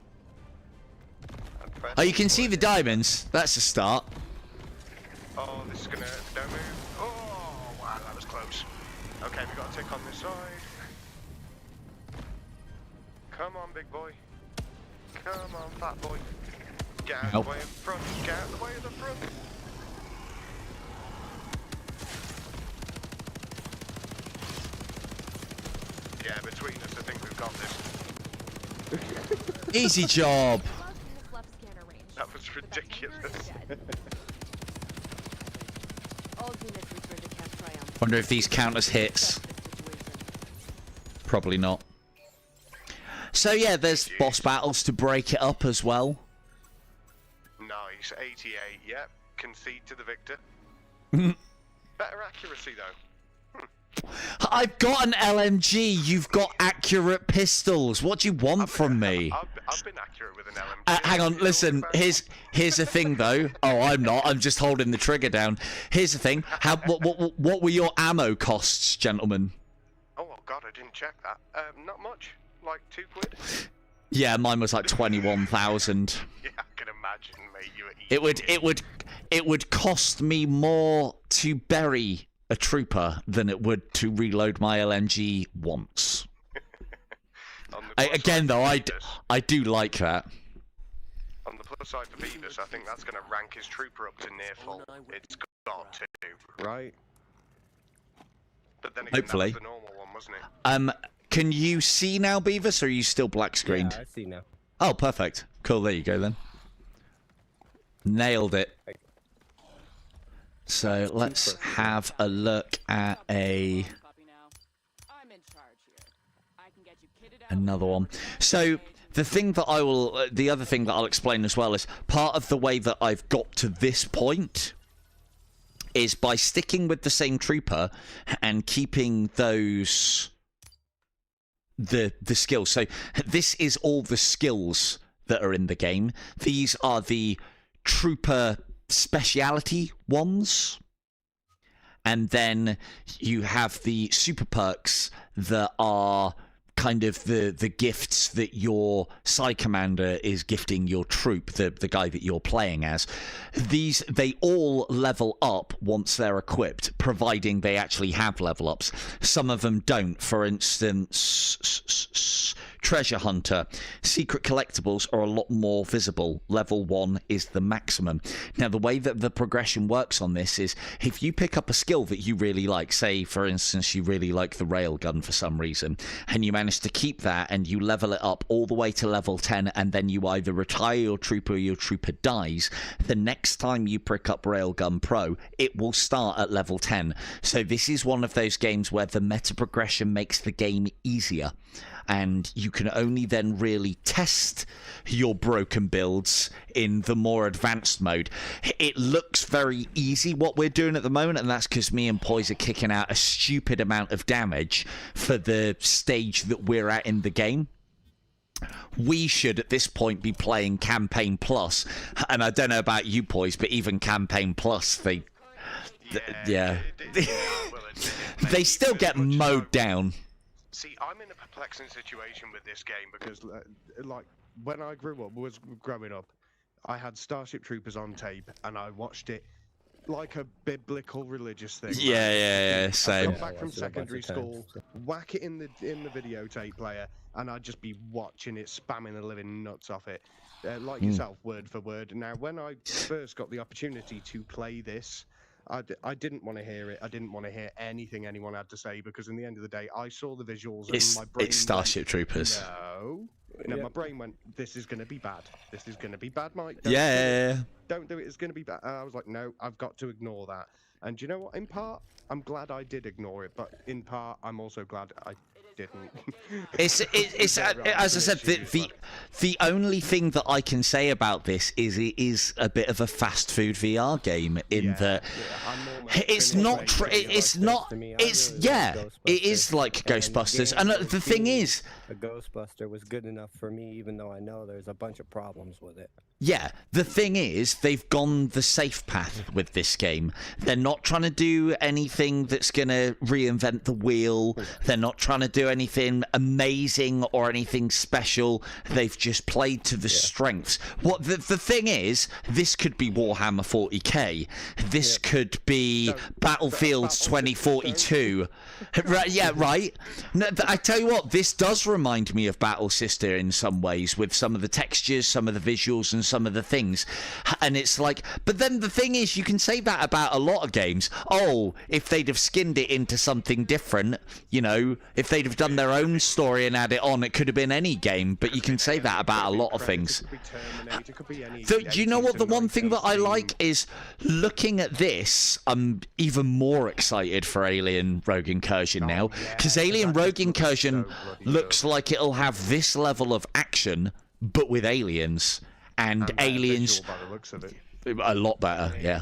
Oh, you can see the diamonds. That's a start. Oh, this is gonna... Don't move. Oh, wow, that was close. Okay, we got a tick on this side. Come on, big boy. Come on, fat boy. Get out of the way of the front. Get out of the way of the front. Yeah, between us, I think we've got this. Easy job. That was ridiculous. All units return to Camp Triumph. Wonder if these count as hits. Probably not. So yeah, there's boss battles to break it up as well. Nice, 88, yep. Concede to the victor. Better accuracy, though. I've got an LMG. You've got accurate pistols. What do you want from me? I've been accurate with an LMG. Hang on, listen. Here's the thing, though. Oh, I'm not. I'm just holding the trigger down. Here's the thing. What were your ammo costs, gentlemen? Oh God, I didn't check that. Not much. Like £2. Yeah, mine was like 21,000. Yeah, I can imagine, mate. You were eating. It would cost me more to bury a trooper than it would to reload my LMG once. Again, though, I do like that. On the plus side for Beavis, I think that's going to rank his trooper up to near full. It's got to. Right. But then again, Hopefully. that was the normal one, wasn't it? Can you see now, Beavis, or are you still black screened? Yeah, I see now. Oh, perfect. Cool, there you go then. Nailed it. So let's have a look at another one. So the thing that the other thing that I'll explain as well is part of the way that I've got to this point is by sticking with the same trooper and keeping those the skills. So this is all the skills that are in the game. These are the trooper speciality ones, and then you have the super perks that are kind of the gifts that your Psi Commander is gifting your troop, the guy that you're playing as. These, they all level up once they're equipped, providing they actually have level ups. Some of them don't. For instance, treasure hunter. Secret collectibles are a lot more visible. Level 1 is the maximum. Now, the way that the progression works on this is if you pick up a skill that you really like, say, for instance, you really like the railgun for some reason, and you manage to keep that and you level it up all the way to level 10, and then you either retire your trooper or your trooper dies, the next time you pick up Railgun Pro, it will start at level 10. So this is one of those games where the meta progression makes the game easier, and you can only then really test your broken builds in the more advanced mode. It looks very easy what we're doing at the moment, and that's because me and Poise are kicking out a stupid amount of damage for the stage that we're at in the game. We should at this point be playing Campaign Plus, and I don't know about you, Poise, but even Campaign Plus, they they still get mowed down. See, I'm in a perplexing situation with this game because, like, when I was growing up, I had Starship Troopers on tape, and I watched it like a biblical religious thing. Yeah, same. I got back from secondary school, whack it in the videotape player, and I'd just be watching it, spamming the living nuts off it, like yourself, word for word. Now, when I first got the opportunity to play this, I didn't want to hear it. I didn't want to hear anything anyone had to say, because in the end of the day, I saw the visuals and my brain it's Starship Troopers. No, my brain went, this is going to be bad. This is going to be bad, Mike. Don't do it. It's going to be bad. And I was like, no, I've got to ignore that. And you know what? In part, I'm glad I did ignore it, but in part, I'm also glad I didn't. It's as I said, the only thing that I can say about this is it is a bit of a fast food VR game in that it's not it is like Ghostbusters, and the thing is, a Ghostbuster was good enough for me, even though I know there's a bunch of problems with it. Yeah, the thing is, they've gone the safe path with this game. They're not trying to do anything that's going to reinvent the wheel. They're not trying to do anything amazing or anything special. They've just played to the strengths. What the thing is, this could be Warhammer 40k. This could be Battlefields 2042. Right? Yeah, right. No, I tell you what, this does remind me of Battle Sister in some ways, with some of the textures, some of the visuals, and some of the things. And it's like, but then the thing is, you can say that about a lot of games. Oh, if they'd have skinned it into something different, you know, if they'd have done their own story and add it on, it could have been any game. But you can say that about a lot of things. Do you know what the one thing that I like is, looking at this, I'm even more excited for Alien Rogue Incursion now, because Alien Rogue Incursion looks like it'll have this level of action, but with aliens. And aliens, by the looks of it. A lot better, yeah.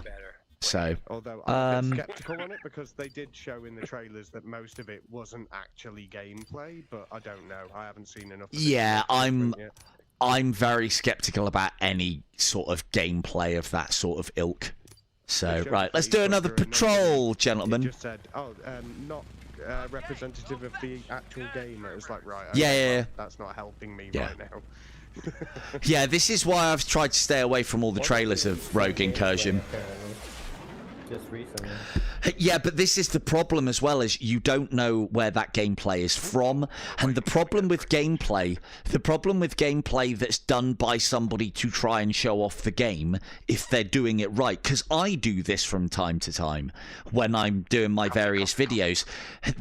So, although I'm a bit skeptical on it, because they did show in the trailers that most of it wasn't actually gameplay, but I don't know. I haven't seen enough. Yeah, I'm very skeptical about any sort of gameplay of that sort of ilk. So, right, let's do another patrol, gentlemen. It just said, not representative of the actual game. It was like, right, yeah. That's not helping me right now. Yeah, this is why I've tried to stay away from all the trailers of Rogue Incursion. Just recently. Yeah, but this is the problem as well, is you don't know where that gameplay is from, and the problem with gameplay that's done by somebody to try and show off the game, if they're doing it right, because I do this from time to time when I'm doing my various videos,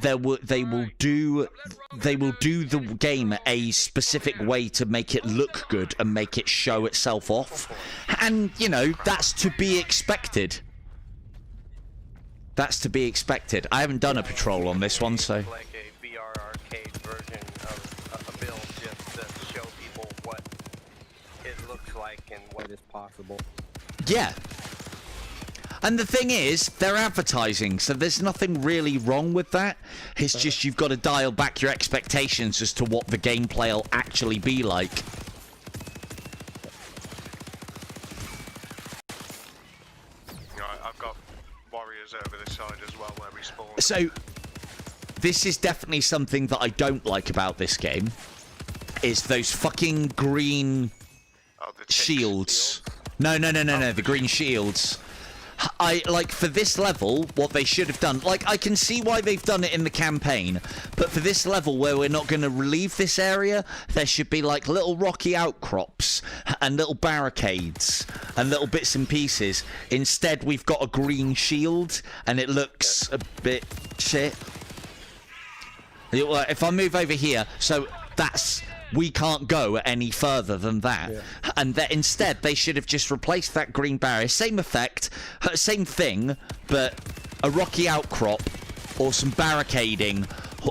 they will do the game a specific way to make it look good and make it show itself off, and you know, that's to be expected. That's to be expected. I haven't done a patrol on this one, so. Like a VR arcade version of a build, just to show people what it looks like and what is possible. Yeah. And the thing is, they're advertising, so there's nothing really wrong with that. It's just you've got to dial back your expectations as to what the gameplay will actually be like. I've got warriors over this side as well, where we spawn. So, this is definitely something that I don't like about this game, is those fucking green shields. No, the green shields. I like for this level, what they should have done. Like, I can see why they've done it in the campaign, but for this level where we're not going to relieve this area, there should be like little rocky outcrops and little barricades and little bits and pieces. Instead, we've got a green shield, and it looks a bit shit. If I move over here, so that's. We can't go any further than that. Yeah. And that instead, they should have just replaced that green barrier. Same effect, same thing, but a rocky outcrop or some barricading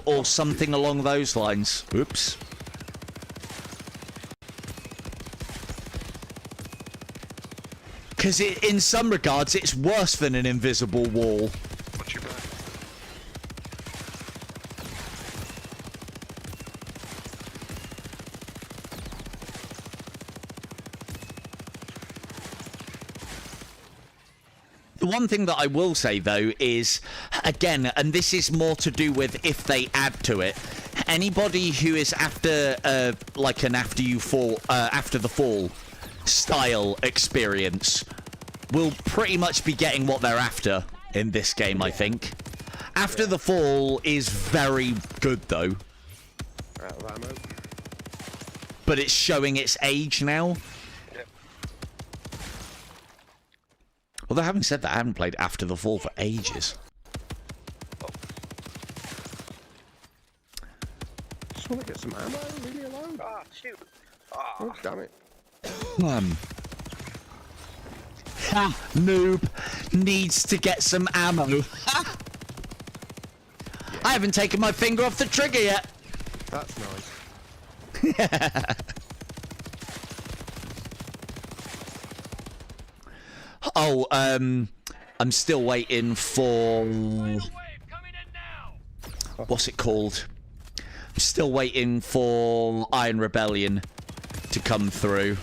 or something along those lines. Oops. Because in some regards, it's worse than an invisible wall. What you mean? The one thing that I will say, though, is, again, and this is more to do with if they add to it, anybody who is after, like an after the fall style experience will pretty much be getting what they're after in this game, I think. After the fall is very good, though. But it's showing its age now. Although, having said that, I haven't played After the Fall for ages. Just want to get some ammo, leave me alone. Oh, shoot. Oh, damn it. Ha! Noob needs to get some ammo. Ha! Yeah. I haven't taken my finger off the trigger yet. That's nice. Oh, I'm still waiting for... What's it called? I'm still waiting for Iron Rebellion to come through.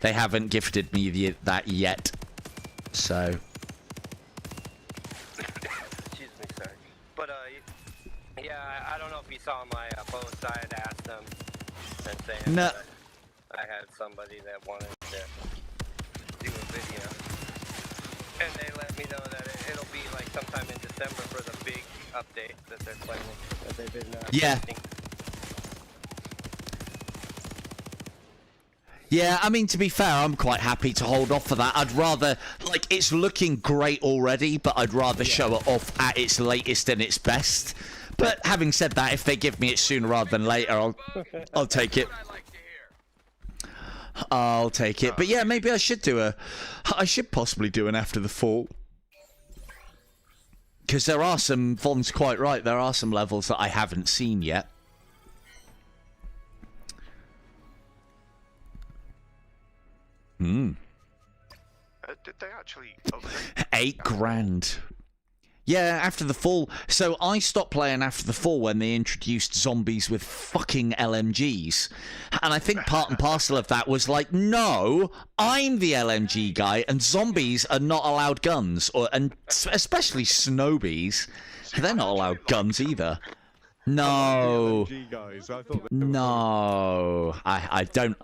They haven't gifted me that yet, so... Excuse me, sorry. But, yeah, I don't know if you saw my post. I had asked them and saying no. that I had somebody that wanted to do a video. And they let me know that it'll be like sometime in December for the big update that they're planning. That they've been yeah. testing. Yeah, I mean, to be fair, I'm quite happy to hold off for that. I'd rather, like, it's looking great already, but I'd rather show it off at its latest and its best. But having said that, if they give me it sooner rather than later, I'll take it. I'll take it. But yeah, maybe I should I should possibly do an After the Fall. Because there are some, Von's quite right, there are some levels that I haven't seen yet. Did they actually... $8 grand. Yeah, After the Fall. So I stopped playing After the Fall when they introduced zombies with fucking LMGs. And I think part and parcel of that was like, no, I'm the LMG guy, and zombies are not allowed guns. And especially snowbies. They're not allowed guns either. No. No. I don't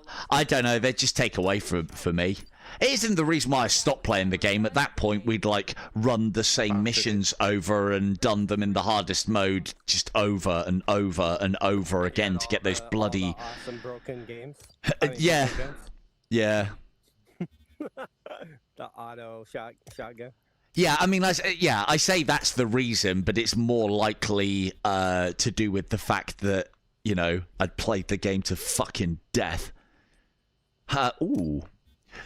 know. They just take away for me. It isn't the reason why I stopped playing the game. At that point, we'd like run the same missions over and done them in the hardest mode just over and over and over again to get those bloody awesome broken games. yeah. Yeah. The auto shotgun. Yeah, I mean, I say that's the reason, but it's more likely to do with the fact that, you know, I'd played the game to fucking death. Ooh.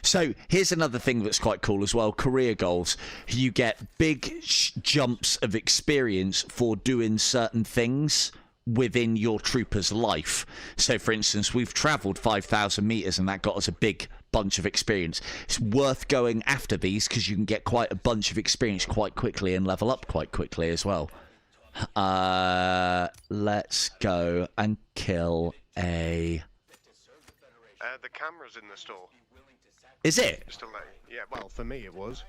So here's another thing that's quite cool as well. Career goals. You get big jumps of experience for doing certain things within your trooper's life. So, for instance, we've travelled 5,000 meters and that got us a big bunch of experience. It's worth going after these because you can get quite a bunch of experience quite quickly and level up quite quickly as well. Let's go and kill a... the camera's in the store. Is it? Still there. Yeah, Well, for me it was.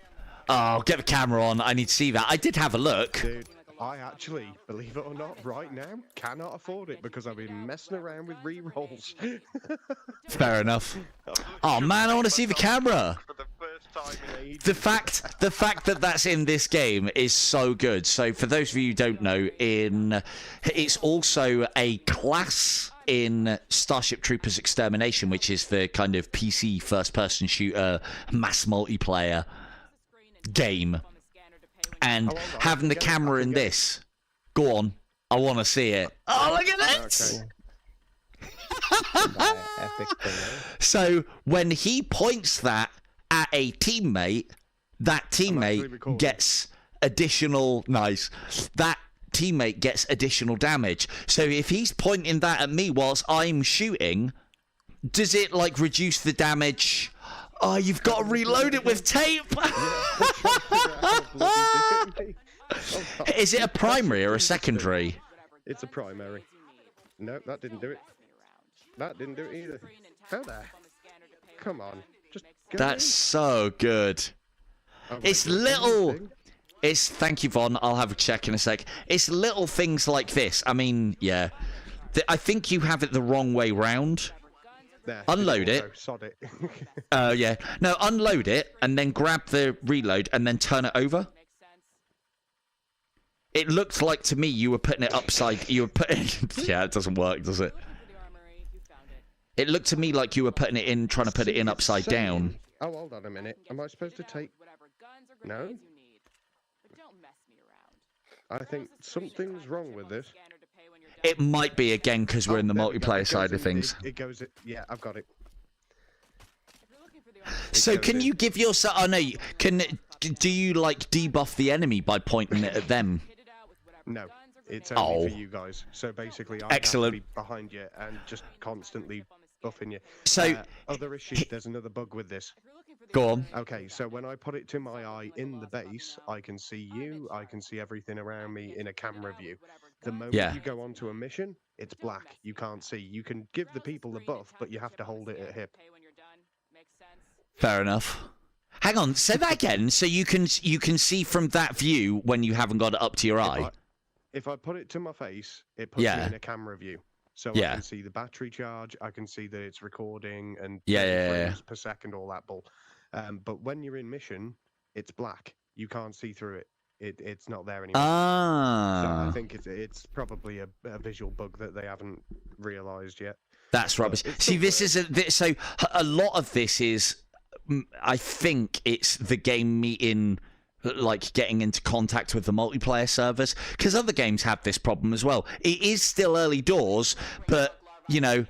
Oh, get the camera on. I need to see that. I did have a look. Dude, I actually, believe it or not, right now, cannot afford it because I've been messing around with re-rolls. Fair enough. Oh, man, I want to see the camera. For the first time in ages. The fact that that's in this game is so good. So for those of you who don't know, it's also a class in Starship Troopers Extermination, which is the kind of PC first-person shooter mass multiplayer game. And having the camera in this, go on, I want to see it. Oh, look at this! Okay. Epic thing, So when he points that at a teammate, that teammate gets additional that teammate gets additional damage. So if he's pointing that at me whilst I'm shooting, does it like reduce the damage? Oh, you've got to reload it with tape. Is it a primary or a secondary? It's a primary. No, that didn't do it. That didn't do it either. How the? Come on, just go That's in. so good. Oh, It's wait, little. anything? It's thank you, Von. I'll have a check in a sec. It's little things like this. I mean, yeah. I think you have it the wrong way round. There, Unload it's it. auto, Sod it. Oh, yeah. No, unload it and then grab the reload and then turn it over. It looked like to me you were putting it upside. You were putting. Yeah, it doesn't work, does it? It looked to me like you were putting it in, trying to put it in upside down. Oh, hold on a minute. Am I supposed to take? No. I think something's wrong with this. It might be again because we're in the there we go. multiplayer It side goes of in- things. It goes. Yeah, I've got it. So goes can in. you give yourself? Oh no, do you like debuff the enemy by pointing it at them? No, it's only Oh. for you guys. So basically, I Excellent. have to be behind you and just constantly buffing you. So Other issue. There's another bug with this. go on. Okay, so when I put it to my eye in the base, I can see you, I can see everything around me in a camera view. The moment Yeah. you go onto a mission, it's black. You can't see. You can give the people a buff, but you have to hold it at hip. Fair enough. Hang on, say that again. So you can see from that view when you haven't got it up to your eye. If I put it to my face, it puts Yeah. me in a camera view. So Yeah. I can see the battery charge, I can see that it's recording and Yeah. frames per second, all that bull. But when you're in mission, it's black. You can't see through it. It's not there anymore. So I Ah, think it's probably a visual bug that they haven't realised yet. that's rubbish. it's See, still so a lot of this is, I think it's the game meeting, like getting into contact with the multiplayer servers, because other games have this problem as well. It is still early doors, but you know,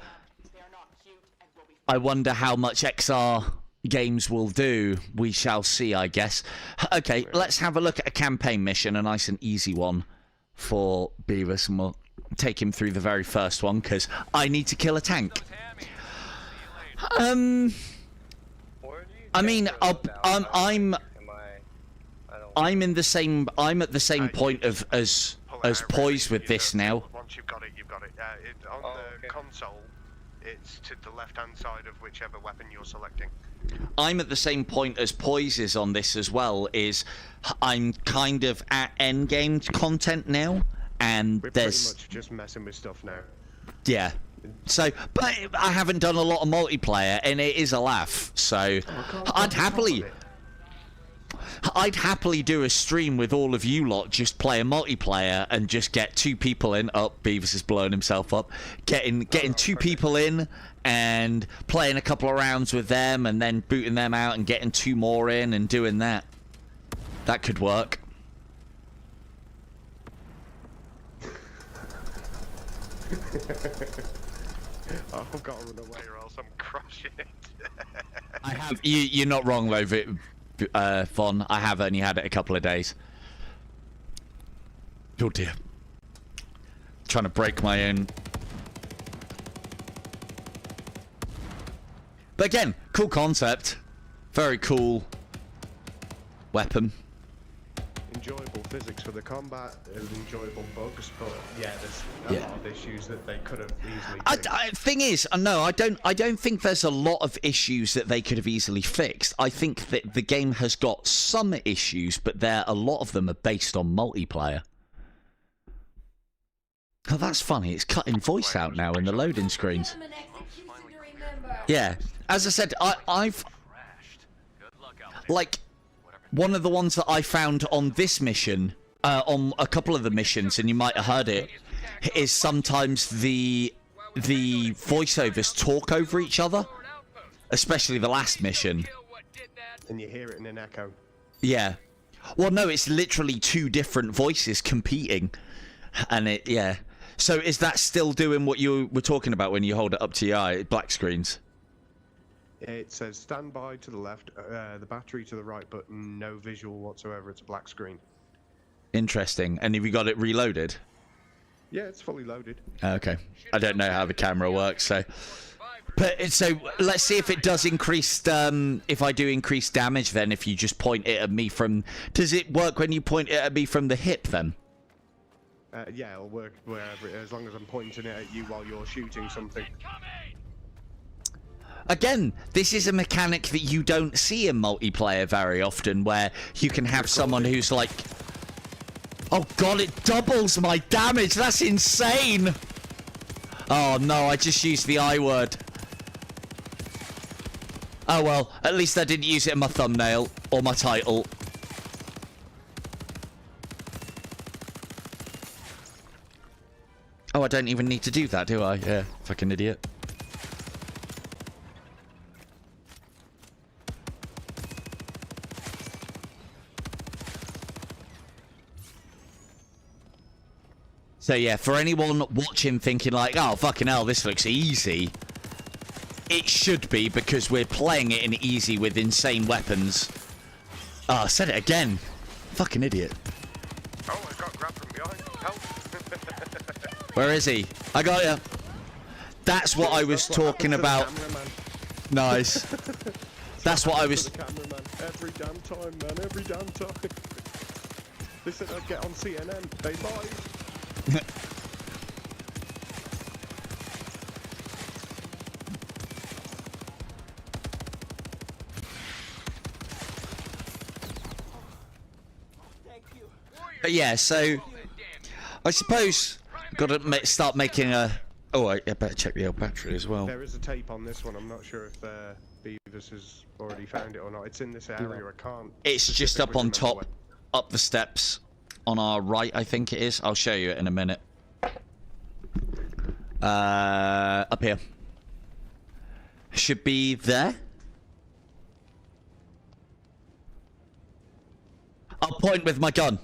I wonder how much XR games will do. We shall see, I guess. Okay, let's have a look at a campaign mission, a nice and easy one for Beavis, and we'll take him through the very first one because I need to kill a tank. I mean, I'm in the same. I'm at the same point of as poised with this now. Once you've got it, you've got it. On the console, it's to the left-hand side of whichever weapon you're selecting. I'm at the same point as Poise is on this as well. Is I'm kind of at end game content now, and We're there's pretty much just messing with stuff now. yeah. So, but I haven't done a lot of multiplayer, and it is a laugh. So, I'd happily do a stream with all of you lot, just playing multiplayer and just get 2 people in. Oh, Beavis is blowing himself up. Getting 2 people in and playing a couple of rounds with them, and then booting them out and getting 2 more in and doing that. That could work. Oh, I've got to run away or else I'm crushing it. I have. You're not wrong, though, Von. I have only had it a couple of days. Oh dear. Trying to break my own. But again, cool concept. Very cool weapon. Enjoyable physics for the combat, enjoyable bugs, but yeah, there's a lot of issues that they could have easily fixed. Thing is, no, I don't think there's a lot of issues that they could have easily fixed. I think that the game has got some issues, but a lot of them are based on multiplayer. Oh, that's funny. It's cutting voice out now in the loading screens. like, one of the ones that I found on this mission, on a couple of the missions, and you might have heard it, is sometimes the voiceovers talk over each other, especially the last mission. And you hear it in an echo. Yeah. Well, no, it's literally two different voices competing, and yeah. So is that still doing what you were talking about when you hold it up to your eye, black screens? It says standby to the left, the battery to the right, but no visual whatsoever. It's a black screen. Interesting. And have you got it reloaded? Yeah, it's fully loaded. Okay. I don't know how the camera works, so... But, so, let's see if it does increase, if I do increase damage then, if you just point it at me from... Does it work when you point it at me from the hip, then? Yeah, it'll work wherever, as long as I'm pointing it at you while you're shooting something. Again, this is a mechanic that you don't see in multiplayer very often, where you can have someone who's like... Oh god, it doubles my damage! That's insane! Oh no, I just used the I word. Oh well, at least I didn't use it in my thumbnail, or my title. Oh, I don't even need to do that, do I? Yeah, fucking idiot. So yeah, for anyone watching thinking like, oh, fucking hell, this looks easy. It should be, because we're playing it in easy with insane weapons. Oh, I said it again. Fucking idiot. Oh, I got grabbed from behind. Help. Where is he? I got you. That's what I was talking about. Nice. That's what I was... Every damn time, man. Every damn time. They said I'd get on CNN. They lied. But yeah, so I suppose I've got to start making a... Oh, I better check the old battery as well. There is a tape on this one. I'm not sure if Beavis has already found it or not. It's in this area. I can't... It's just up on top, up the steps on our right, I think it is. I'll show you it in a minute. Up here. Should be there. I'll point with my gun.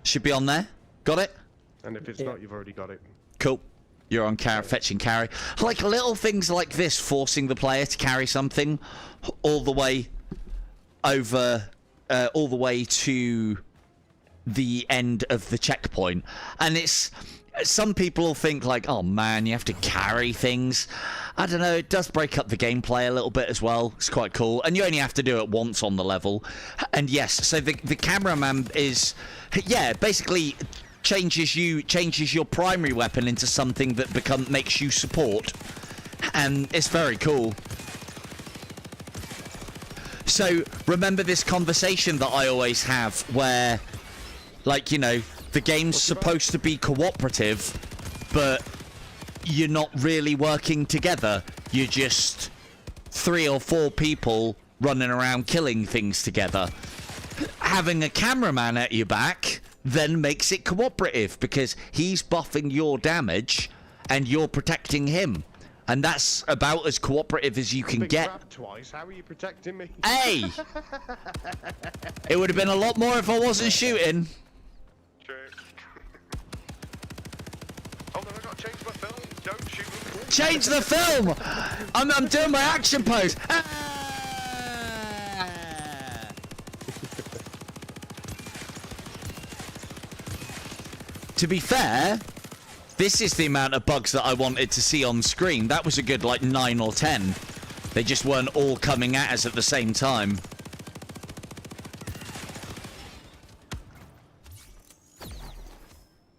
Should be on there. Got it? And if it's not, you've already got it. Cool. You're on fetching carry. Like little things like this, forcing the player to carry something all the way over, all the way to the end of the checkpoint. And it's... Some people will think like, oh man, you have to carry things. I don't know, it does break up the gameplay a little bit as well. It's quite cool. And you only have to do it once on the level. And yes, so the cameraman is, yeah, basically changes your primary weapon into something that makes you support. And it's very cool. So remember this conversation that I always have where, like, you know, the game's supposed to be cooperative, but you're not really working together. You're just 3 or 4 people running around killing things together. Having a cameraman at your back then makes it cooperative, because he's buffing your damage and you're protecting him. And that's about as cooperative as you can get. Twice. How are you protecting me? Hey! It would have been a lot more if I wasn't shooting. Hold on, I gotta change my film. Don't shoot me. Change the film! I'm doing my action pose. To be fair, this is the amount of bugs that I wanted to see on screen. That was a good, like, 9 or 10. They just weren't all coming at us at the same time.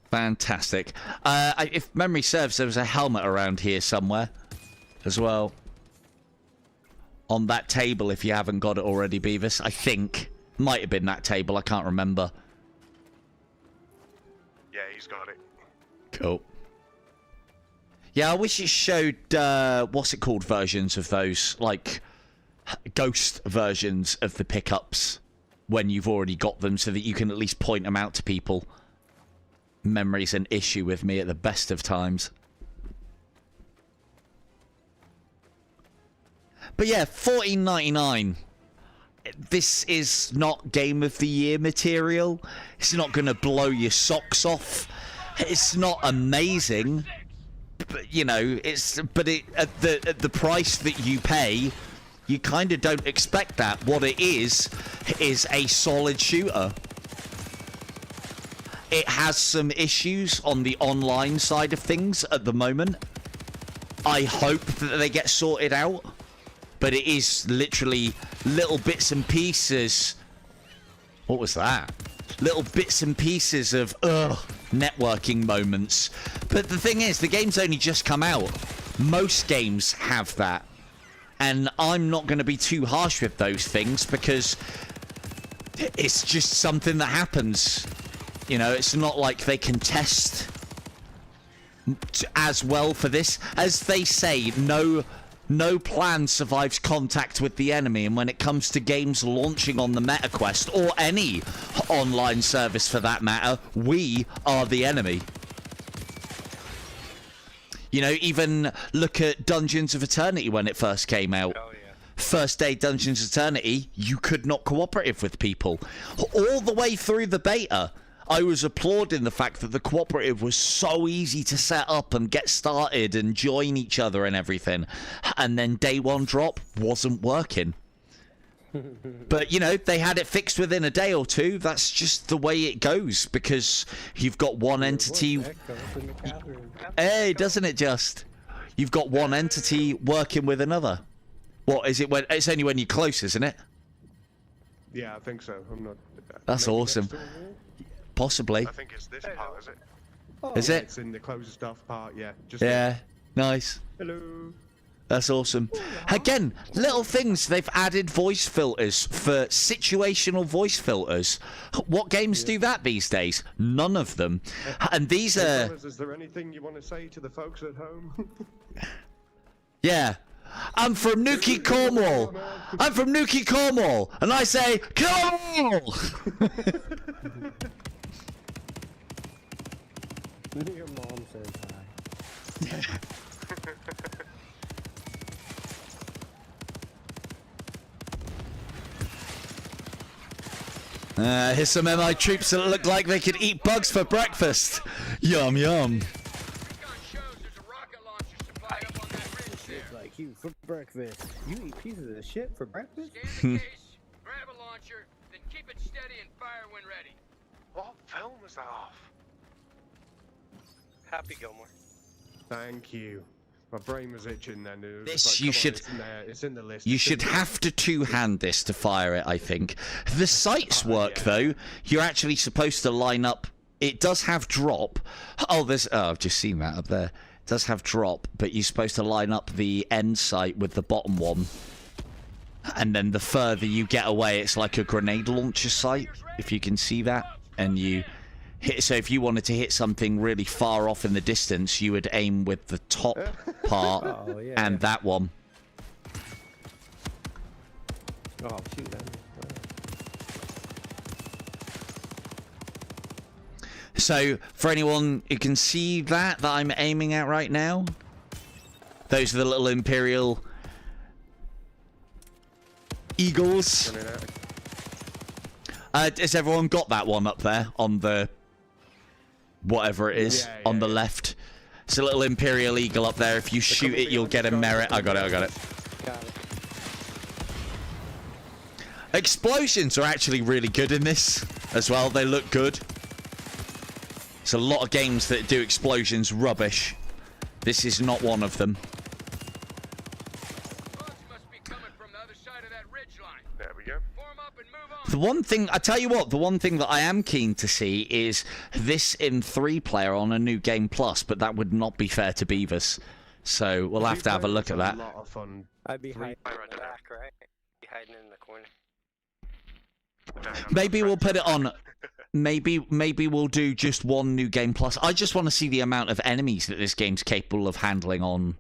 Fantastic. If memory serves, there was a helmet around here somewhere as well. On that table, if you haven't got it already, Beavis. I think. Might have been that table, I can't remember. Yeah, he's got it. Cool. Yeah, I wish it showed, what's it called, versions of those. Like, ghost versions of the pickups when you've already got them, so that you can at least point them out to people. Memory's an issue with me at the best of times. But yeah, $14.99. This is not Game of the Year material. It's not going to blow your socks off. It's not amazing. But, you know, at the price that you pay, you kind of don't expect that. What it is a solid shooter. It has some issues on the online side of things at the moment. I hope that they get sorted out. But it is literally little bits and pieces. What was that? Little bits and pieces of networking moments. But the thing is, the game's only just come out. Most games have that. And I'm not going to be too harsh with those things, because it's just something that happens. You know, it's not like they can test as well for this. As they say, no plan survives contact with the enemy, and when it comes to games launching on the MetaQuest, or any online service for that matter, we are the enemy. You know, even look at Dungeons of Eternity when it first came out. Oh, yeah. First day Dungeons of Eternity, you could not cooperate with people. All the way through the beta, I was applauding the fact that the cooperative was so easy to set up and get started and join each other and everything. And then day one drop wasn't working. But, you know, they had it fixed within a day or two. That's just the way it goes, because you've got one entity. Hey, doesn't it just? You've got one entity working with another. What is it? When it's only when you're close, isn't it? Yeah, I think so. I'm not. That's maybe awesome. next door, yeah? I Possibly. think it's this part, is it? Is it? It's in the closest off part, yeah. Just Yeah. Nice. Hello. That's awesome. Again, little things. They've added voice filters for situational voice filters. What games do that these days? None of them. And these Hey, are... fellas, is there anything you want to say to the folks at home? Yeah. I'm from Newquay, Cornwall. I'm from Newquay, Cornwall. And I say, Cornwall! Your mom says hi. Here's some MI troops that look like they could eat bugs for breakfast. Yum, yum. It's like you for breakfast. You eat pieces of shit for breakfast? Scan the case, grab a launcher, then keep it steady and fire when ready. What film was that off? Happy Gilmore. Thank you. My brain was itching then. It was This like, you come on, should- It's in there. It's in the list. You It's in should the have to two-hand this to fire it, I think. The sights work, yeah. though. You're actually supposed to line up... It does have drop. Oh, there's... Oh, I've just seen that up there. It does have drop, but you're supposed to line up the end sight with the bottom one. And then the further you get away, it's like a grenade launcher sight, if you can see that. And you... So if you wanted to hit something really far off in the distance, you would aim with the top part Oh, yeah, and yeah. that one. Oh, shoot, man. So for anyone who can see that I'm aiming at right now, those are the little Imperial Eagles. Has everyone got that one up there on the... whatever it is, Yeah, on the yeah. left? It's a little Imperial Eagle up there. If you shoot it, you'll get a merit. I got it. Got it. Explosions are actually really good in this as well. They look good. There's a lot of games that do explosions rubbish. This is not one of them. Bugs must be coming from the other side of that ridge line. There we go. Form up and move on. The one thing, I tell you what, the one thing that I am keen to see is this in 3-player on a new Game Plus, but that would not be fair to Beavers. So we'll have to have a look at that. A lot of fun. I'd be hiding Right in in the the back. back, right? Be hiding in the corner. Maybe we'll put it on. Maybe we'll do just one new Game Plus. I just want to see the amount of enemies that this game's capable of handling on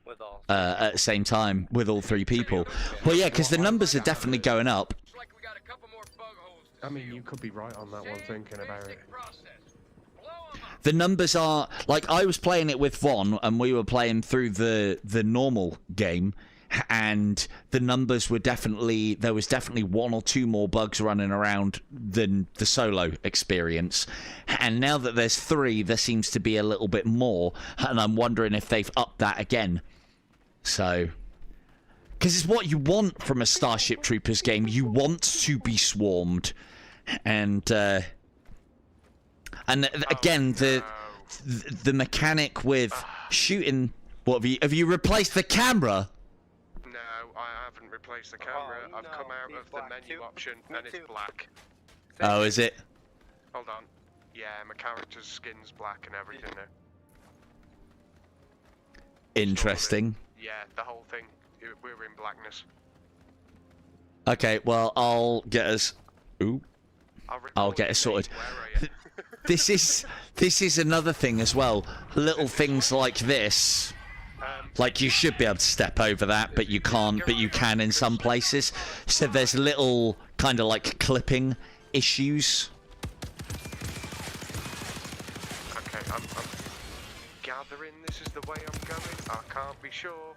With all at the same time with all 3 people. Well, yeah, because the numbers are definitely going up. I mean, you could be right on that one, thinking about it. The numbers are like, I was playing it with Von, and we were playing through the normal game, and the numbers were definitely, there was definitely 1 or 2 more bugs running around than the solo experience. And now that there's 3, there seems to be a little bit more, and I'm wondering if they've upped that again. So, because it's what you want from a Starship Troopers game. You want to be swarmed, and again, the mechanic with shooting. What have you replaced the camera? No, I haven't replaced the camera. I've come out of the menu option and it's black. Oh, is it? Hold on. Yeah, my character's skin's black and everything now. Interesting. Yeah, the whole thing. We're in blackness. Okay, well, I'll get us. Ooh. I'll get it sorted. This is another thing as well. Little things like this. Like, you should be able to step over that, but you can't, but you can in some places. So there's little kind of like clipping issues. Okay, I'm gathering this is the way I'm going. I can't be sure.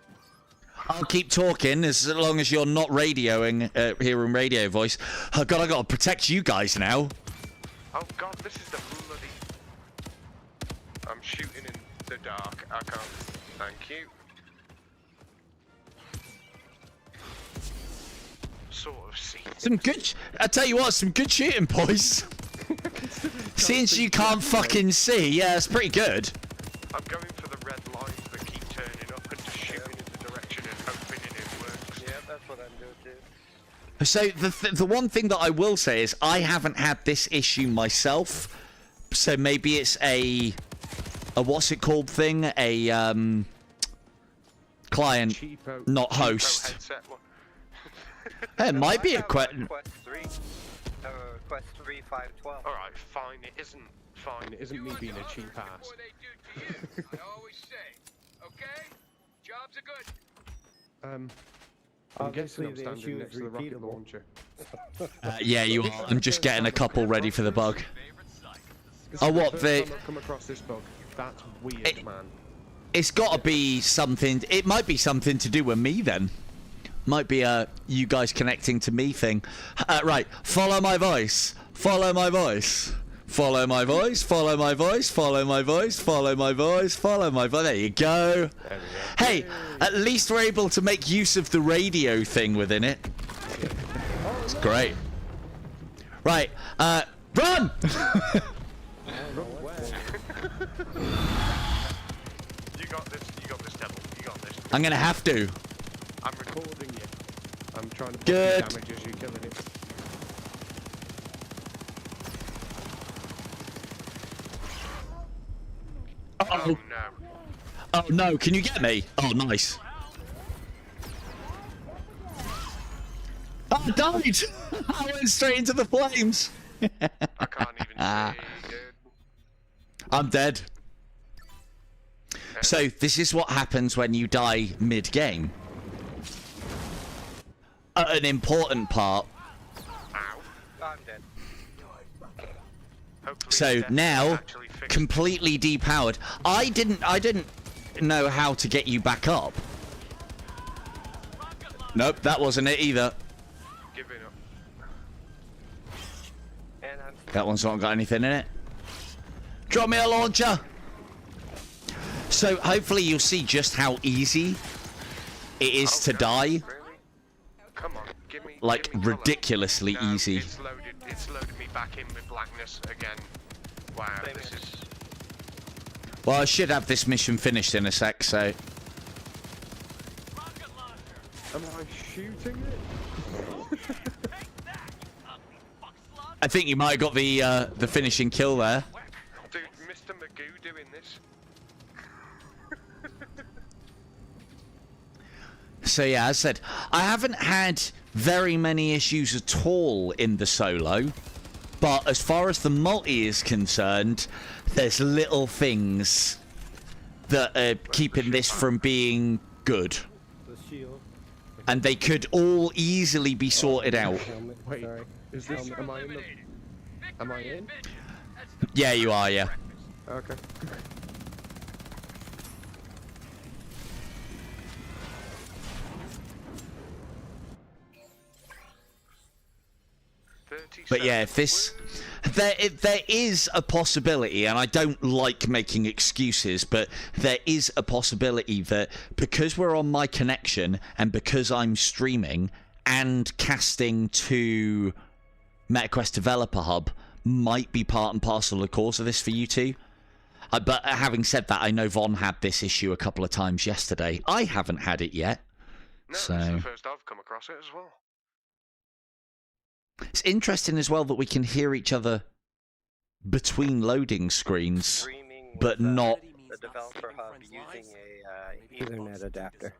I'll keep talking as long as you're not radioing, hearing radio voice. Oh god, I gotta protect you guys now. Oh god, this is the bloody... I'm shooting in the dark. I can't... Thank you. Sort of see. Some good... I tell you what, some good shooting, boys. Since you can't fucking see, yeah, it's pretty good. I'm going for the red lines that keep turning up and just shooting in the direction and hoping it works. Yeah, that's what I'm doing too. So the one thing that I will say is I haven't had this issue myself, so maybe it's a what's it called thing, a client, Cheapo, not host. It might be a Quest 3, Quest 3 512. All right, fine. It isn't fine. It isn't me being a cheap ass. I always say, okay? Jobs are good. I'm guessing Obviously, I'm the standing issue next is to the rocket repeatable. launcher. Yeah, you are. I'm just getting a couple ready for the bug. Oh, what First the? time I've come across this bug. That's weird, man. It's got to be something. It might be something to do with me then. Might be a you guys connecting to me thing. Right, follow my voice. Follow my voice. Follow my voice. Follow my voice. Follow my voice. Follow my voice. Follow my voice. There you go. Hey, at least we're able to make use of the radio thing within it. It's great. Right, run! You got this. You got this, Devil. You got this. I'm gonna have to. I'm recording you. I'm trying to put Good. damage as you're killing it. Oh no. Oh no, can you get me? Oh, nice. I died! I went straight into the flames. I can't even see, dude. I'm dead. So, this is what happens when you die mid-game. An important part. Ow. I'm dead. Hopefully So Death now, actually fixed completely depowered. I didn't know how to get you back up. Nope, that wasn't it either. giving up. And I'm That one's not got anything in it. Drop me a launcher. So hopefully you'll see just how easy it is to die. Really? Come on, give me. Like, give me colour. ridiculously No, easy. It's loaded me back in with blackness again. Wow, Same this here. is. Well, I should have this mission finished in a sec, so... Am I shooting it? I think you might have got the finishing kill there. Dude, Mr. Magoo doing this. So yeah, as I said, I haven't had very many issues at all in the solo, but as far as the multi is concerned, there's little things that are keeping this from being good. The shield. And they could all easily be sorted out. Helmet. Wait, Sorry. is this? Am I in? Am I in? Yeah, you are, yeah. Okay. But yeah, if this... There is a possibility, and I don't like making excuses, but there is a possibility that because we're on my connection and because I'm streaming and casting to MetaQuest Developer Hub might be part and parcel of the cause of this for you two. But having said that, I know Von had this issue a couple of times yesterday. I haven't had it yet. No, So this is the first I've come across it as well. it's interesting as well that we can hear each other between loading screens, Streaming but with, not... the developer hub using a Ethernet adapter.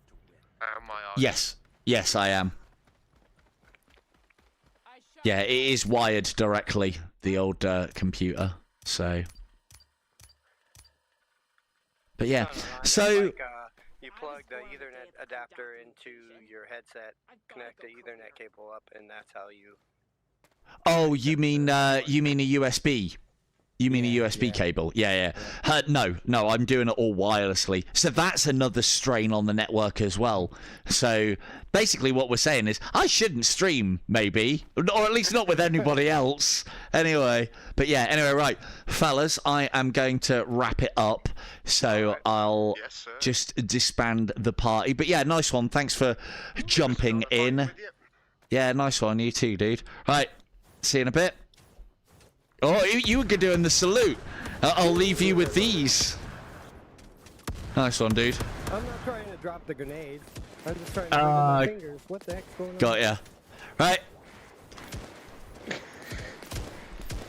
And my eyes. Yes. Yes, I am. Yeah, it is wired directly, the old computer, so... But yeah, so... Like, you plug the Ethernet adapter into your headset, connect the Ethernet cable up, and that's how you... Oh, you mean a USB? You mean a USB cable? Yeah. No, I'm doing it all wirelessly. So that's another strain on the network as well. So basically what we're saying is I shouldn't stream, maybe. Or at least not with anybody else. Anyway. But yeah, anyway, right. Fellas, I am going to wrap it up. So I'll just disband the party. But yeah, nice one. Thanks for jumping in. Yeah, nice one. You too, dude. Right. See you in a bit. Oh, you were doing the salute. I'll leave you with these. Nice one, dude. I'm not trying to drop the grenade. I'm just trying to my fingers. What the heck's going on? Got ya. Right.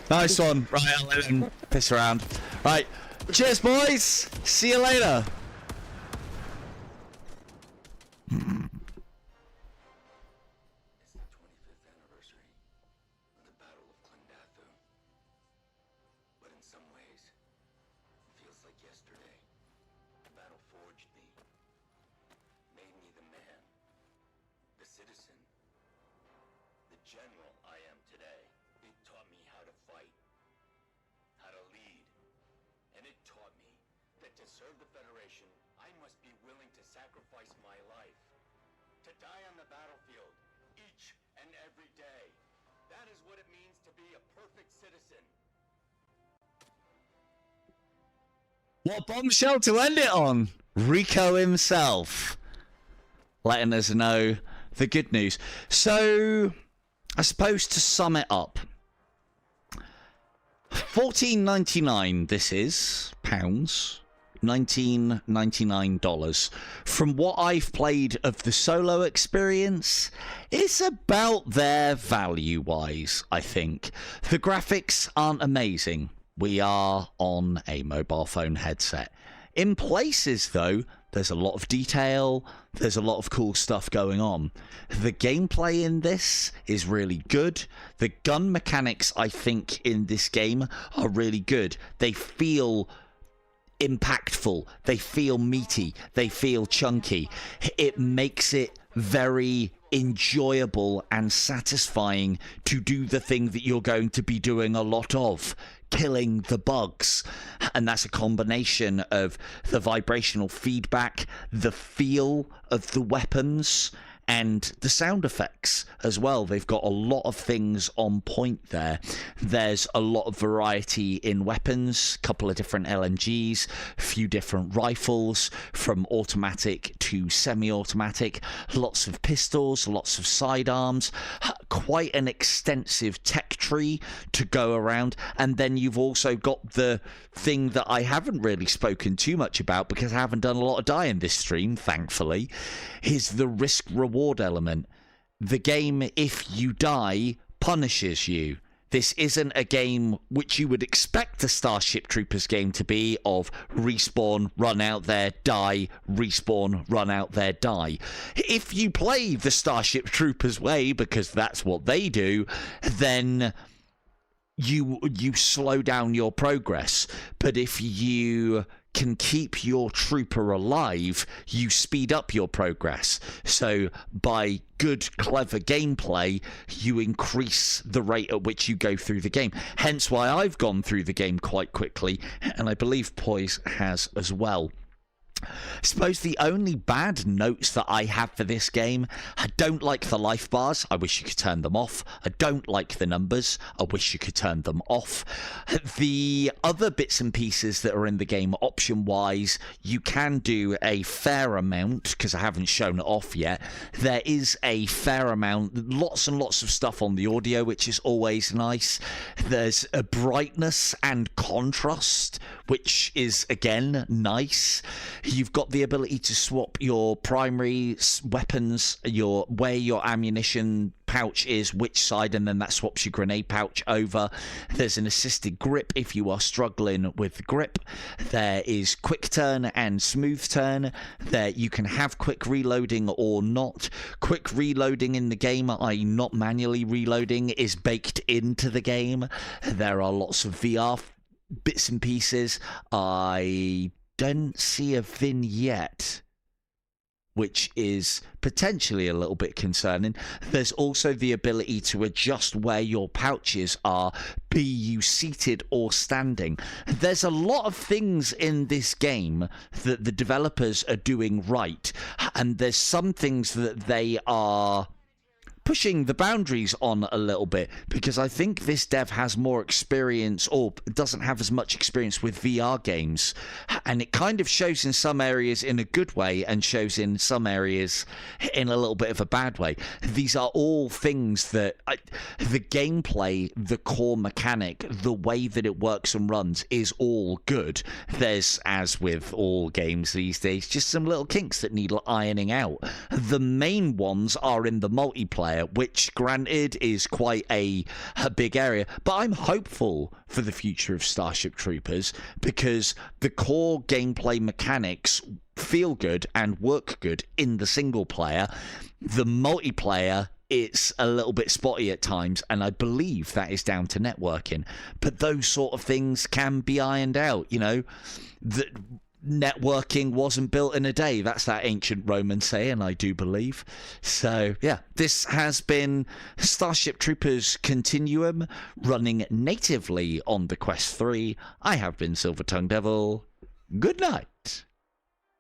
Nice one. Right, I'll let him piss around. Right. Cheers, boys. See you later. It's the 25th anniversary of the Battle of Klendathu. But in some ways, it feels like yesterday. The battle forged me, made me the man, the citizen, the general I am today. It taught me how to fight, how to lead, and it taught me that to serve the Federation, I must be willing to sacrifice my life, to die on the battlefield, each and every day. That is what it means to be a perfect citizen. What bombshell to end it on? Rico himself letting us know the good news. So, I suppose to sum it up, $14.99 this is, pounds, $19.99. From what I've played of the solo experience, it's about there value-wise, I think. The graphics aren't amazing. We are on a mobile phone headset. In places, though, there's a lot of detail, there's a lot of cool stuff going on. The gameplay in this is really good. The gun mechanics, I think, in this game are really good. They feel impactful, they feel meaty, they feel chunky. It makes it very enjoyable and satisfying to do the thing that you're going to be doing a lot of, killing the bugs. And that's a combination of the vibrational feedback, the feel of the weapons, and the sound effects as well. They've got a lot of things on point there. There's a lot of variety in weapons, a couple of different LMGs, a few different rifles, from automatic to semi-automatic, lots of pistols, lots of sidearms, quite an extensive tech tree to go around. And then you've also got the thing that I haven't really spoken too much about because I haven't done a lot of dying this stream, thankfully, is the risk-reward element. The game, if you die, punishes you. This isn't a game which you would expect a Starship Troopers game to be, of respawn, run out there, die, respawn, run out there, die. If you play the Starship Troopers way, because that's what they do, then you slow down your progress. But if you can keep your trooper alive, you speed up your progress. So by good, clever gameplay, you increase the rate at which you go through the game. Hence why I've gone through the game quite quickly, and I believe Poise has as well. I suppose the only bad notes that I have for this game, I don't like the life bars. I wish you could turn them off. I don't like the numbers. I wish you could turn them off. The other bits and pieces that are in the game option-wise, you can do a fair amount, because I haven't shown it off yet. There is a fair amount, lots and lots of stuff on the audio, which is always nice. There's a brightness and contrast, which is, again, nice. You've got the ability to swap your primary weapons, where your ammunition pouch is, which side, and then that swaps your grenade pouch over. There's an assisted grip if you are struggling with grip. There is quick turn and smooth turn. There you can have quick reloading or not. Quick reloading in the game, i.e. not manually reloading, is baked into the game. There are lots of VR bits and pieces. I don't see a vignette, which is potentially a little bit concerning. There's also the ability to adjust where your pouches are, be you seated or standing. There's a lot of things in this game that the developers are doing right, and there's some things that they are pushing the boundaries on a little bit, because I think this dev has more experience, or doesn't have as much experience with VR games, and it kind of shows in some areas in a good way and shows in some areas in a little bit of a bad way. These are all things that the gameplay, the core mechanic, the way that it works and runs is all good. There's, as with all games these days, just some little kinks that need ironing out. The main ones are in the multiplayer, which granted is quite a big area, but I'm hopeful for the future of Starship Troopers, because the core gameplay mechanics feel good and work good in the single player. The multiplayer, it's a little bit spotty at times, and I believe that is down to networking, but those sort of things can be ironed out. You know, the networking wasn't built in a day. That's that ancient Roman saying, I do believe. So yeah, this has been Starship Troopers Continuum, running natively on the Quest 3. I have been Silver Tongue Devil. Good night.